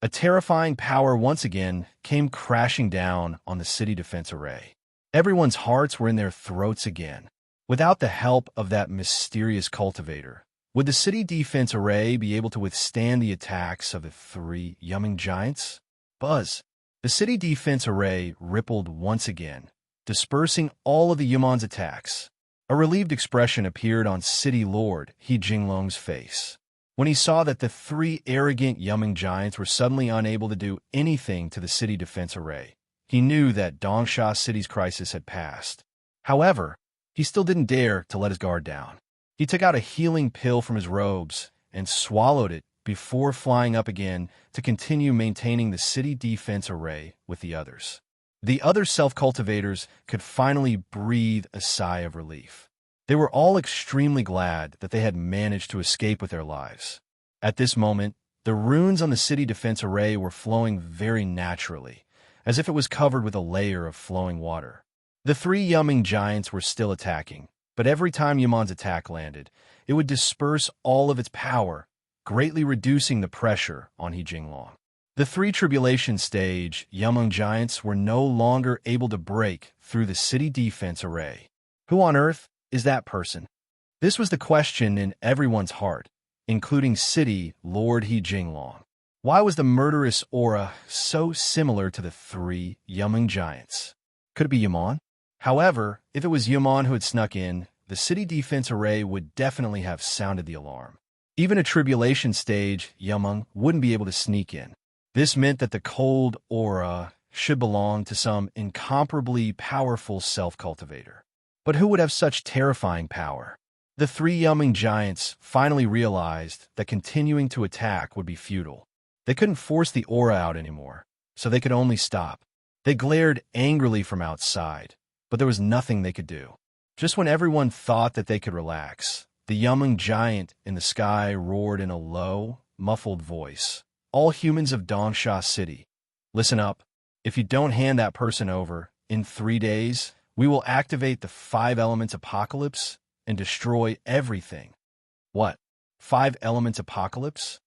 A terrifying power once again came crashing down on the city defense array. Everyone's hearts were in their throats again. Without the help of that mysterious cultivator, would the city defense array be able to withstand the attacks of the 3 Yaman giants? Buzz! The city defense array rippled once again, dispersing all of the Yaman's attacks. A relieved expression appeared on City Lord He Jinglong's face. When he saw that the 3 arrogant Yaman giants were suddenly unable to do anything to the city defense array, he knew that Dongsha City's crisis had passed. However, he still didn't dare to let his guard down. He took out a healing pill from his robes and swallowed it before flying up again to continue maintaining the city defense array with the others. The other self-cultivators could finally breathe a sigh of relief. They were all extremely glad that they had managed to escape with their lives. At this moment, the runes on the city defense array were flowing very naturally, as if it was covered with a layer of flowing water. The 3 Yaman giants were still attacking, but every time Yaman's attack landed, it would disperse all of its power, greatly reducing the pressure on He Jinglong. The 3 tribulation stage Yaman giants were no longer able to break through the city defense array. Who on earth is that person? This was the question in everyone's heart, including City Lord He Jinglong. Why was the murderous aura so similar to the three Yumeng giants? Could it be Yaman? However, if it was Yaman who had snuck in, the city defense array would definitely have sounded the alarm. Even a tribulation stage Yumeng wouldn't be able to sneak in. This meant that the cold aura should belong to some incomparably powerful self-cultivator. But who would have such terrifying power? The three Yumeng giants finally realized that continuing to attack would be futile. They couldn't force the aura out anymore, so they could only stop. They glared angrily from outside, but there was nothing they could do. Just when everyone thought that they could relax, the Yumeng giant in the sky roared in a low, muffled voice. All humans of Dongsha City, listen up. If you don't hand that person over, in 3 days, we will activate the 5 elements apocalypse and destroy everything. What? 5 elements apocalypse?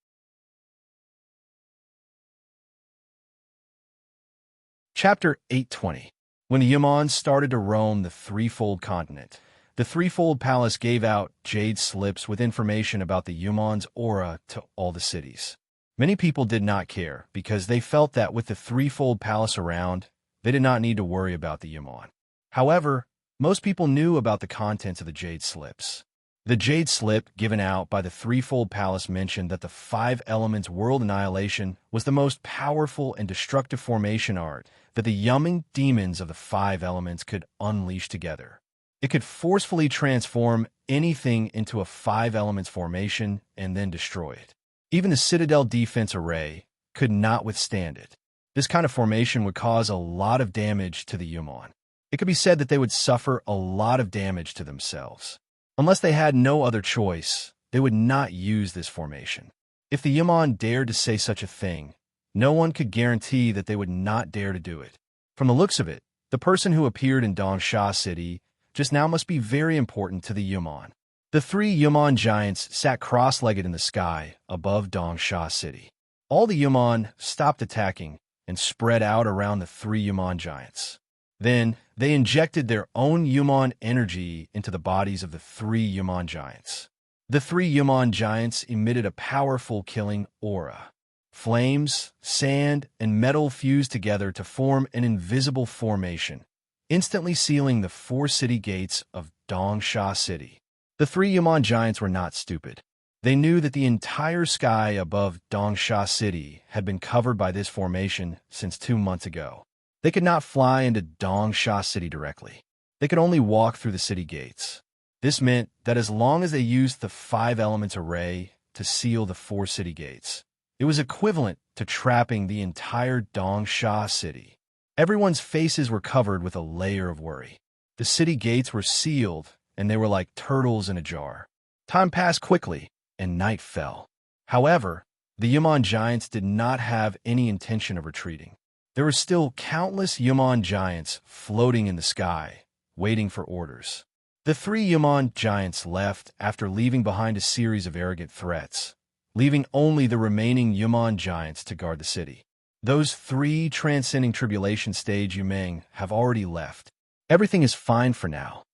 Chapter 820. When the Yumans started to roam the threefold continent, the threefold palace gave out jade slips with information about the Yuman's aura to all the cities. Many people did not care because they felt that with the threefold palace around, they did not need to worry about the Yuman. However, most people knew about the contents of the jade slips. The jade slip given out by the threefold palace mentioned that the 5 elements world annihilation was the most powerful and destructive formation art that the Yumeng demons of the 5 elements could unleash together. It could forcefully transform anything into a 5 elements formation and then destroy it. Even the Citadel defense array could not withstand it. This kind of formation would cause a lot of damage to the Yuman. It could be said that they would suffer a lot of damage to themselves. Unless they had no other choice, they would not use this formation. If the Yuman dared to say such a thing, no one could guarantee that they would not dare to do it. From the looks of it, the person who appeared in Dongsha City just now must be very important to the Yuman. The 3 Yuman giants sat cross-legged in the sky above Dongsha City. All the Yuman stopped attacking and spread out around the 3 Yuman giants. Then, they injected their own Yuman energy into the bodies of the 3 Yuman giants. The 3 Yuman giants emitted a powerful killing aura. Flames, sand, and metal fused together to form an invisible formation, instantly sealing the 4 city gates of Dongsha City. The 3 Yuman giants were not stupid. They knew that the entire sky above Dongsha City had been covered by this formation since 2 months ago. They could not fly into Dongsha City directly. They could only walk through the city gates. This meant that as long as they used the 5 elements array to seal the 4 city gates, it was equivalent to trapping the entire Dongsha City. Everyone's faces were covered with a layer of worry. The city gates were sealed, and they were like turtles in a jar. Time passed quickly, and night fell. However, the Yuman giants did not have any intention of retreating. There were still countless Yuman giants floating in the sky, waiting for orders. The 3 Yuman giants left after leaving behind a series of arrogant threats, leaving only the remaining Yuman giants to guard the city. Those 3 transcending tribulation stage Yumeng have already left. Everything is fine for now.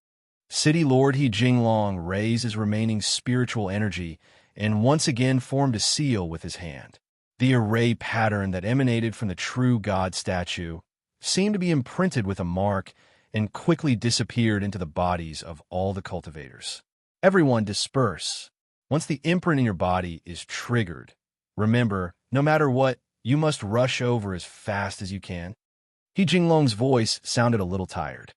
City Lord He Jinglong raised his remaining spiritual energy and once again formed a seal with his hand. The array pattern that emanated from the true God statue seemed to be imprinted with a mark and quickly disappeared into the bodies of all the cultivators. Everyone disperse. Once the imprint in your body is triggered, remember, no matter what, you must rush over as fast as you can. He Jinglong's voice sounded a little tired.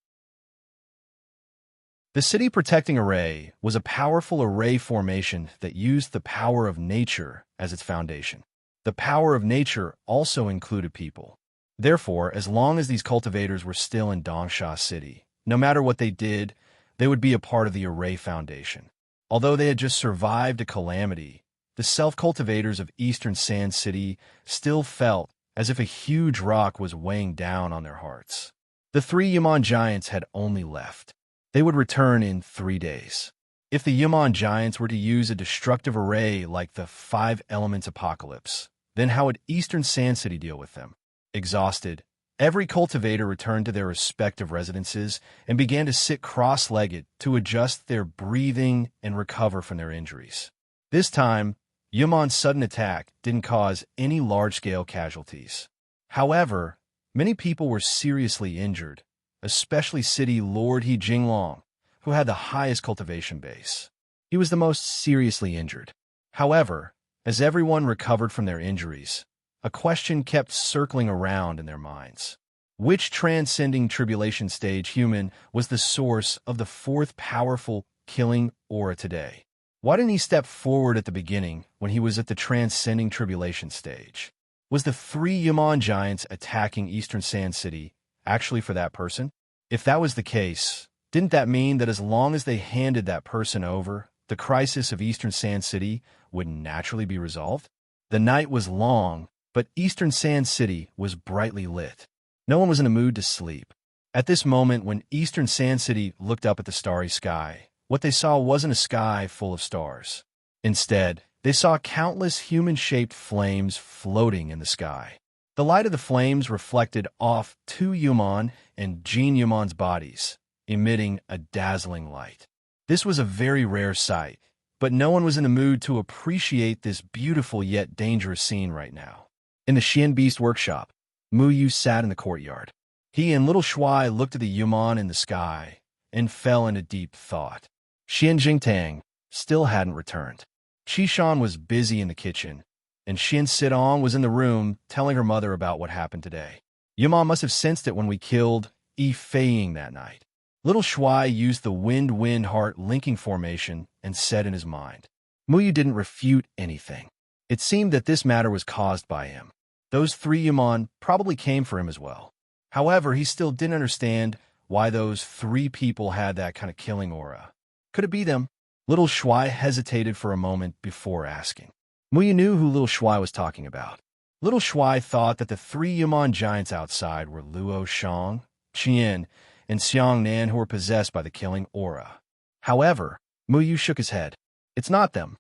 The city protecting array was a powerful array formation that used the power of nature as its foundation. The power of nature also included people. Therefore, as long as these cultivators were still in Dongsha City, no matter what they did, they would be a part of the array foundation. Although they had just survived a calamity, the self-cultivators of Eastern Sand City still felt as if a huge rock was weighing down on their hearts. The 3 Yuman giants had only left. They would return in 3 days. If the Yuman giants were to use a destructive array like the 5 elements apocalypse, then how would Eastern Sand City deal with them? Exhausted, Every cultivator returned to their respective residences and began to sit cross-legged to adjust their breathing and recover from their injuries. This time, Yumon's sudden attack didn't cause any large-scale casualties. However, many people were seriously injured, especially City Lord He Jinglong, who had the highest cultivation base. He was the most seriously injured. However, as everyone recovered from their injuries, a question kept circling around in their minds. Which transcending tribulation stage human was the source of the fourth powerful killing aura today? Why didn't he step forward at the beginning when he was at the transcending tribulation stage? Was the three Yaman giants attacking Eastern Sand City actually for that person? If that was the case, didn't that mean that as long as they handed that person over, the crisis of Eastern Sand City would naturally be resolved? The night was long, but Eastern Sand City was brightly lit. No one was in a mood to sleep. At this moment, when Eastern Sand City looked up at the starry sky, what they saw wasn't a sky full of stars. Instead, they saw countless human-shaped flames floating in the sky. The light of the flames reflected off two Yuman and Jin Yuman's bodies, emitting a dazzling light. This was a very rare sight, but no one was in the mood to appreciate this beautiful yet dangerous scene right now. In the Xian Beast workshop, Mu Yu sat in the courtyard. He and little Shuai looked at the Yuman in the sky and fell into deep thought. Xian Jingtang still hadn't returned. Qishan was busy in the kitchen, and Xian Sidong was in the room telling her mother about what happened today. Yuman must have sensed it when we killed Yi Feiying that night. Little Shuai used the wind-wind-heart linking formation and said in his mind. Mu Yu didn't refute anything. It seemed that this matter was caused by him. Those three Yuman probably came for him as well. However, he still didn't understand why those three people had that kind of killing aura. Could it be them? Little Shuai hesitated for a moment before asking. Mu Yu knew who Little Shuai was talking about. Little Shuai thought that the three Yuman giants outside were Luo Shang, Qian, and Xiang Nan, who were possessed by the killing aura. However, Mu Yu shook his head. It's not them.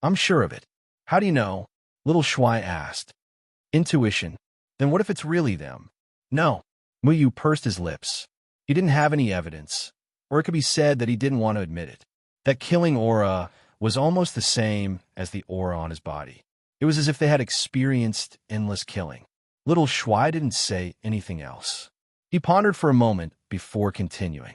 I'm sure of it. How do you know? Little Shuai asked. Intuition. Then what if it's really them? No. Mu Yu pursed his lips. He didn't have any evidence, or it could be said that he didn't want to admit it. That killing aura was almost the same as the aura on his body. It was as if they had experienced endless killing. Little Shuai didn't say anything else. He pondered for a moment before continuing.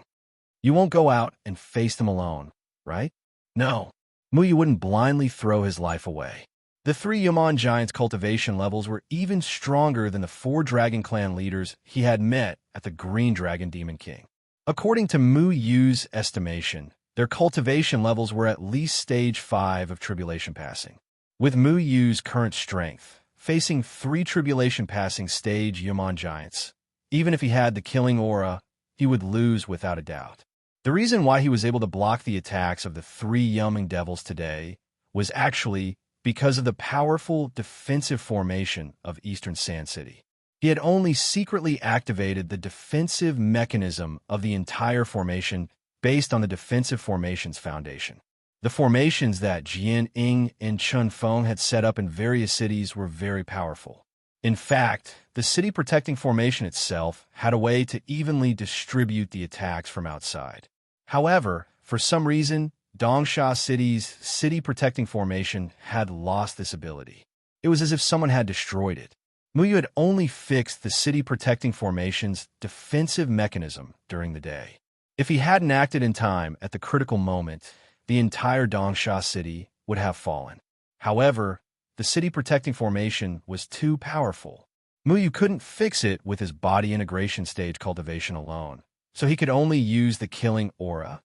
You won't go out and face them alone, right? No. Mu Yu wouldn't blindly throw his life away. The three Yaman giants' cultivation levels were even stronger than the four Dragon Clan leaders he had met at the Green Dragon Demon King. According to Mu Yu's estimation, their cultivation levels were at least stage 5 of Tribulation Passing. With Mu Yu's current strength, facing 3 Tribulation Passing stage Yaman giants, even if he had the killing aura, he would lose without a doubt. The reason why he was able to block the attacks of the 3 Yumming devils today was actually because of the powerful defensive formation of Eastern Sand City. He had only secretly activated the defensive mechanism of the entire formation based on the defensive formation's foundation. The formations that Jian Ying and Chun Feng had set up in various cities were very powerful. In fact, the city protecting formation itself had a way to evenly distribute the attacks from outside. However, for some reason, Dongsha City's city protecting formation had lost this ability. It was as if someone had destroyed it. Mu Yu had only fixed the city protecting formation's defensive mechanism during the day. If he hadn't acted in time at the critical moment, the entire Dongsha City would have fallen. However, the city protecting formation was too powerful. Mu Yu couldn't fix it with his body integration stage cultivation alone, so he could only use the killing aura.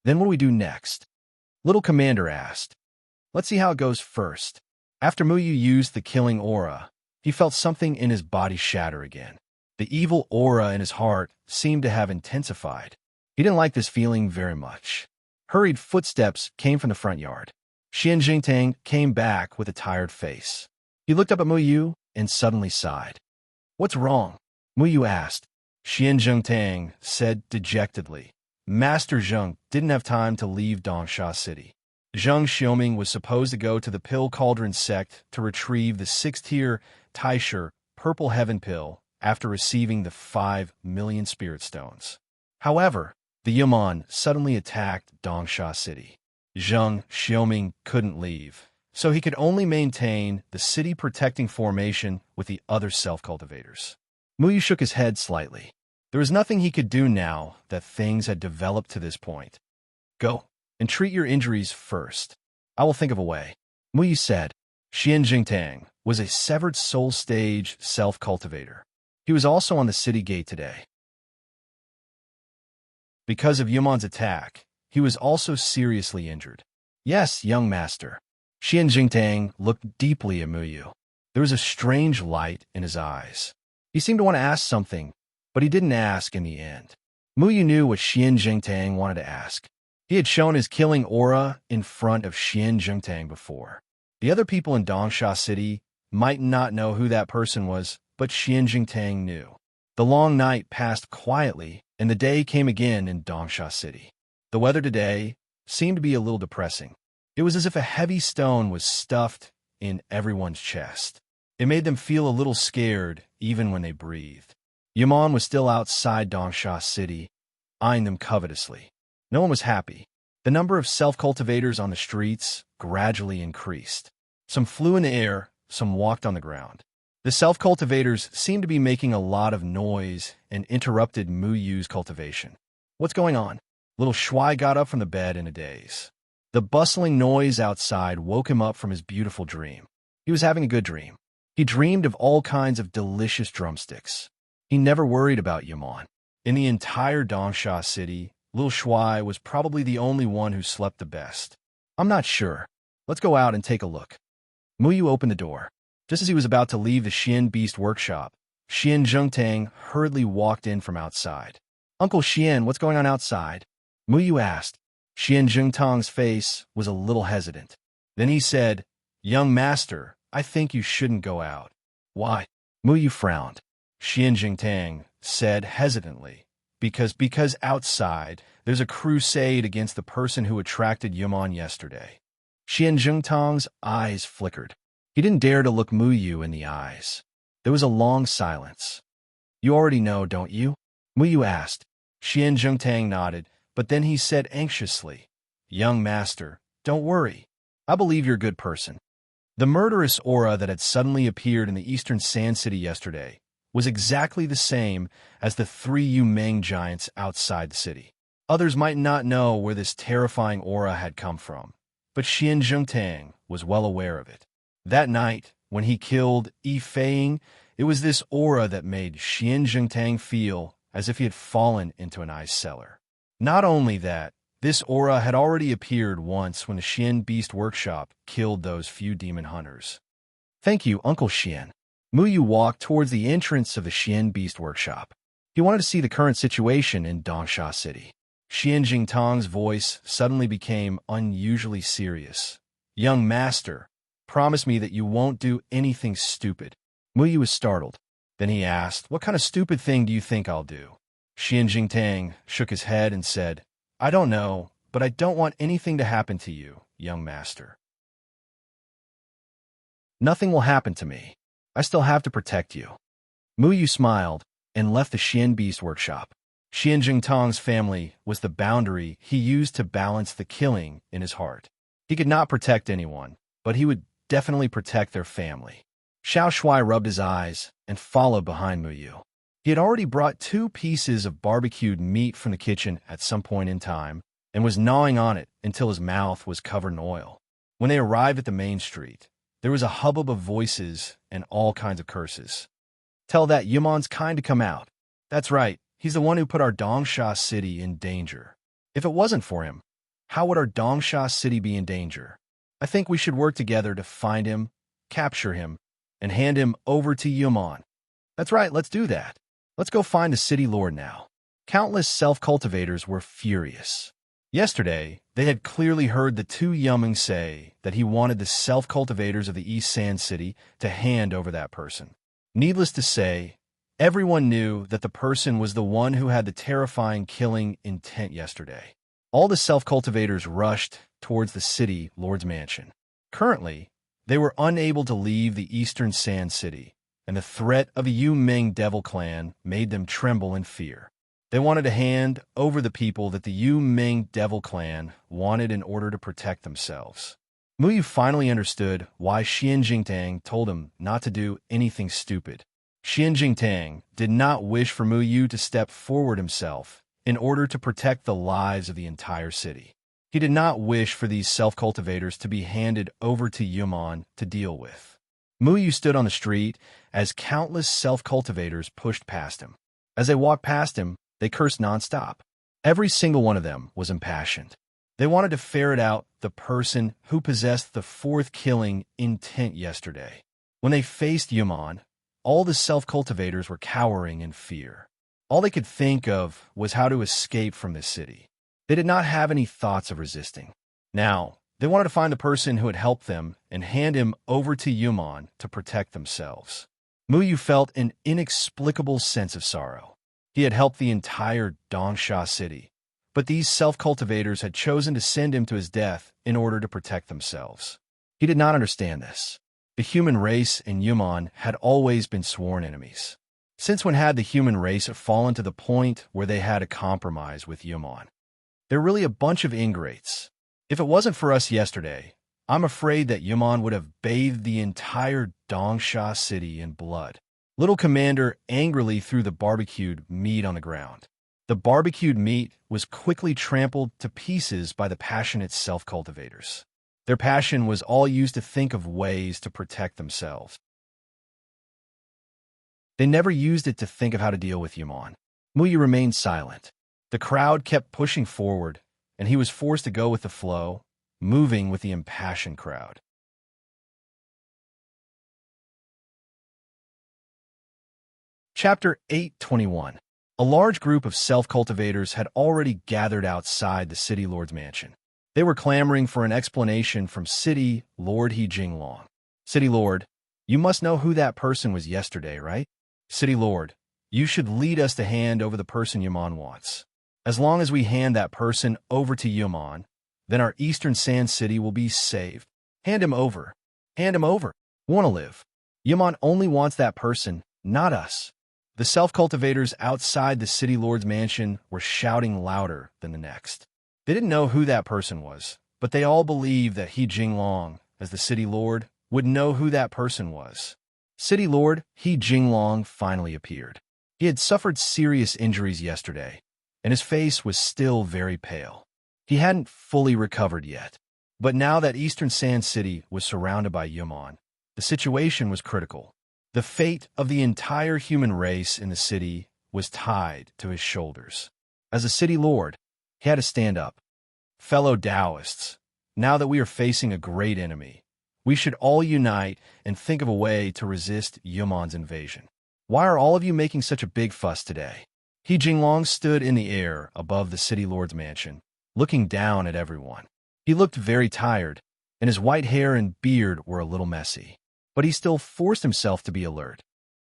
Then what do we do next? Little Commander asked. Let's see how it goes first. After Mu Yu used the killing aura, he felt something in his body shatter again. The evil aura in his heart seemed to have intensified. He didn't like this feeling very much. Hurried footsteps came from the front yard. Xian Jingtang came back with a tired face. He looked up at Mu Yu and suddenly sighed. What's wrong? Mu Yu asked. Xian Jingtang said dejectedly. Master Zheng didn't have time to leave Dongsha City. Zheng Xiaoming was supposed to go to the Pill Cauldron sect to retrieve the 6th-tier Taisher purple heaven pill after receiving the 5 million spirit stones. However, the Yaman suddenly attacked Dongsha City. Zheng Xiaoming couldn't leave, so he could only maintain the city-protecting formation with the other self-cultivators. Muyu shook his head slightly. There was nothing he could do now that things had developed to this point. Go and treat your injuries first. I will think of a way. Muyu said. Xian Jingtang was a severed soul stage self-cultivator. He was also on the city gate today. Because of Yuman's attack, he was also seriously injured. Yes, young master. Xian Jingtang looked deeply at Muyu. There was a strange light in his eyes. He seemed to want to ask something, but he didn't ask in the end. Muyu knew what Xian Jingtang wanted to ask. He had shown his killing aura in front of Xian Jingtang before. The other people in Dongsha City might not know who that person was, but Xian Jingtang knew. The long night passed quietly, and the day came again in Dongsha City. The weather today seemed to be a little depressing. It was as if a heavy stone was stuffed in everyone's chest. It made them feel a little scared, even when they breathed. Yaman was still outside Dongsha City, eyeing them covetously. No one was happy. The number of self-cultivators on the streets gradually increased. Some flew in the air, some walked on the ground. The self-cultivators seemed to be making a lot of noise and interrupted Muyu's cultivation. What's going on? Little Shuai got up from the bed in a daze. The bustling noise outside woke him up from his beautiful dream. He was having a good dream. He dreamed of all kinds of delicious drumsticks. He never worried about Yaman. In the entire Dongsha City, Little Shuai was probably the only one who slept the best. I'm not sure. Let's go out and take a look. Muyu opened the door. Just as he was about to leave the Xian Beast workshop, Xian Zhengtang hurriedly walked in from outside. Uncle Xian, what's going on outside? Muyu asked. Xian Zhengtang's face was a little hesitant. Then he said, Young master, I think you shouldn't go out. Why? Muyu frowned. Xian Jingtang said hesitantly, Because outside, there's a crusade against the person who attracted Yaman yesterday. Xian Jingtang's eyes flickered. He didn't dare to look Muyu in the eyes. There was a long silence. You already know, don't you? Muyu asked. Xian Jingtang nodded, but then he said anxiously, Young master, don't worry. I believe you're a good person. The murderous aura that had suddenly appeared in the eastern Sand City yesterday was exactly the same as the 3 Yu-Meng giants outside the city. Others might not know where this terrifying aura had come from, but Xian Zhengtang was well aware of it. That night, when he killed Yi Feiying, it was this aura that made Xian Zhengtang feel as if he had fallen into an ice cellar. Not only that, this aura had already appeared once when the Xian Beast Workshop killed those few demon hunters. Thank you, Uncle Xian. Muyu walked towards the entrance of the Xian Beast Workshop. He wanted to see the current situation in Dongsha City. Xian Jingtang's voice suddenly became unusually serious. Young master, promise me that you won't do anything stupid. Muyu was startled. Then he asked, What kind of stupid thing do you think I'll do? Xian Jingtang shook his head and said, I don't know, but I don't want anything to happen to you, young master. Nothing will happen to me. I still have to protect you. Muyu smiled and left the Xian Beast Workshop. Xian Jingtang's family was the boundary he used to balance the killing in his heart. He could not protect anyone, but he would definitely protect their family. Xiao Shuai rubbed his eyes and followed behind Muyu. He had already brought 2 pieces of barbecued meat from the kitchen at some point in time and was gnawing on it until his mouth was covered in oil. When they arrived at the main street, there was a hubbub of voices and all kinds of curses. Tell that Yaman's kind to come out. That's right, he's the one who put our Dongsha City in danger. If it wasn't for him, how would our Dongsha City be in danger? I think we should work together to find him, capture him, and hand him over to Yaman. That's right, let's do that. Let's go find the city lord now. Countless self-cultivators were furious. Yesterday, they had clearly heard the 2 Yumeng say that he wanted the self-cultivators of the East Sand City to hand over that person. Needless to say, everyone knew that the person was the one who had the terrifying killing intent yesterday. All the self-cultivators rushed towards the city lord's mansion. Currently, they were unable to leave the Eastern Sand City, and the threat of a Yu Ming devil clan made them tremble in fear. They wanted to hand over the people that the Yu Ming devil clan wanted in order to protect themselves. Mu Yu finally understood why Xian Jingtang told him not to do anything stupid. Xian Jingtang did not wish for Mu Yu to step forward himself in order to protect the lives of the entire city. He did not wish for these self-cultivators to be handed over to Yuman to deal with. Mu Yu stood on the street as countless self-cultivators pushed past him. As they walked past him, they cursed nonstop. Every single one of them was impassioned. They wanted to ferret out the person who possessed the fourth killing intent yesterday. When they faced Yuman, all the self-cultivators were cowering in fear. All they could think of was how to escape from this city. They did not have any thoughts of resisting. Now, they wanted to find the person who had helped them and hand him over to Yuman to protect themselves. Mu Yu felt an inexplicable sense of sorrow. He had helped the entire Dongsha city, but these self-cultivators had chosen to send him to his death in order to protect themselves. He did not understand this. The human race and Yuman had always been sworn enemies. Since when had the human race fallen to the point where they had a compromise with Yuman? They're really a bunch of ingrates. If it wasn't for us yesterday, I'm afraid that Yuman would have bathed the entire Dongsha city in blood. Little Commander angrily threw the barbecued meat on the ground. The barbecued meat was quickly trampled to pieces by the passionate self-cultivators. Their passion was all used to think of ways to protect themselves. They never used it to think of how to deal with Yuman. Mu Yu remained silent. The crowd kept pushing forward, and he was forced to go with the flow, moving with the impassioned crowd. Chapter 8:21. A large group of self-cultivators had already gathered outside the City Lord's mansion. They were clamoring for an explanation from City Lord He Jinglong. City Lord, you must know who that person was yesterday, right? City Lord, you should lead us to hand over the person Yuman wants. As long as we hand that person over to Yuman, then our Eastern Sand City will be saved. Hand him over. Hand him over. Want to live. Yuman only wants that person, not us. The self-cultivators outside the City Lord's mansion were shouting louder than the next. They didn't know who that person was, but they all believed that He Jinglong, as the City Lord, would know who that person was. City Lord He Jinglong finally appeared. He had suffered serious injuries yesterday, and his face was still very pale. He hadn't fully recovered yet. But now that Eastern Sand City was surrounded by Yuman, the situation was critical. The fate of the entire human race in the city was tied to his shoulders. As a city lord, he had to stand up. Fellow Taoists, now that we are facing a great enemy, we should all unite and think of a way to resist Yuman's invasion. Why are all of you making such a big fuss today? He Jinglong stood in the air above the city lord's mansion, looking down at everyone. He looked very tired, and his white hair and beard were a little messy. But he still forced himself to be alert.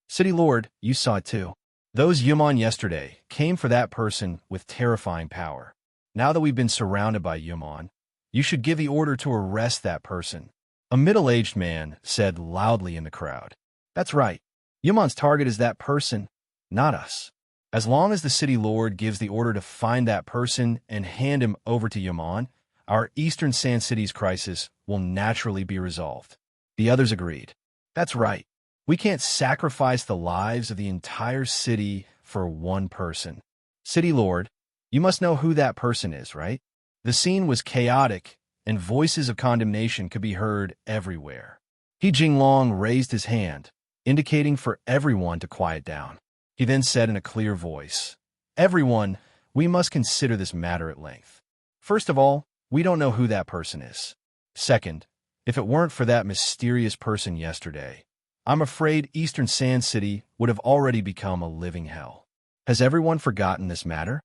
City Lord, you saw it too. Those Yuman yesterday came for that person with terrifying power. Now that we've been surrounded by Yuman, you should give the order to arrest that person. A middle-aged man said loudly in the crowd. That's right. Yuman's target is that person, not us. As long as the City Lord gives the order to find that person and hand him over to Yuman, our Eastern Sand City's crisis will naturally be resolved. The others agreed. That's right. We can't sacrifice the lives of the entire city for one person. City Lord, you must know who that person is, right? The scene was chaotic, and voices of condemnation could be heard everywhere. He Jinglong raised his hand, indicating for everyone to quiet down. He then said in a clear voice, Everyone, we must consider this matter at length. First of all, we don't know who that person is. Second, if it weren't for that mysterious person yesterday, I'm afraid Eastern Sand City would have already become a living hell. Has everyone forgotten this matter?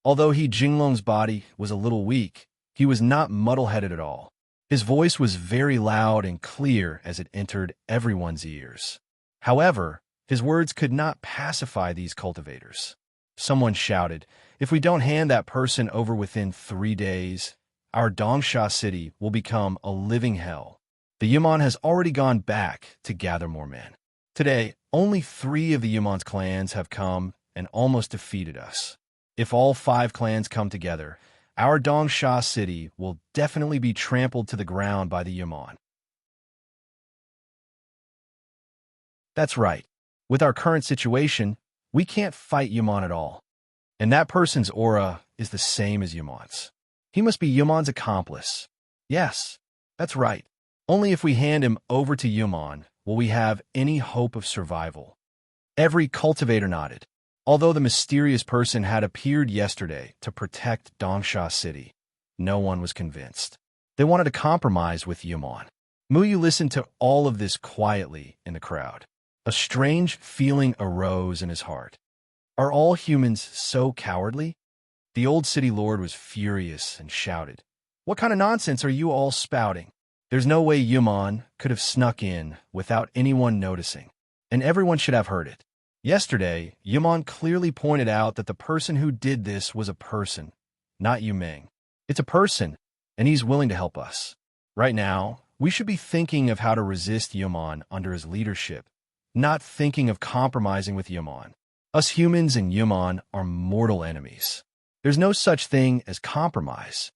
Although He Jinglong's body was a little weak, he was not muddle-headed at all. His voice was very loud and clear as it entered everyone's ears. However, his words could not pacify these cultivators. Someone shouted, If we don't hand that person over within 3 days, our Dongsha city will become a living hell. The Yuman has already gone back to gather more men. Today, Only 3 of the Yumon's clans have come and almost defeated us. If all 5 clans come together, our Dongsha city will definitely be trampled to the ground by the Yumon. That's right. With our current situation, we can't fight Yumon at all. And that person's aura is the same as Yumon's. He must be Yumon's accomplice. Yes, that's right. Only if we hand him over to Yumon will we have any hope of survival. Every cultivator nodded. Although the mysterious person had appeared yesterday to protect Dongsha City, no one was convinced. They wanted to compromise with Yumon. Muyu listened to all of this quietly in the crowd. A strange feeling arose in his heart. Are all humans so cowardly? The old city lord was furious and shouted, "What kind of nonsense are you all spouting? There's no way Yumon could have snuck in without anyone noticing, and everyone should have heard it. Yesterday, Yumon clearly pointed out that the person who did this was a person, not Yumeng. It's a person, and he's willing to help us. Right now, we should be thinking of how to resist Yumon under his leadership, not thinking of compromising with Yumon. Us humans and Yumon are mortal enemies. There's no such thing as compromise."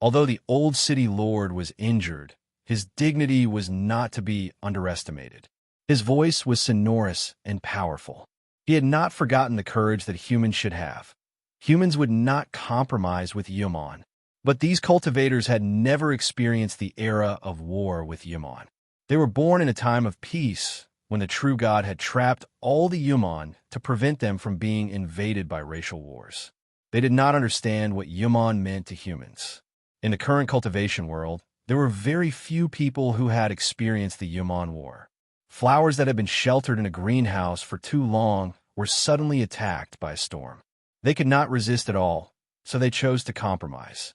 Although the old city lord was injured, his dignity was not to be underestimated. His voice was sonorous and powerful. He had not forgotten the courage that humans should have. Humans would not compromise with Yumon. But these cultivators had never experienced the era of war with Yumon. They were born in a time of peace, when the true God had trapped all the Yumon to prevent them from being invaded by racial wars. They did not understand what Yumon meant to humans. In the current cultivation world, there were very few people who had experienced the Yumon War. Flowers that had been sheltered in a greenhouse for too long were suddenly attacked by a storm. They could not resist at all, so they chose to compromise.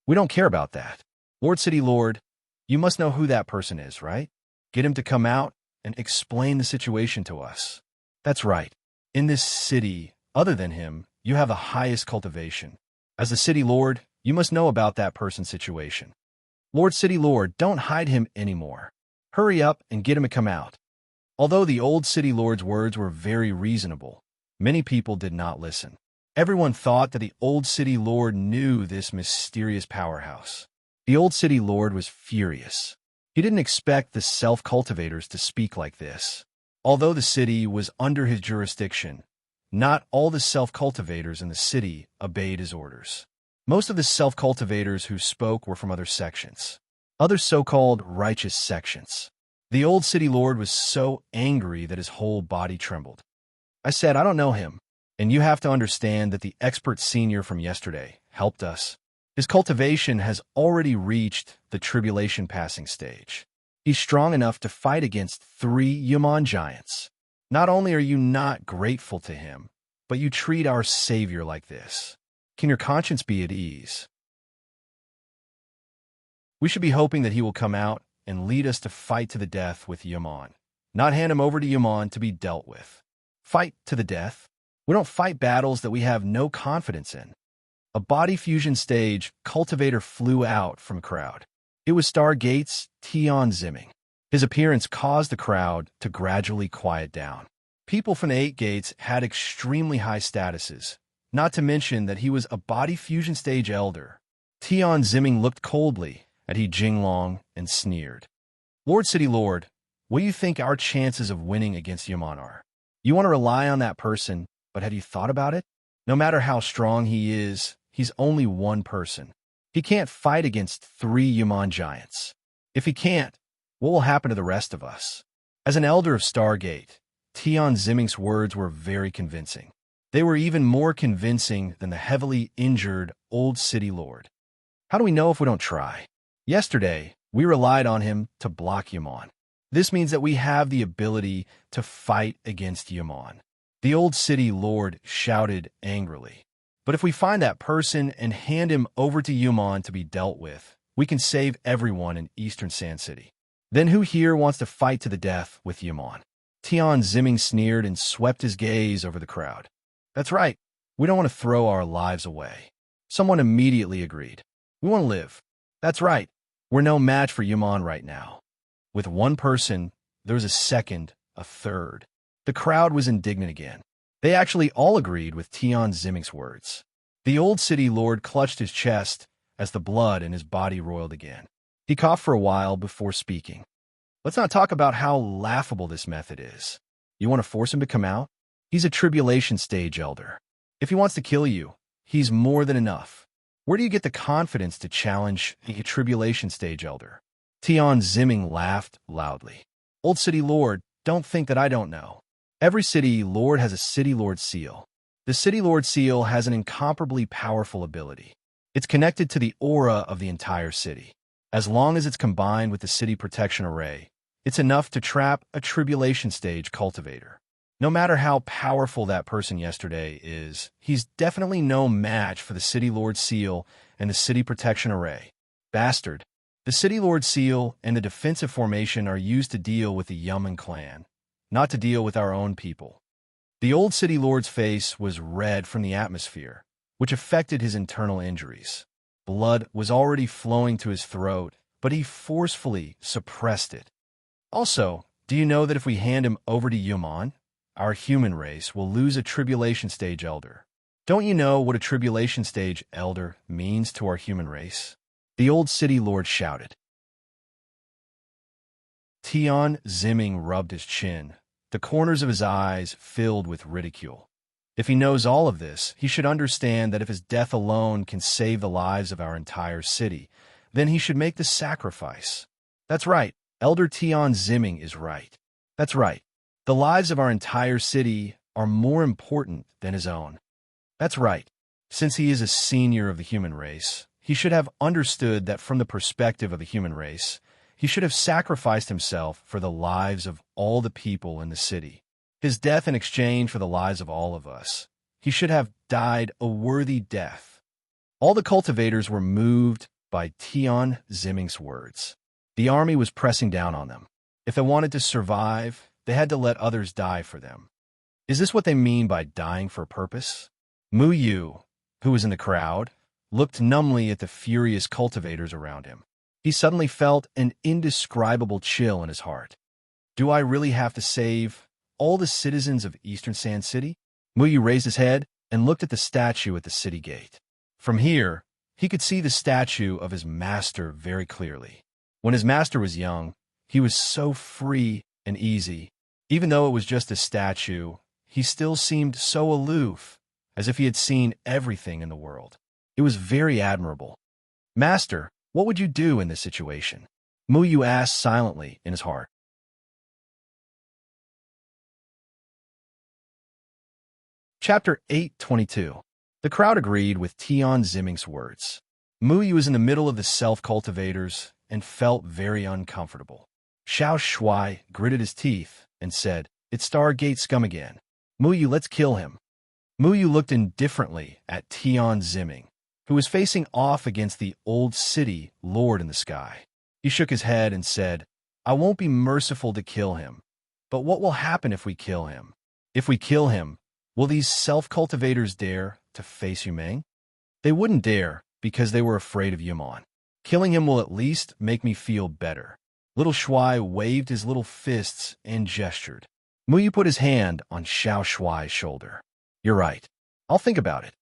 We don't care about that. Lord City Lord, you must know who that person is, right? Get him to come out and explain the situation to us. That's right. In this city, other than him, you have the highest cultivation. As the city lord, you must know about that person's situation. Lord City Lord, don't hide him anymore. Hurry up and get him to come out. Although the old city lord's words were very reasonable, many people did not listen. Everyone thought that the old city lord knew this mysterious powerhouse. The old city lord was furious. He didn't expect the self-cultivators to speak like this. Although the city was under his jurisdiction, not all the self-cultivators in the city obeyed his orders. Most of the self-cultivators who spoke were from other sections, other so-called righteous sections. The old city lord was so angry that his whole body trembled. I said, I don't know him, and you have to understand that the expert senior from yesterday helped us. His cultivation has already reached the tribulation passing stage. He's strong enough to fight against 3 Yumon giants. Not only are you not grateful to him, but you treat our savior like this. Can your conscience be at ease? We should be hoping that he will come out and lead us to fight to the death with Yumon, not hand him over to Yumon to be dealt with. Fight to the death? We don't fight battles that we have no confidence in. A body fusion stage cultivator flew out from a crowd. It was Stargate's Tion Zimming. His appearance caused the crowd to gradually quiet down. People from the 8 gates had extremely high statuses, not to mention that he was a body fusion stage elder. Tion Zimming looked coldly at He Jinglong and sneered. Lord City Lord, what do you think our chances of winning against Yumon are? You want to rely on that person, but have you thought about it? No matter how strong he is, he's only one person. He can't fight against 3 Yumon giants. If he can't, what will happen to the rest of us? As an elder of Stargate, Tion Zimming's words were very convincing. They were even more convincing than the heavily injured old city lord. How do we know if we don't try? Yesterday, we relied on him to block Yumon. This means that we have the ability to fight against Yumon. The old city lord shouted angrily. But if we find that person and hand him over to Yumon to be dealt with, we can save everyone in Eastern Sand City. Then who here wants to fight to the death with Yumon? Tion Zimming sneered and swept his gaze over the crowd. That's right. We don't want to throw our lives away. Someone immediately agreed. We want to live. That's right. We're no match for Yumon right now. With one person, there was a second, a third. The crowd was indignant again. They actually all agreed with Tian Ziming's words. The old city lord clutched his chest as the blood in his body roiled again. He coughed for a while before speaking. Let's not talk about how laughable this method is. You want to force him to come out? He's a tribulation stage elder. If he wants to kill you, he's more than enough. Where do you get the confidence to challenge a tribulation stage elder? Tian Ziming laughed loudly. Old city lord, don't think that I don't know. Every city lord has a city lord seal. The city lord seal has an incomparably powerful ability. It's connected to the aura of the entire city. As long as it's combined with the city protection array, it's enough to trap a tribulation stage cultivator. No matter how powerful that person yesterday is, he's definitely no match for the City Lord Seal and the City Protection Array. Bastard. The City Lord Seal and the defensive formation are used to deal with the Yaman clan, not to deal with our own people. The old City Lord's face was red from the atmosphere, which affected his internal injuries. Blood was already flowing to his throat, but he forcefully suppressed it. Also, do you know that if we hand him over to Yaman, our human race will lose a tribulation stage elder? Don't you know what a tribulation stage elder means to our human race? The old city lord shouted. Tian Ziming rubbed his chin, the corners of his eyes filled with ridicule. If he knows all of this, he should understand that if his death alone can save the lives of our entire city, then he should make the sacrifice. That's right. Elder Tian Ziming is right. That's right. The lives of our entire city are more important than his own. That's right. Since he is a senior of the human race, he should have understood that from the perspective of the human race, he should have sacrificed himself for the lives of all the people in the city. His death in exchange for the lives of all of us. He should have died a worthy death. All the cultivators were moved by Tian Ziming's words. The army was pressing down on them. If they wanted to survive, they had to let others die for them. Is this what they mean by dying for a purpose? Mu Yu, who was in the crowd, looked numbly at the furious cultivators around him. He suddenly felt an indescribable chill in his heart. Do I really have to save all the citizens of Eastern Sand City? Mu Yu raised his head and looked at the statue at the city gate. From here, he could see the statue of his master very clearly. When his master was young, he was so free and easy. Even though it was just a statue, he still seemed so aloof, as if he had seen everything in the world. It was very admirable. Master, what would you do in this situation? Mu Yu asked silently in his heart. Chapter 8:22. The crowd agreed with Tian Ziming's words. Mu Yu was in the middle of the self-cultivators and felt very uncomfortable. Xiao Shuai gritted his teeth and said, "It's Stargate scum again. Mu Yu, let's kill him." Mu Yu looked indifferently at Tian Ziming, who was facing off against the old city lord in the sky. He shook his head and said, "I won't be merciful to kill him. But what will happen if we kill him? If we kill him, will these self-cultivators dare to face Yumeng? They wouldn't dare because they were afraid of Yaman. Killing him will at least make me feel better." Little Shuai waved his little fists and gestured. Mu Yu put his hand on Xiao Shuai's shoulder. "You're right. I'll think about it."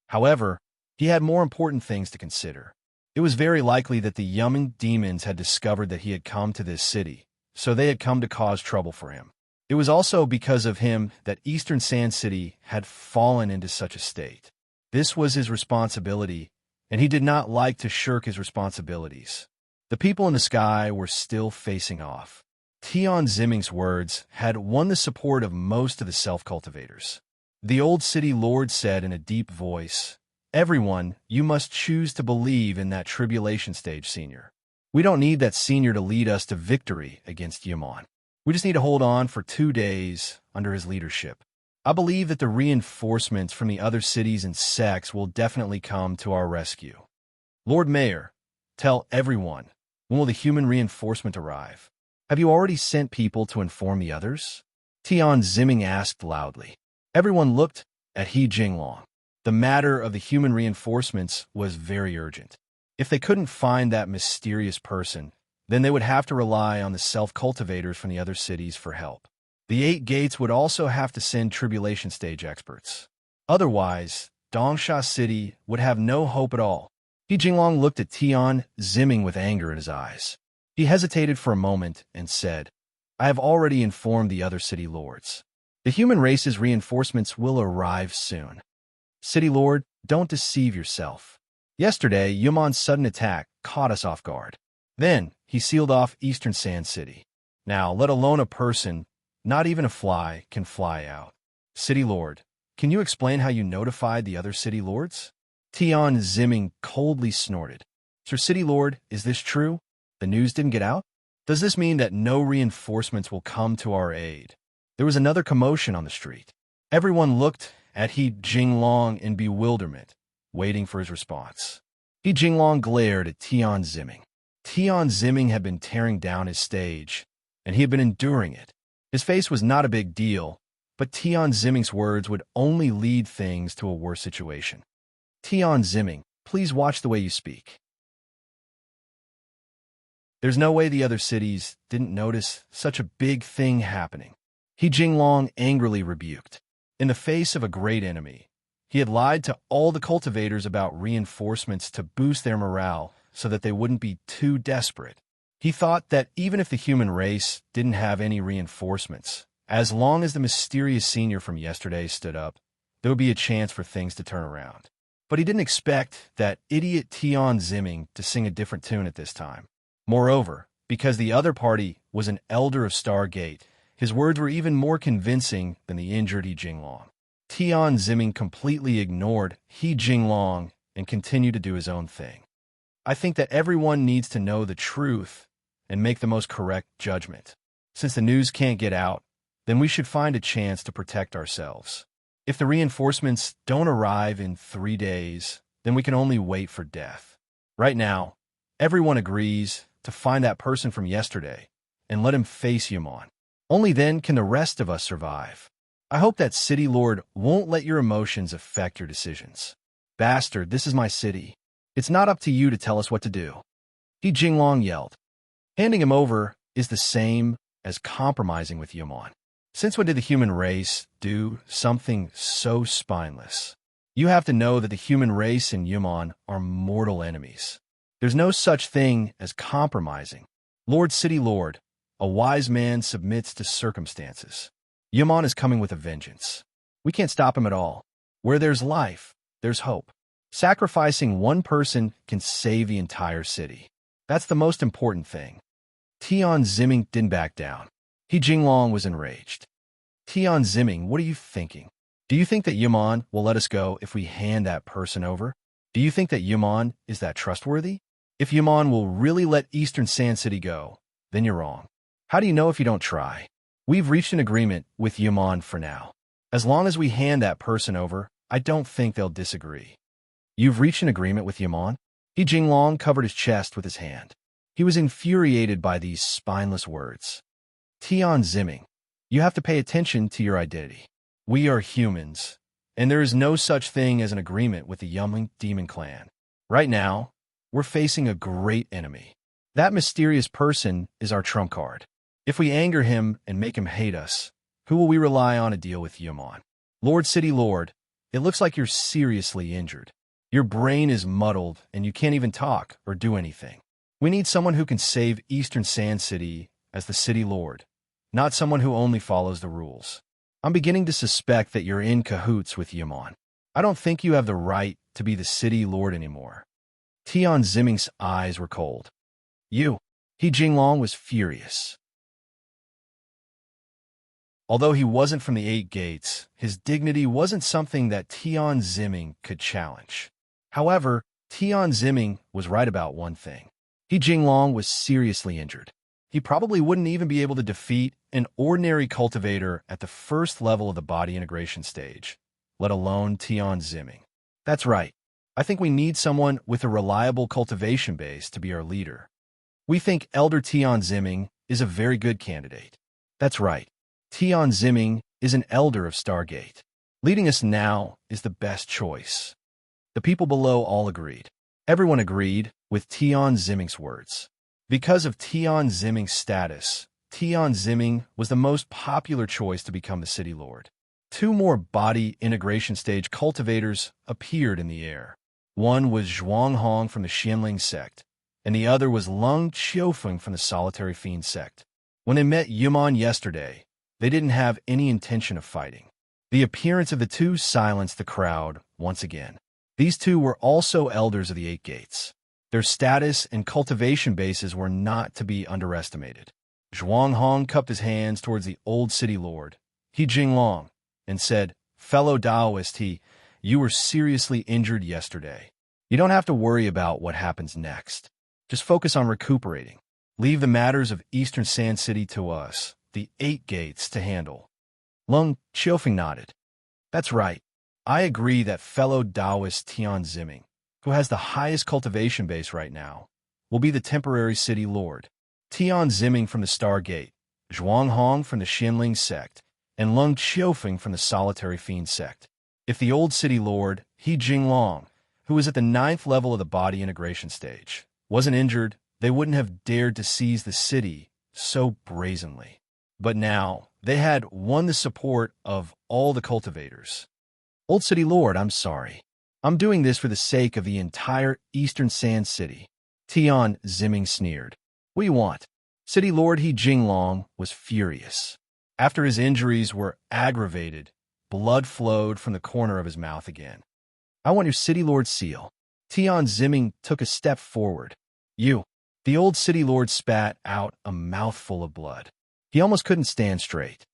However, he had more important things to consider. It was very likely that the Yaman demons had discovered that he had come to this city, so they had come to cause trouble for him. It was also because of him that Eastern Sand City had fallen into such a state. This was his responsibility, and he did not like to shirk his responsibilities. The people in the sky were still facing off. Tian Ziming's words had won the support of most of the self-cultivators. The old city lord said in a deep voice, "Everyone, you must choose to believe in that tribulation stage senior. We don't need that senior to lead us to victory against Yaman. We just need to hold on for 2 days under his leadership. I believe that the reinforcements from the other cities and sects will definitely come to our rescue. Lord Mayor, tell everyone, when will the human reinforcement arrive? Have you already sent people to inform the others?" Tian Ziming asked loudly. Everyone looked at He Jinglong. The matter of the human reinforcements was very urgent. If they couldn't find that mysterious person, then they would have to rely on the self-cultivators from the other cities for help. The 8 gates would also have to send tribulation stage experts. Otherwise, Dongsha City would have no hope at all. He Jinglong looked at Tian Zimming with anger in his eyes. He hesitated for a moment and said, I have already informed the other city lords. The human race's reinforcements will arrive soon. City Lord, don't deceive yourself. Yesterday, Yumon's sudden attack caught us off guard. Then, he sealed off Eastern Sand City. Now, let alone a person, not even a fly, can fly out. City Lord, can you explain how you notified the other city lords? Tian Zimming coldly snorted. Sir City Lord, is this true? The news didn't get out? Does this mean that no reinforcements will come to our aid? There was another commotion on the street. Everyone looked at He Jinglong in bewilderment, waiting for his response. He Jinglong glared at Tian Zimming. Tian Zimming had been tearing down his stage, and he had been enduring it. His face was not a big deal, but Tian Zimming's words would only lead things to a worse situation. Tian Zimming, please watch the way you speak. There's no way the other cities didn't notice such a big thing happening. He Jinglong angrily rebuked. In the face of a great enemy, he had lied to all the cultivators about reinforcements to boost their morale so that they wouldn't be too desperate. He thought that even if the human race didn't have any reinforcements, as long as the mysterious senior from yesterday stood up, there would be a chance for things to turn around. But he didn't expect that idiot Tian Zimming to sing a different tune at this time. Moreover, because the other party was an elder of Stargate, his words were even more convincing than the injured He Jinglong. Tian Zimming completely ignored He Jinglong and continued to do his own thing. I think that everyone needs to know the truth and make the most correct judgment. Since the news can't get out, then we should find a chance to protect ourselves. If the reinforcements don't arrive in 3 days, then we can only wait for death. Right now, everyone agrees to find that person from yesterday and let him face Yumon. Only then can the rest of us survive. I hope that City Lord won't let your emotions affect your decisions. Bastard, this is my city. It's not up to you to tell us what to do. He Jinglong yelled. Handing him over is the same as compromising with Yumon. Since when did the human race do something so spineless? You have to know that the human race and Yumon are mortal enemies. There's no such thing as compromising. Lord City Lord, a wise man submits to circumstances. Yumon is coming with a vengeance. We can't stop him at all. Where there's life, there's hope. Sacrificing one person can save the entire city. That's the most important thing. Tian Zimming didn't back down. He Jinglong was enraged. Tian Zimming, what are you thinking? Do you think that Yumon will let us go if we hand that person over? Do you think that Yumon is that trustworthy? If Yumon will really let Eastern Sand City go, then you're wrong. How do you know if you don't try? We've reached an agreement with Yumon for now. As long as we hand that person over, I don't think they'll disagree. You've reached an agreement with Yumon? He Jinglong covered his chest with his hand. He was infuriated by these spineless words. Tian Zimming, you have to pay attention to your identity. We are humans, and there is no such thing as an agreement with the Yumling Demon Clan. Right now, we're facing a great enemy. That mysterious person is our trump card. If we anger him and make him hate us, who will we rely on to deal with Yumon? Lord City Lord, it looks like you're seriously injured. Your brain is muddled and you can't even talk or do anything. We need someone who can save Eastern Sand City as the City Lord, not someone who only follows the rules. I'm beginning to suspect that you're in cahoots with Yumon. I don't think you have the right to be the City Lord anymore. Tian Zimming's eyes were cold. You. He Jinglong was furious. Although he wasn't from the 8 gates, his dignity wasn't something that Tian Zimming could challenge. However, Tian Zimming was right about one thing. He Jinglong was seriously injured. He probably wouldn't even be able to defeat an ordinary cultivator at the first level of the body integration stage, let alone Tian Zimming. That's right. I think we need someone with a reliable cultivation base to be our leader. We think Elder Tian Zimming is a very good candidate. That's right. Tian Zimming is an elder of Stargate. Leading us now is the best choice. The people below all agreed. Everyone agreed with Tian Zimming's words. Because of Tian Zimming's status, Tian Ziming was the most popular choice to become the city lord. Two more body integration stage cultivators appeared in the air. One was Zhuang Hong from the Xianling sect, and the other was Leng Qiufeng from the Solitary Fiend sect. When they met Yuman yesterday, they didn't have any intention of fighting. The appearance of the two silenced the crowd once again. These two were also elders of the Eight Gates. Their status and cultivation bases were not to be underestimated. Zhuang Hong cupped his hands towards the old city lord, He Jinglong, and said, "Fellow Taoist you were seriously injured yesterday. You don't have to worry about what happens next. Just focus on recuperating. Leave the matters of Eastern Sand City to us, the Eight Gates, to handle." Leng Qiufeng nodded. "That's right. I agree that fellow Taoist Tian Ziming, who has the highest cultivation base right now, will be the temporary city lord. Tian Ziming from the Star Gate, Zhuang Hong from the Xianling sect, and Leng Qiufeng from the Solitary Fiend sect. If the old city lord, He Jinglong, who was at the 9th level of the body integration stage, wasn't injured, they wouldn't have dared to seize the city so brazenly. But now, they had won the support of all the cultivators. Old city lord, I'm sorry. I'm doing this for the sake of the entire Eastern Sand City." Tian Ziming sneered. "What do you want?" City lord He Jinglong was furious. After his injuries were aggravated, blood flowed from the corner of his mouth again. "I want your city lord's seal." Tian Ziming took a step forward. "You." The old city lord spat out a mouthful of blood. He almost couldn't stand straight.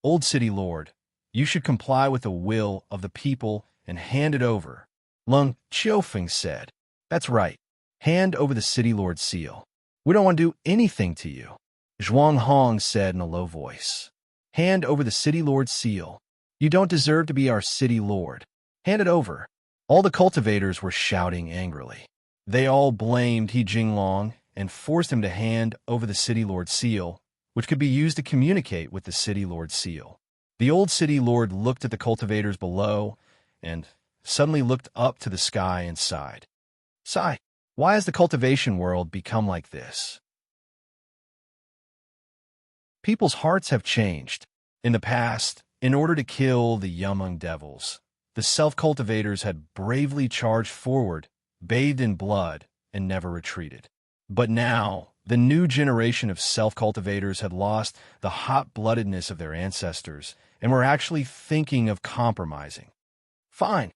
"Old city lord, you should comply with the will of the people and hand it over," Leng Qiufeng said. "That's right. Hand over the city lord's seal. We don't want to do anything to you," Zhuang Hong said in a low voice. "Hand over the city lord's seal. You don't deserve to be our city lord. Hand it over." All the cultivators were shouting angrily. They all blamed He Jinglong and forced him to hand over the city lord's seal, which could be used to communicate with the city lord's seal. The old city lord looked at the cultivators below and suddenly looked up to the sky and sighed. "Sigh, why has the cultivation world become like this?" People's hearts have changed. In the past, in order to kill the Yumeng devils, the self-cultivators had bravely charged forward, bathed in blood, and never retreated. But now, the new generation of self-cultivators had lost the hot-bloodedness of their ancestors and were actually thinking of compromising. Fine.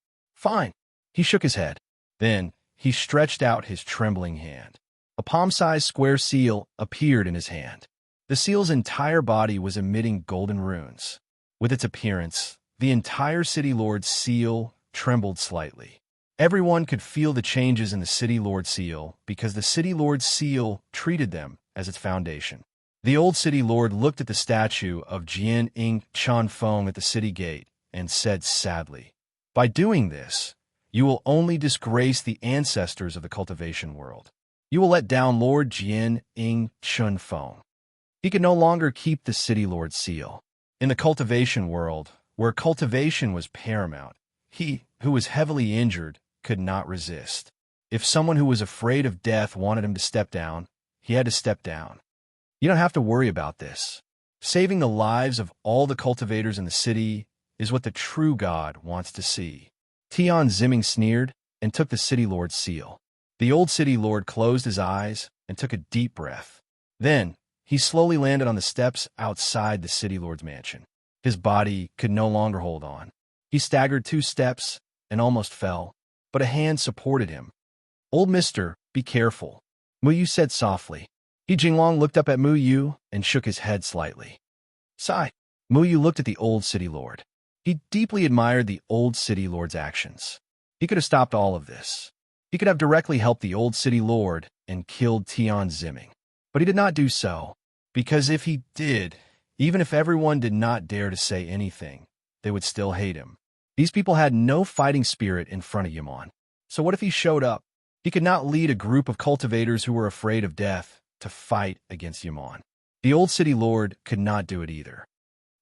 He shook his head. Then, he stretched out his trembling hand. A palm-sized square seal appeared in his hand. The seal's entire body was emitting golden runes. With its appearance, the entire city lord's seal trembled slightly. Everyone could feel the changes in the city lord's seal because the city lord's seal treated them as its foundation. The old city lord looked at the statue of Jian Ing Chanfeng at the city gate and said sadly, "By doing this, you will only disgrace the ancestors of the cultivation world. You will let down Lord Jian Ing Chanfeng. He could no longer keep the city lord's seal. In the cultivation world, where cultivation was paramount, he, who was heavily injured, could not resist. If someone who was afraid of death wanted him to step down, he had to step down. You don't have to worry about this. Saving the lives of all the cultivators in the city is what the true God wants to see." Tian Ziming sneered and took the city lord's seal. The old city lord closed his eyes and took a deep breath. Then, he slowly landed on the steps outside the city lord's mansion. His body could no longer hold on. He staggered 2 steps and almost fell, but a hand supported him. "Old mister, be careful," Mu Yu said softly. He Jinglong looked up at Mu Yu and shook his head slightly. "Sigh." Mu Yu looked at the old city lord. He deeply admired the old city lord's actions. He could have stopped all of this. He could have directly helped the old city lord and killed Tian Ziming. But he did not do so, because if he did, even if everyone did not dare to say anything, they would still hate him. These people had no fighting spirit in front of Yaman. So what if he showed up? He could not lead a group of cultivators who were afraid of death to fight against Yaman. The old city lord could not do it either.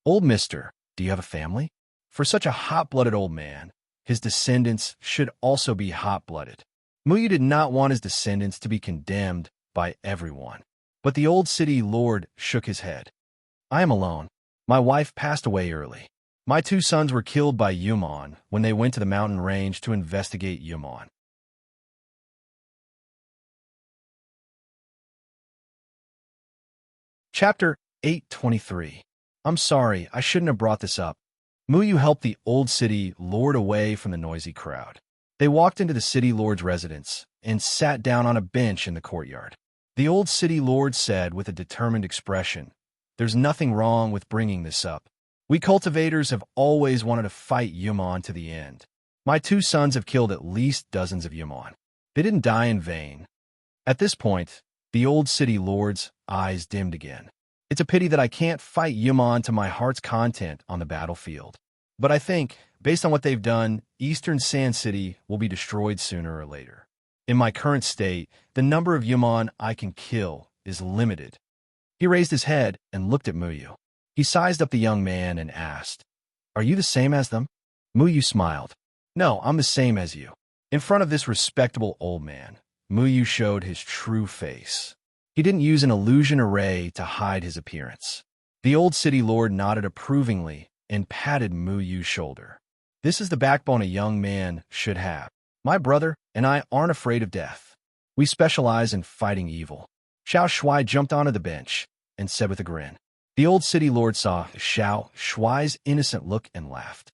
"Old mister, do you have a family?" For such a hot-blooded old man, his descendants should also be hot-blooded. Mu Yu did not want his descendants to be condemned by everyone. But the old city lord shook his head. I am alone. My wife passed away early. My two sons were killed by Yumon when they went to the mountain range to investigate Yumon. Chapter 823. I'm sorry, I shouldn't have brought this up. Muyu helped the old city lord away from the noisy crowd. They walked into the city lord's residence and sat down on a bench in the courtyard. The old city lord said with a determined expression, "There's nothing wrong with bringing this up. We cultivators have always wanted to fight Yumon to the end. My two sons have killed at least dozens of Yumon. They didn't die in vain." At this point, the old city lord's eyes dimmed again. It's a pity that I can't fight Yumon to my heart's content on the battlefield. But I think, based on what they've done, Eastern Sand City will be destroyed sooner or later. In my current state, the number of Yumon I can kill is limited. He raised his head and looked at Muyu. He sized up the young man and asked, "Are you the same as them?" Muyu smiled. "No, I'm the same as you." In front of this respectable old man, Muyu showed his true face. He didn't use an illusion array to hide his appearance. The old city lord nodded approvingly and patted Muyu's shoulder. "This is the backbone a young man should have. My brother and I aren't afraid of death. We specialize in fighting evil." Xiao Shuai jumped onto the bench and said with a grin. The old city lord saw Xiao Shuai's innocent look and laughed.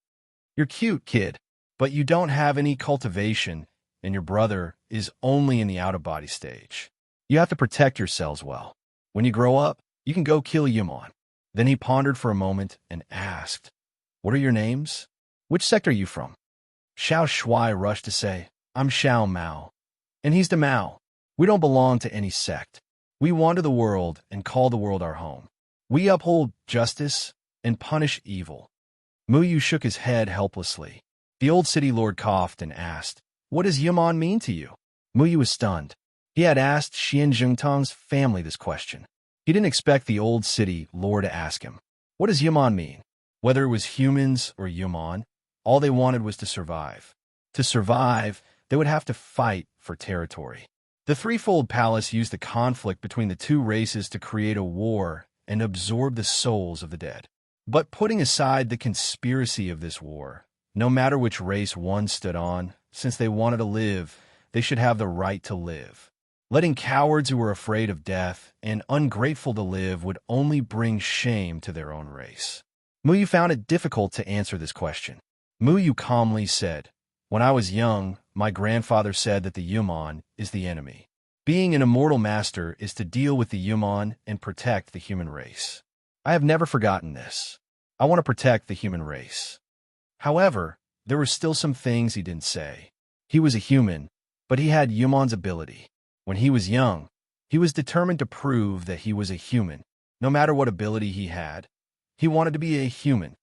"You're cute, kid, but you don't have any cultivation, and your brother is only in the out-of-body stage. You have to protect yourselves well. When you grow up, you can go kill Yumon." Then he pondered for a moment and asked, "What are your names? Which sect are you from?" Xiao Shuai rushed to say, "I'm Xiao Mao." "And he's the Mao. We don't belong to any sect. We wander the world and call the world our home. We uphold justice and punish evil." Muyu shook his head helplessly. The old city lord coughed and asked, "What does Yumon mean to you?" Muyu was stunned. He had asked Xian Jingtong's family this question. He didn't expect the old city lord to ask him. What does Yumon mean? Whether it was humans or Yumon, all they wanted was to survive. To survive, they would have to fight for territory. The threefold palace used the conflict between the two races to create a war and absorb the souls of the dead. But putting aside the conspiracy of this war, no matter which race one stood on, since they wanted to live, they should have the right to live. Letting cowards who were afraid of death and ungrateful to live would only bring shame to their own race. Muyu found it difficult to answer this question. Muyu calmly said, "When I was young, my grandfather said that the Yumon is the enemy. Being an immortal master is to deal with the Yumon and protect the human race. I have never forgotten this. I want to protect the human race." However, there were still some things he didn't say. He was a human, but he had Yumon's ability. When he was young, he was determined to prove that he was a human. No matter what ability he had, he wanted to be a human.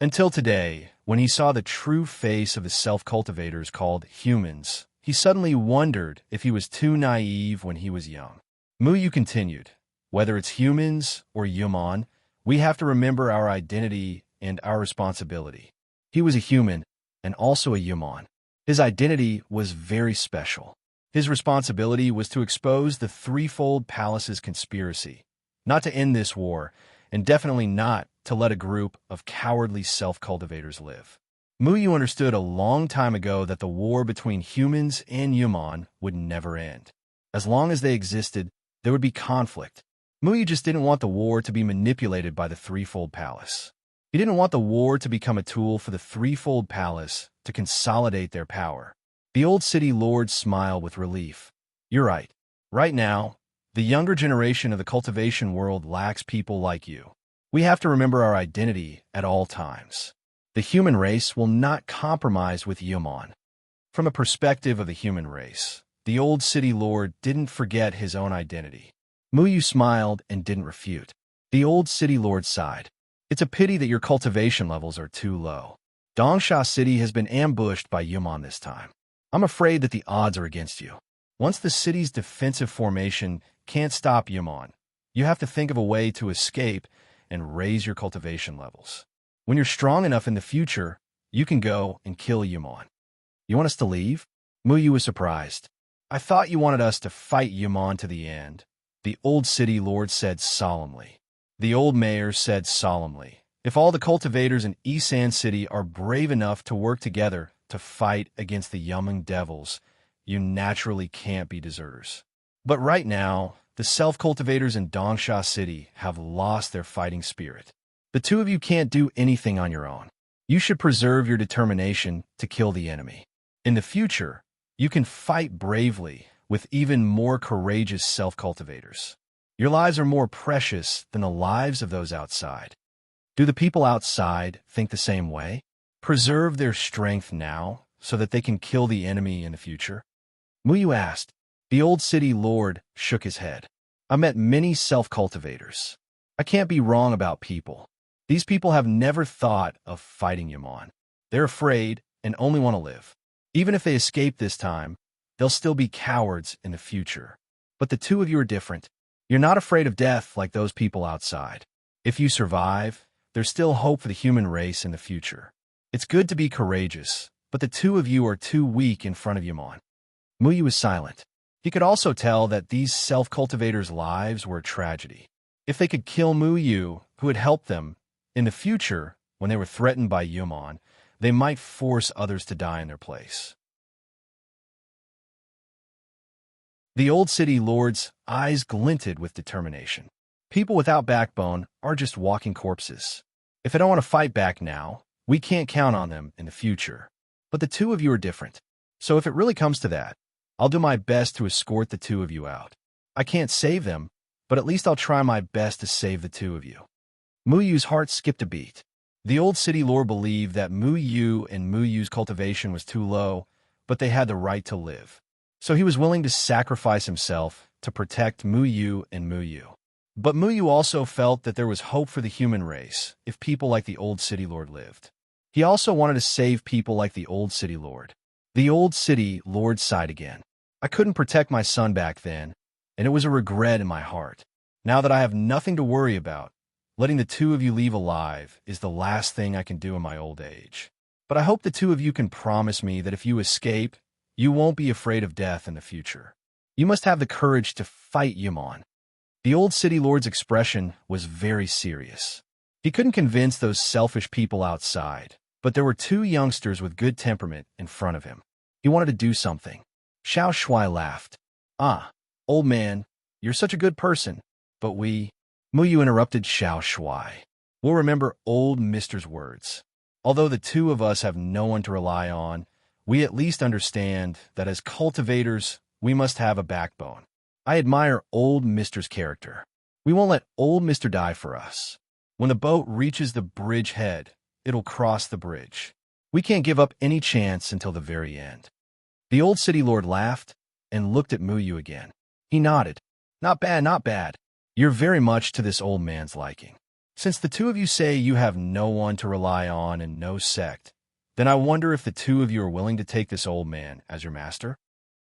Until today, when he saw the true face of the self-cultivators called humans, he suddenly wondered if he was too naive when he was young. Muyu continued, "Whether it's humans or Yumon, we have to remember our identity and our responsibility." He was a human and also a Yumon. His identity was very special. His responsibility was to expose the threefold palace's conspiracy, not to end this war, and definitely not to let a group of cowardly self-cultivators live. Muyu understood a long time ago that the war between humans and Yumon would never end. As long as they existed, there would be conflict. Muyu just didn't want the war to be manipulated by the threefold palace. He didn't want the war to become a tool for the threefold palace to consolidate their power. The old city lord smiled with relief. "You're right. Right now, the younger generation of the cultivation world lacks people like you. We have to remember our identity at all times. The human race will not compromise with Yumon." From a perspective of the human race, the old city lord didn't forget his own identity. Muyu smiled and didn't refute. The old city lord sighed. "It's a pity that your cultivation levels are too low. Dongsha City has been ambushed by Yumon this time. I'm afraid that the odds are against you. Once the city's defensive formation can't stop Yumon, you have to think of a way to escape and raise your cultivation levels. When you're strong enough in the future, you can go and kill Yumon." "You want us to leave?" Muyu was surprised. I thought you wanted us to fight Yaman to the end, the old city lord said solemnly. The old mayor said solemnly, if all the cultivators in Isan City are brave enough to work together to fight against the Yaman devils, you naturally can't be deserters. But right now, the self-cultivators in Dongsha City have lost their fighting spirit. The two of you can't do anything on your own. You should preserve your determination to kill the enemy. In the future, you can fight bravely with even more courageous self-cultivators. Your lives are more precious than the lives of those outside. Do the people outside think the same way? Preserve their strength now so that they can kill the enemy in the future? Muyu asked. The old city lord shook his head. I met many self-cultivators. I can't be wrong about people. These people have never thought of fighting Yaman. They're afraid and only want to live. Even if they escape this time, they'll still be cowards in the future. But the two of you are different. You're not afraid of death like those people outside. If you survive, there's still hope for the human race in the future. It's good to be courageous, but the two of you are too weak in front of Yaman. Muyu was silent. He could also tell that these self-cultivators' lives were a tragedy. If they could kill Muyu, who had helped them, in the future, when they were threatened by Yaman, they might force others to die in their place. The old city lord's eyes glinted with determination. People without backbone are just walking corpses. If they don't want to fight back now, we can't count on them in the future. But the two of you are different. So if it really comes to that, I'll do my best to escort the two of you out. I can't save them, but at least I'll try my best to save the two of you. Muyu's heart skipped a beat. The old city lord believed that Muyu and Muyu's cultivation was too low, but they had the right to live. So he was willing to sacrifice himself to protect Muyu and Muyu. But Muyu also felt that there was hope for the human race if people like the old city lord lived. He also wanted to save people like the old city lord. The old city lord sighed again. I couldn't protect my son back then, and it was a regret in my heart. Now that I have nothing to worry about, letting the two of you leave alive is the last thing I can do in my old age. But I hope the two of you can promise me that if you escape, you won't be afraid of death in the future. You must have the courage to fight Yaman. The old city lord's expression was very serious. He couldn't convince those selfish people outside, but there were two youngsters with good temperament in front of him. He wanted to do something. Xiao Shuai laughed. Ah, old man, you're such a good person, but Muyu interrupted Xiao Shuai. We'll remember old Mister's words. Although the two of us have no one to rely on, we at least understand that as cultivators, we must have a backbone. I admire old Mister's character. We won't let old Mister die for us. When the boat reaches the bridge head, it'll cross the bridge. We can't give up any chance until the very end. The old city lord laughed and looked at Muyu again. He nodded. Not bad, not bad. You're very much to this old man's liking. Since the two of you say you have no one to rely on and no sect, then I wonder if the two of you are willing to take this old man as your master?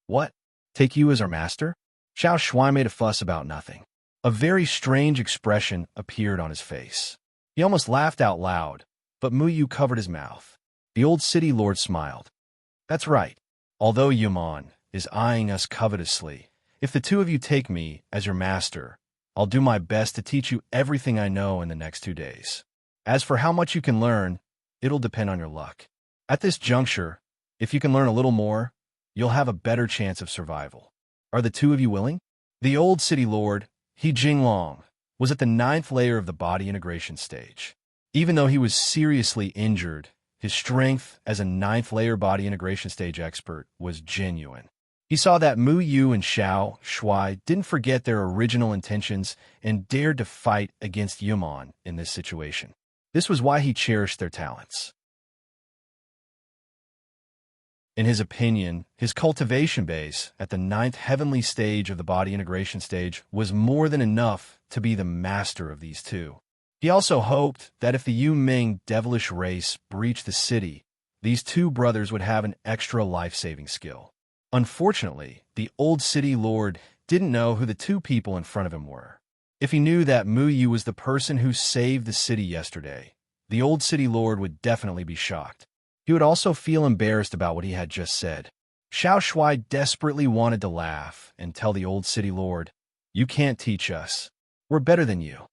What? Take you as our master? Xiao Shuai made a fuss about nothing. A very strange expression appeared on his face. He almost laughed out loud, but Muyu covered his mouth. The old city lord smiled. That's right. Although Yaman is eyeing us covetously, if the two of you take me as your master, I'll do my best to teach you everything I know in the next 2 days. As for how much you can learn, it'll depend on your luck. At this juncture, if you can learn a little more, you'll have a better chance of survival. Are the two of you willing? The old city lord, He Jinglong, was at the 9th layer of the body integration stage. Even though he was seriously injured, his strength as a 9th layer body integration stage expert was genuine. He saw that Muyu and Xiao Shuai didn't forget their original intentions and dared to fight against Yaman in this situation. This was why he cherished their talents. In his opinion, his cultivation base at the 9th heavenly stage of the body integration stage was more than enough to be the master of these two. He also hoped that if the Yu Ming devilish race breached the city, these two brothers would have an extra life-saving skill. Unfortunately, the old city lord didn't know who the two people in front of him were. If he knew that Muyu was the person who saved the city yesterday, the old city lord would definitely be shocked. He would also feel embarrassed about what he had just said. Xiao Shuai desperately wanted to laugh and tell the old city lord, "You can't teach us. We're better than you."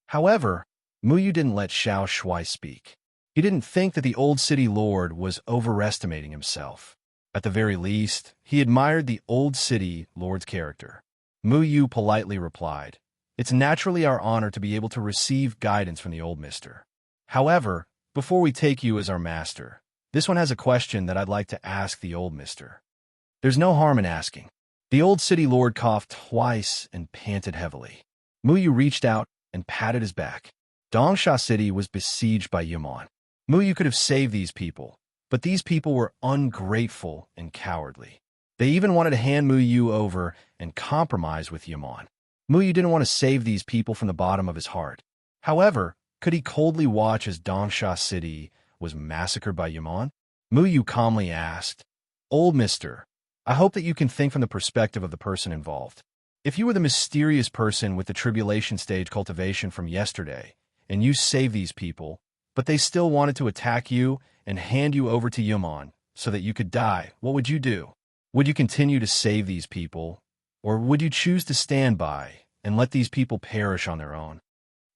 However, Muyu didn't let Xiao Shuai speak. He didn't think that the old city lord was overestimating himself. At the very least, he admired the old city lord's character. Muyu politely replied, "It's naturally our honor to be able to receive guidance from the old mister. However, before we take you as our master, this one has a question that I'd like to ask the old mister." "There's no harm in asking." The old city lord coughed twice and panted heavily. Muyu reached out and patted his back. Dongsha City was besieged by Yumon. Muyu could have saved these people, but these people were ungrateful and cowardly. They even wanted to hand Muyu over and compromise with Yumon. Muyu didn't want to save these people from the bottom of his heart. However, could he coldly watch as Dongsha City was massacred by Yumon? Muyu calmly asked, "Old mister, I hope that you can think from the perspective of the person involved. If you were the mysterious person with the tribulation stage cultivation from yesterday, and you saved these people, but they still wanted to attack you and hand you over to Yumon so that you could die, what would you do? Would you continue to save these people, or would you choose to stand by and let these people perish on their own?"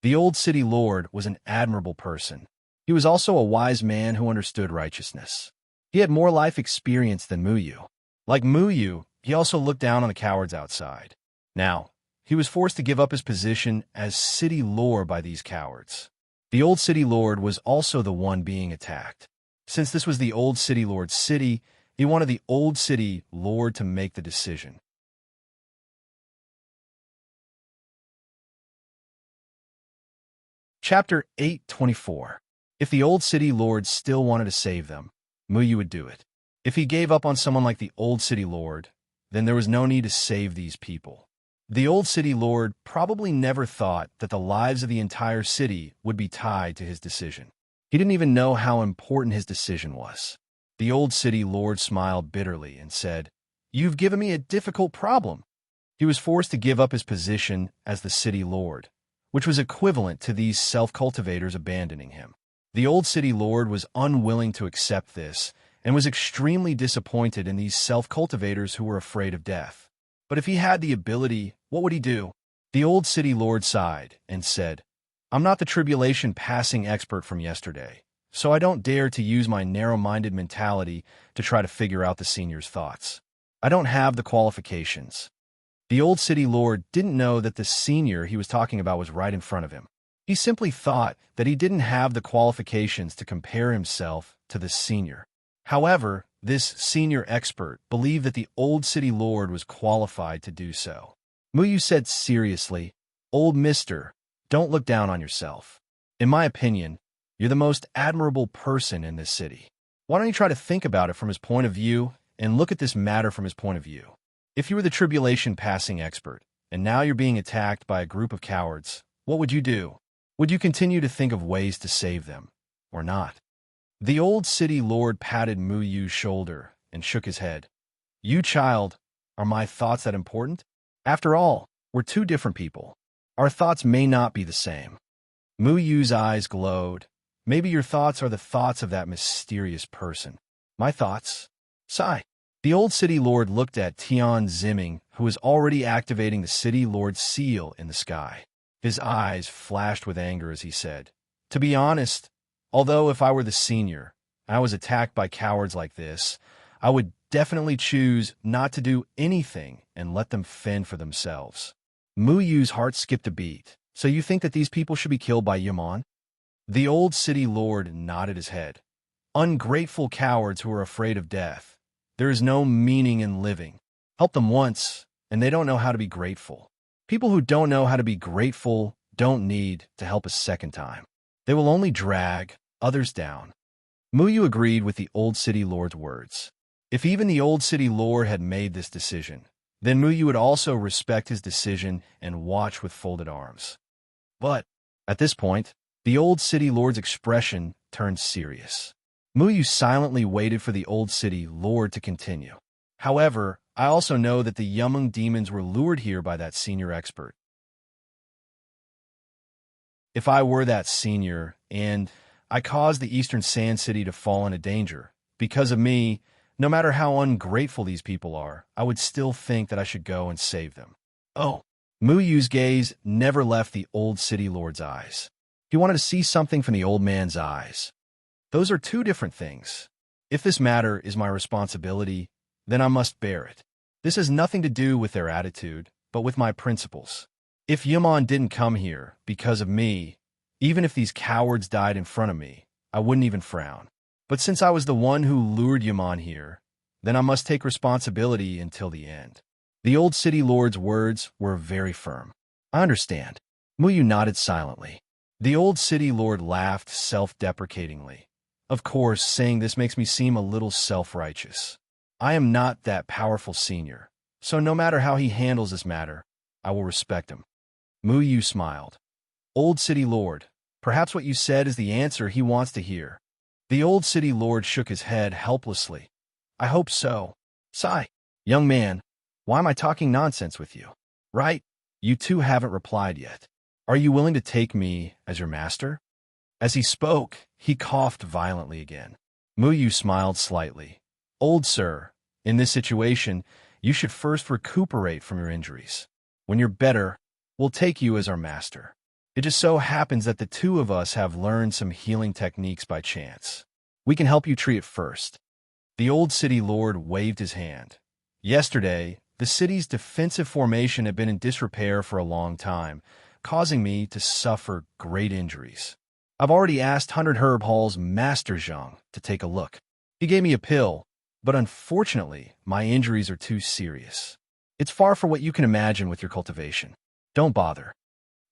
The old city lord was an admirable person. He was also a wise man who understood righteousness. He had more life experience than Muyu. Like Muyu, he also looked down on the cowards outside. Now, he was forced to give up his position as city lord by these cowards. The old city lord was also the one being attacked. Since this was the old city lord's city, he wanted the old city lord to make the decision. Chapter 8:24. If the old city lord still wanted to save them, Muyu would do it. If he gave up on someone like the old city lord, then there was no need to save these people. The old city lord probably never thought that the lives of the entire city would be tied to his decision. He didn't even know how important his decision was. The old city lord smiled bitterly and said, "You've given me a difficult problem." He was forced to give up his position as the city lord, which was equivalent to these self-cultivators abandoning him. The old city lord was unwilling to accept this and was extremely disappointed in these self-cultivators who were afraid of death. But if he had the ability, what would he do? The old city lord sighed and said, "I'm not the tribulation passing expert from yesterday, so I don't dare to use my narrow-minded mentality to try to figure out the senior's thoughts. I don't have the qualifications." The old city lord didn't know that the senior he was talking about was right in front of him. He simply thought that he didn't have the qualifications to compare himself to the senior. However, this senior expert believed that the old city lord was qualified to do so. Muyu said seriously, "Old mister, don't look down on yourself. In my opinion, you're the most admirable person in this city. Why don't you try to think about it from his point of view and look at this matter from his point of view? If you were the tribulation passing expert, and now you're being attacked by a group of cowards, what would you do? Would you continue to think of ways to save them, or not?" The old city lord patted Muyu's shoulder and shook his head. "You child, are my thoughts that important? After all, we're two different people. Our thoughts may not be the same." Muyu's eyes glowed. "Maybe your thoughts are the thoughts of that mysterious person." "My thoughts?" Sigh. The old city lord looked at Tian Ziming, who was already activating the city lord's seal in the sky. His eyes flashed with anger as he said, "To be honest, although if I were the senior, and I was attacked by cowards like this, I would definitely choose not to do anything and let them fend for themselves." Muyu's heart skipped a beat. "So you think that these people should be killed by Yumon?" The old city lord nodded his head. "Ungrateful cowards who are afraid of death. There is no meaning in living. Help them once, and they don't know how to be grateful. People who don't know how to be grateful don't need to help a second time. They will only drag others down." Muyu agreed with the old city lord's words. If even the old city lord had made this decision, then Muyu would also respect his decision and watch with folded arms. But at this point, the old city lord's expression turned serious. Muyu silently waited for the old city lord to continue. "However, I also know that the Yumeng demons were lured here by that senior expert. If I were that senior, and I caused the Eastern Sand City to fall into danger, because of me, No matter how ungrateful these people are, I would still think that I should go and save them. Oh. Mu Yu's gaze never left the old city lord's eyes. He wanted to see something from the old man's eyes. Those are two different things. If this matter is my responsibility, then I must bear it. This has nothing to do with their attitude, but with my principles. If Yaman didn't come here because of me, even if these cowards died in front of me, I wouldn't even frown. But since I was the one who lured Yaman here, then I must take responsibility until the end. The old city lord's words were very firm. I understand. Mu Yu nodded silently. The old city lord laughed self-deprecatingly. Of course, saying this makes me seem a little self-righteous. I am not that powerful senior, so no matter how he handles this matter, I will respect him. Mu Yu smiled. Old city lord, perhaps what you said is the answer he wants to hear. The old city lord shook his head helplessly. I hope so. Sigh. Young man, why am I talking nonsense with you? Right? You two haven't replied yet. Are you willing to take me as your master? As he spoke, he coughed violently again. Mu Yu smiled slightly. Old sir, in this situation, you should first recuperate from your injuries. When you're better, we'll take you as our master. It just so happens that the two of us have learned some healing techniques by chance. We can help you treat it first. The old city lord waved his hand. Yesterday, the city's defensive formation had been in disrepair for a long time, causing me to suffer great injuries. I've already asked 100 Herb Hall's Master Zhang to take a look. He gave me a pill, but unfortunately, my injuries are too serious. It's far from what you can imagine with your cultivation. Don't bother.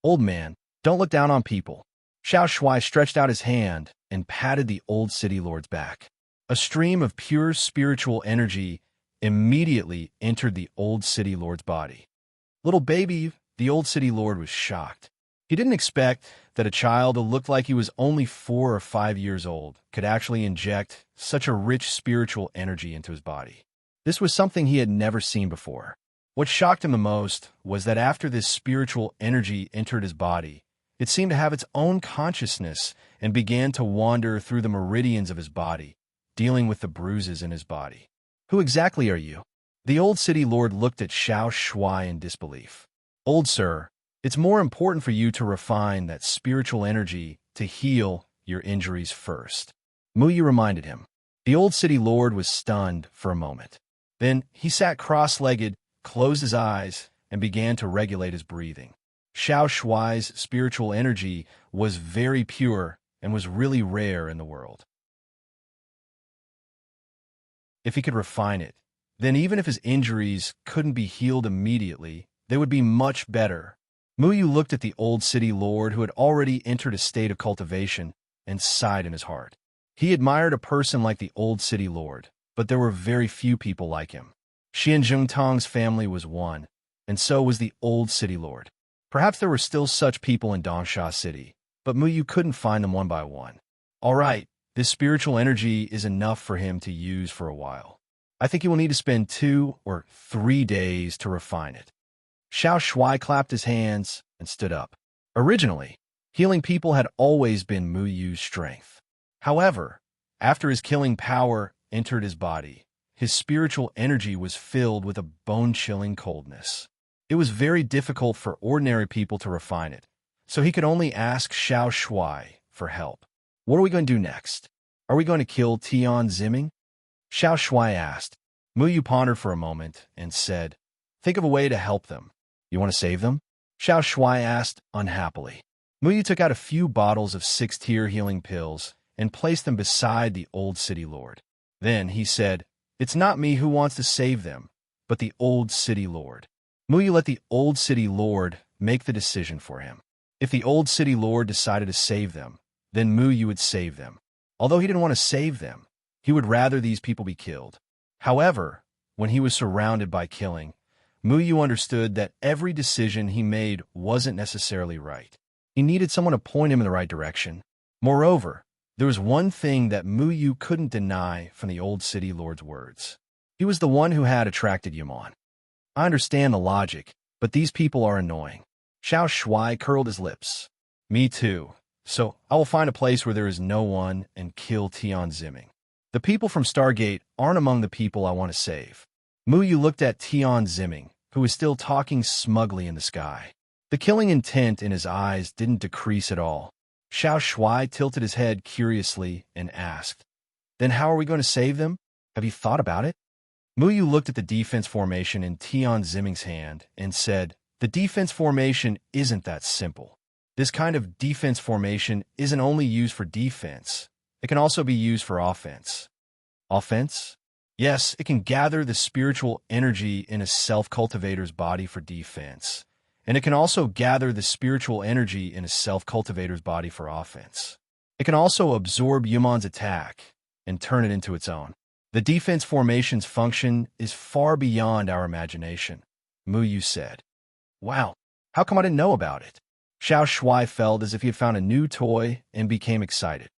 Old man, don't look down on people. Xiao Shuai stretched out his hand and patted the old city lord's back. A stream of pure spiritual energy immediately entered the old city lord's body. Little baby, the old city lord was shocked. He didn't expect that a child who looked like he was only 4 or 5 years old could actually inject such a rich spiritual energy into his body. This was something he had never seen before. What shocked him the most was that after this spiritual energy entered his body, it seemed to have its own consciousness and began to wander through the meridians of his body, dealing with the bruises in his body. Who exactly are you? The old city lord looked at Xiao Shuai in disbelief. Old sir, it's more important for you to refine that spiritual energy to heal your injuries first. Mu Yu reminded him. The old city lord was stunned for a moment. Then he sat cross-legged, closed his eyes, and began to regulate his breathing. Xiao Shuai's spiritual energy was very pure and was really rare in the world. If he could refine it, then even if his injuries couldn't be healed immediately, they would be much better. Mu Yu looked at the old city lord who had already entered a state of cultivation and sighed in his heart. He admired a person like the old city lord, but there were very few people like him. Xian Zhongtong's family was one, and so was the old city lord. Perhaps there were still such people in Dongsha City, but Mu Yu couldn't find them one by one. All right, this spiritual energy is enough for him to use for a while. I think he will need to spend 2 or 3 days to refine it. Xiao Shuai clapped his hands and stood up. Originally, healing people had always been Mu Yu's strength. However, after his killing power entered his body, his spiritual energy was filled with a bone-chilling coldness. It was very difficult for ordinary people to refine it, so he could only ask Xiao Shuai for help. What are we going to do next? Are we going to kill Tian Ziming? Xiao Shuai asked. Mu Yu pondered for a moment and said, think of a way to help them. You want to save them? Xiao Shuai asked unhappily. Mu Yu took out a few bottles of 6-tier healing pills and placed them beside the old city lord. Then he said, it's not me who wants to save them, but the old city lord. Mu Yu let the old city lord make the decision for him. If the old city lord decided to save them, then Mu Yu would save them. Although he didn't want to save them, he would rather these people be killed. However, when he was surrounded by killing, Mu Yu understood that every decision he made wasn't necessarily right. He needed someone to point him in the right direction. Moreover, there was one thing that Mu Yu couldn't deny from the old city lord's words. He was the one who had attracted Yaman. I understand the logic, but these people are annoying. Xiao Shuai curled his lips. Me too. So I will find a place where there is no one and kill Tian Ziming. The people from Stargate aren't among the people I want to save. Muyu looked at Tian Zimming, who was still talking smugly in the sky. The killing intent in his eyes didn't decrease at all. Xiao Shuai tilted his head curiously and asked, "Then how are we going to save them? Have you thought about it?" Muyu looked at the defense formation in Tian Zimming's hand and said, "The defense formation isn't that simple. This kind of defense formation isn't only used for defense. It can also be used for offense." Offense? Yes, it can gather the spiritual energy in a self-cultivator's body for defense. And it can also gather the spiritual energy in a self-cultivator's body for offense. It can also absorb Yumon's attack and turn it into its own. The defense formation's function is far beyond our imagination, Muyu said. Wow, how come I didn't know about it? Xiao Shuai felt as if he had found a new toy and became excited.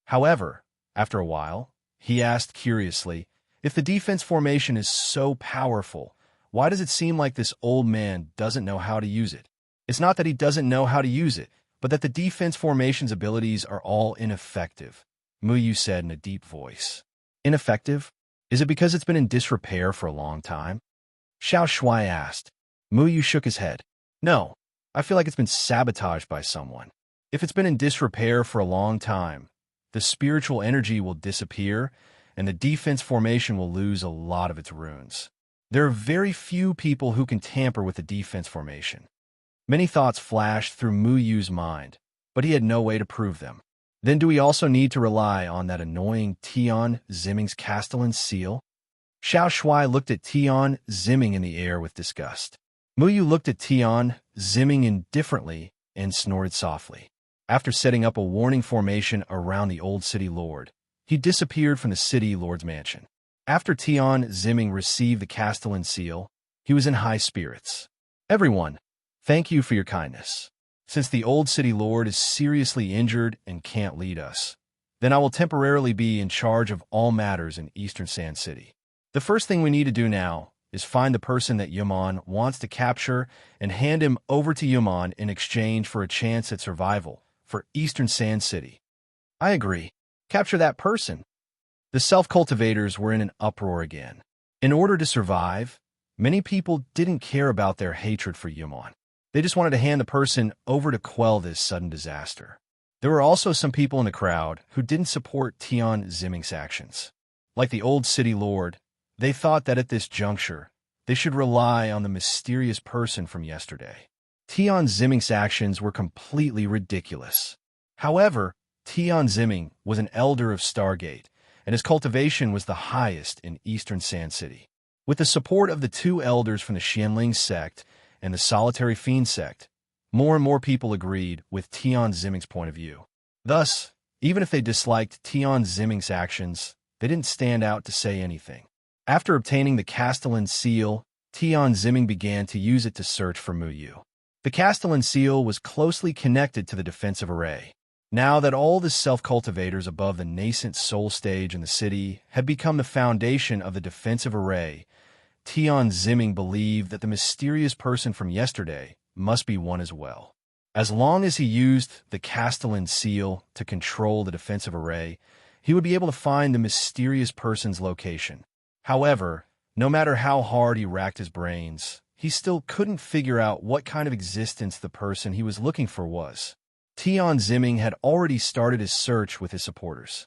However, after a while, he asked curiously, if the defense formation is so powerful, why does it seem like this old man doesn't know how to use it? It's not that he doesn't know how to use it, but that the defense formation's abilities are all ineffective, Muyu said in a deep voice. Ineffective? Is it because it's been in disrepair for a long time? Xiao Shuai asked. Muyu shook his head. No, I feel like it's been sabotaged by someone. If it's been in disrepair for a long time, the spiritual energy will disappear, and the defense formation will lose a lot of its runes. There are very few people who can tamper with the defense formation. Many thoughts flashed through Muyu's mind, but he had no way to prove them. Then do we also need to rely on that annoying Tian Zimming's Castellan seal? Xiao Shuai looked at Tian Zimming in the air with disgust. Muyu looked at Tian Zimming indifferently and snored softly. After setting up a warning formation around the old city lord, he disappeared from the city lord's mansion. After Tian Zimming received the Castellan seal, he was in high spirits. Everyone, thank you for your kindness. Since the old city lord is seriously injured and can't lead us, then I will temporarily be in charge of all matters in Eastern Sand City. The first thing we need to do now is find the person that Yumon wants to capture and hand him over to Yumon in exchange for a chance at survival for Eastern Sand City. I agree. Capture that person. The self-cultivators were in an uproar again. In order to survive, many people didn't care about their hatred for Yumon. They just wanted to hand the person over to quell this sudden disaster. There were also some people in the crowd who didn't support Tian Zimming's actions. Like the old city lord, they thought that at this juncture, they should rely on the mysterious person from yesterday. Tian Zimming's actions were completely ridiculous. However, Tian Zimming was an elder of Stargate, and his cultivation was the highest in Eastern Sand City. With the support of the two elders from the Xianling sect and the Solitary Fiend sect, more and more people agreed with Tian Zimming's point of view. Thus, even if they disliked Tian Zimming's actions, they didn't stand out to say anything. After obtaining the Castellan seal, Tian Zimming began to use it to search for Muyu. The Castellan seal was closely connected to the defensive array. Now that all the self-cultivators above the nascent soul stage in the city had become the foundation of the defensive array, Tian Zimming believed that the mysterious person from yesterday must be one as well. As long as he used the Castellan seal to control the defensive array, he would be able to find the mysterious person's location. However, no matter how hard he racked his brains, he still couldn't figure out what kind of existence the person he was looking for was. Tian Zimming had already started his search with his supporters.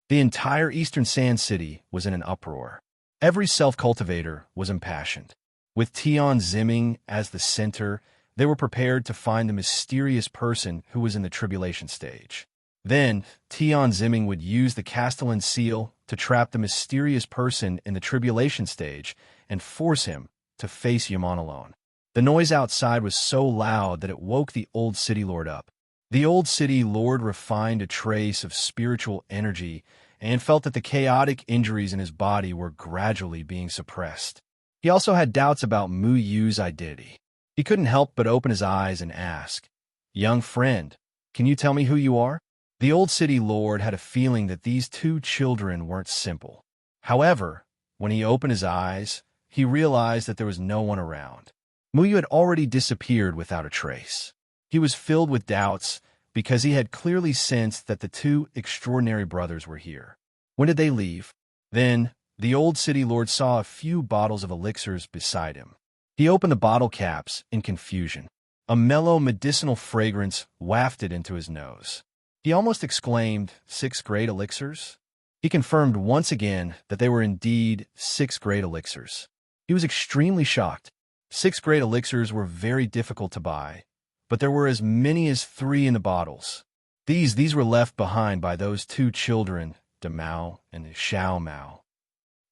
The entire Eastern Sand City was in an uproar. Every self-cultivator was impassioned. With Tian Zimming as the center, they were prepared to find the mysterious person who was in the tribulation stage. Then, Tian Zimming would use the Castellan seal to trap the mysterious person in the tribulation stage and force him to face Yumon alone. The noise outside was so loud that it woke the old city lord up. The old city lord refined a trace of spiritual energy and felt that the chaotic injuries in his body were gradually being suppressed. He also had doubts about Muyu's identity. He couldn't help but open his eyes and ask, "Young friend, can you tell me who you are?" The old city lord had a feeling that these two children weren't simple. However, when he opened his eyes, he realized that there was no one around. Muyu had already disappeared without a trace. He was filled with doubts because he had clearly sensed that the two extraordinary brothers were here. When did they leave? Then, the old city lord saw a few bottles of elixirs beside him. He opened the bottle caps in confusion. A mellow medicinal fragrance wafted into his nose. He almost exclaimed, 6 great elixirs? He confirmed once again that they were indeed 6 great elixirs. He was extremely shocked. 6 great elixirs were very difficult to buy, but there were as many as 3 in the bottles. These were left behind by those 2 children, De Mao and Xiao Mao.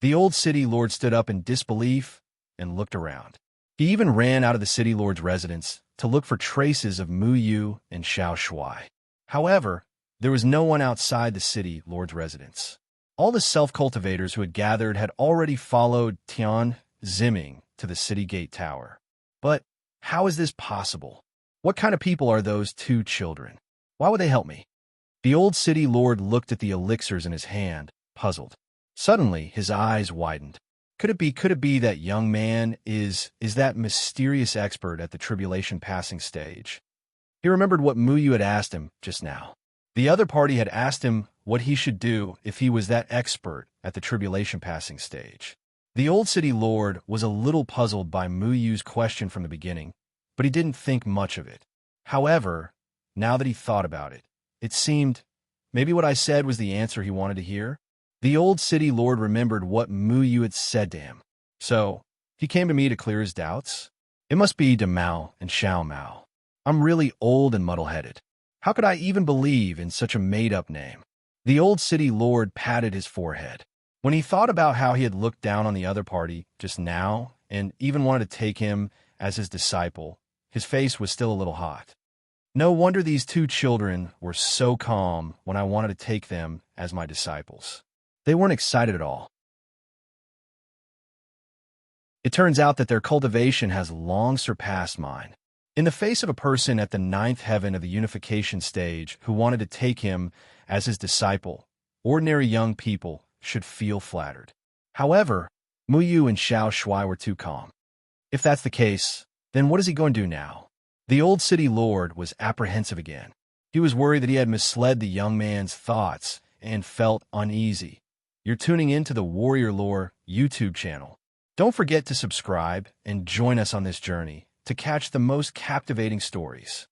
The old city lord stood up in disbelief and looked around. He even ran out of the city lord's residence to look for traces of Mu Yu and Xiao Shuai. However, there was no one outside the city lord's residence. All the self-cultivators who had gathered had already followed Tian Ziming to the city gate tower. But how is this possible? What kind of people are those 2 children? Why would they help me? The old city lord looked at the elixirs in his hand, puzzled. Suddenly, his eyes widened. Could it be that young man is that mysterious expert at the tribulation passing stage? He remembered what Mu Yu had asked him just now. The other party had asked him what he should do if he was that expert at the tribulation passing stage. The old city lord was a little puzzled by Mu Yu's question from the beginning, but he didn't think much of it. However, now that he thought about it, it seemed maybe what I said was the answer he wanted to hear. The old city lord remembered what Mu Yu had said to him. So, he came to me to clear his doubts. It must be De Mao and Xiao Mao. I'm really old and muddle-headed. How could I even believe in such a made-up name? The old city lord patted his forehead. When he thought about how he had looked down on the other party just now and even wanted to take him as his disciple, his face was still a little hot. No wonder these 2 children were so calm when I wanted to take them as my disciples. They weren't excited at all. It turns out that their cultivation has long surpassed mine. In the face of a person at the 9th heaven of the unification stage who wanted to take him as his disciple, ordinary young people should feel flattered. However, Mu Yu and Xiao Shuai were too calm. If that's the case, then what is he going to do now? The old city lord was apprehensive again. He was worried that he had misled the young man's thoughts and felt uneasy. You're tuning in to the Warrior Lore YouTube channel. Don't forget to subscribe and join us on this journey to catch the most captivating stories.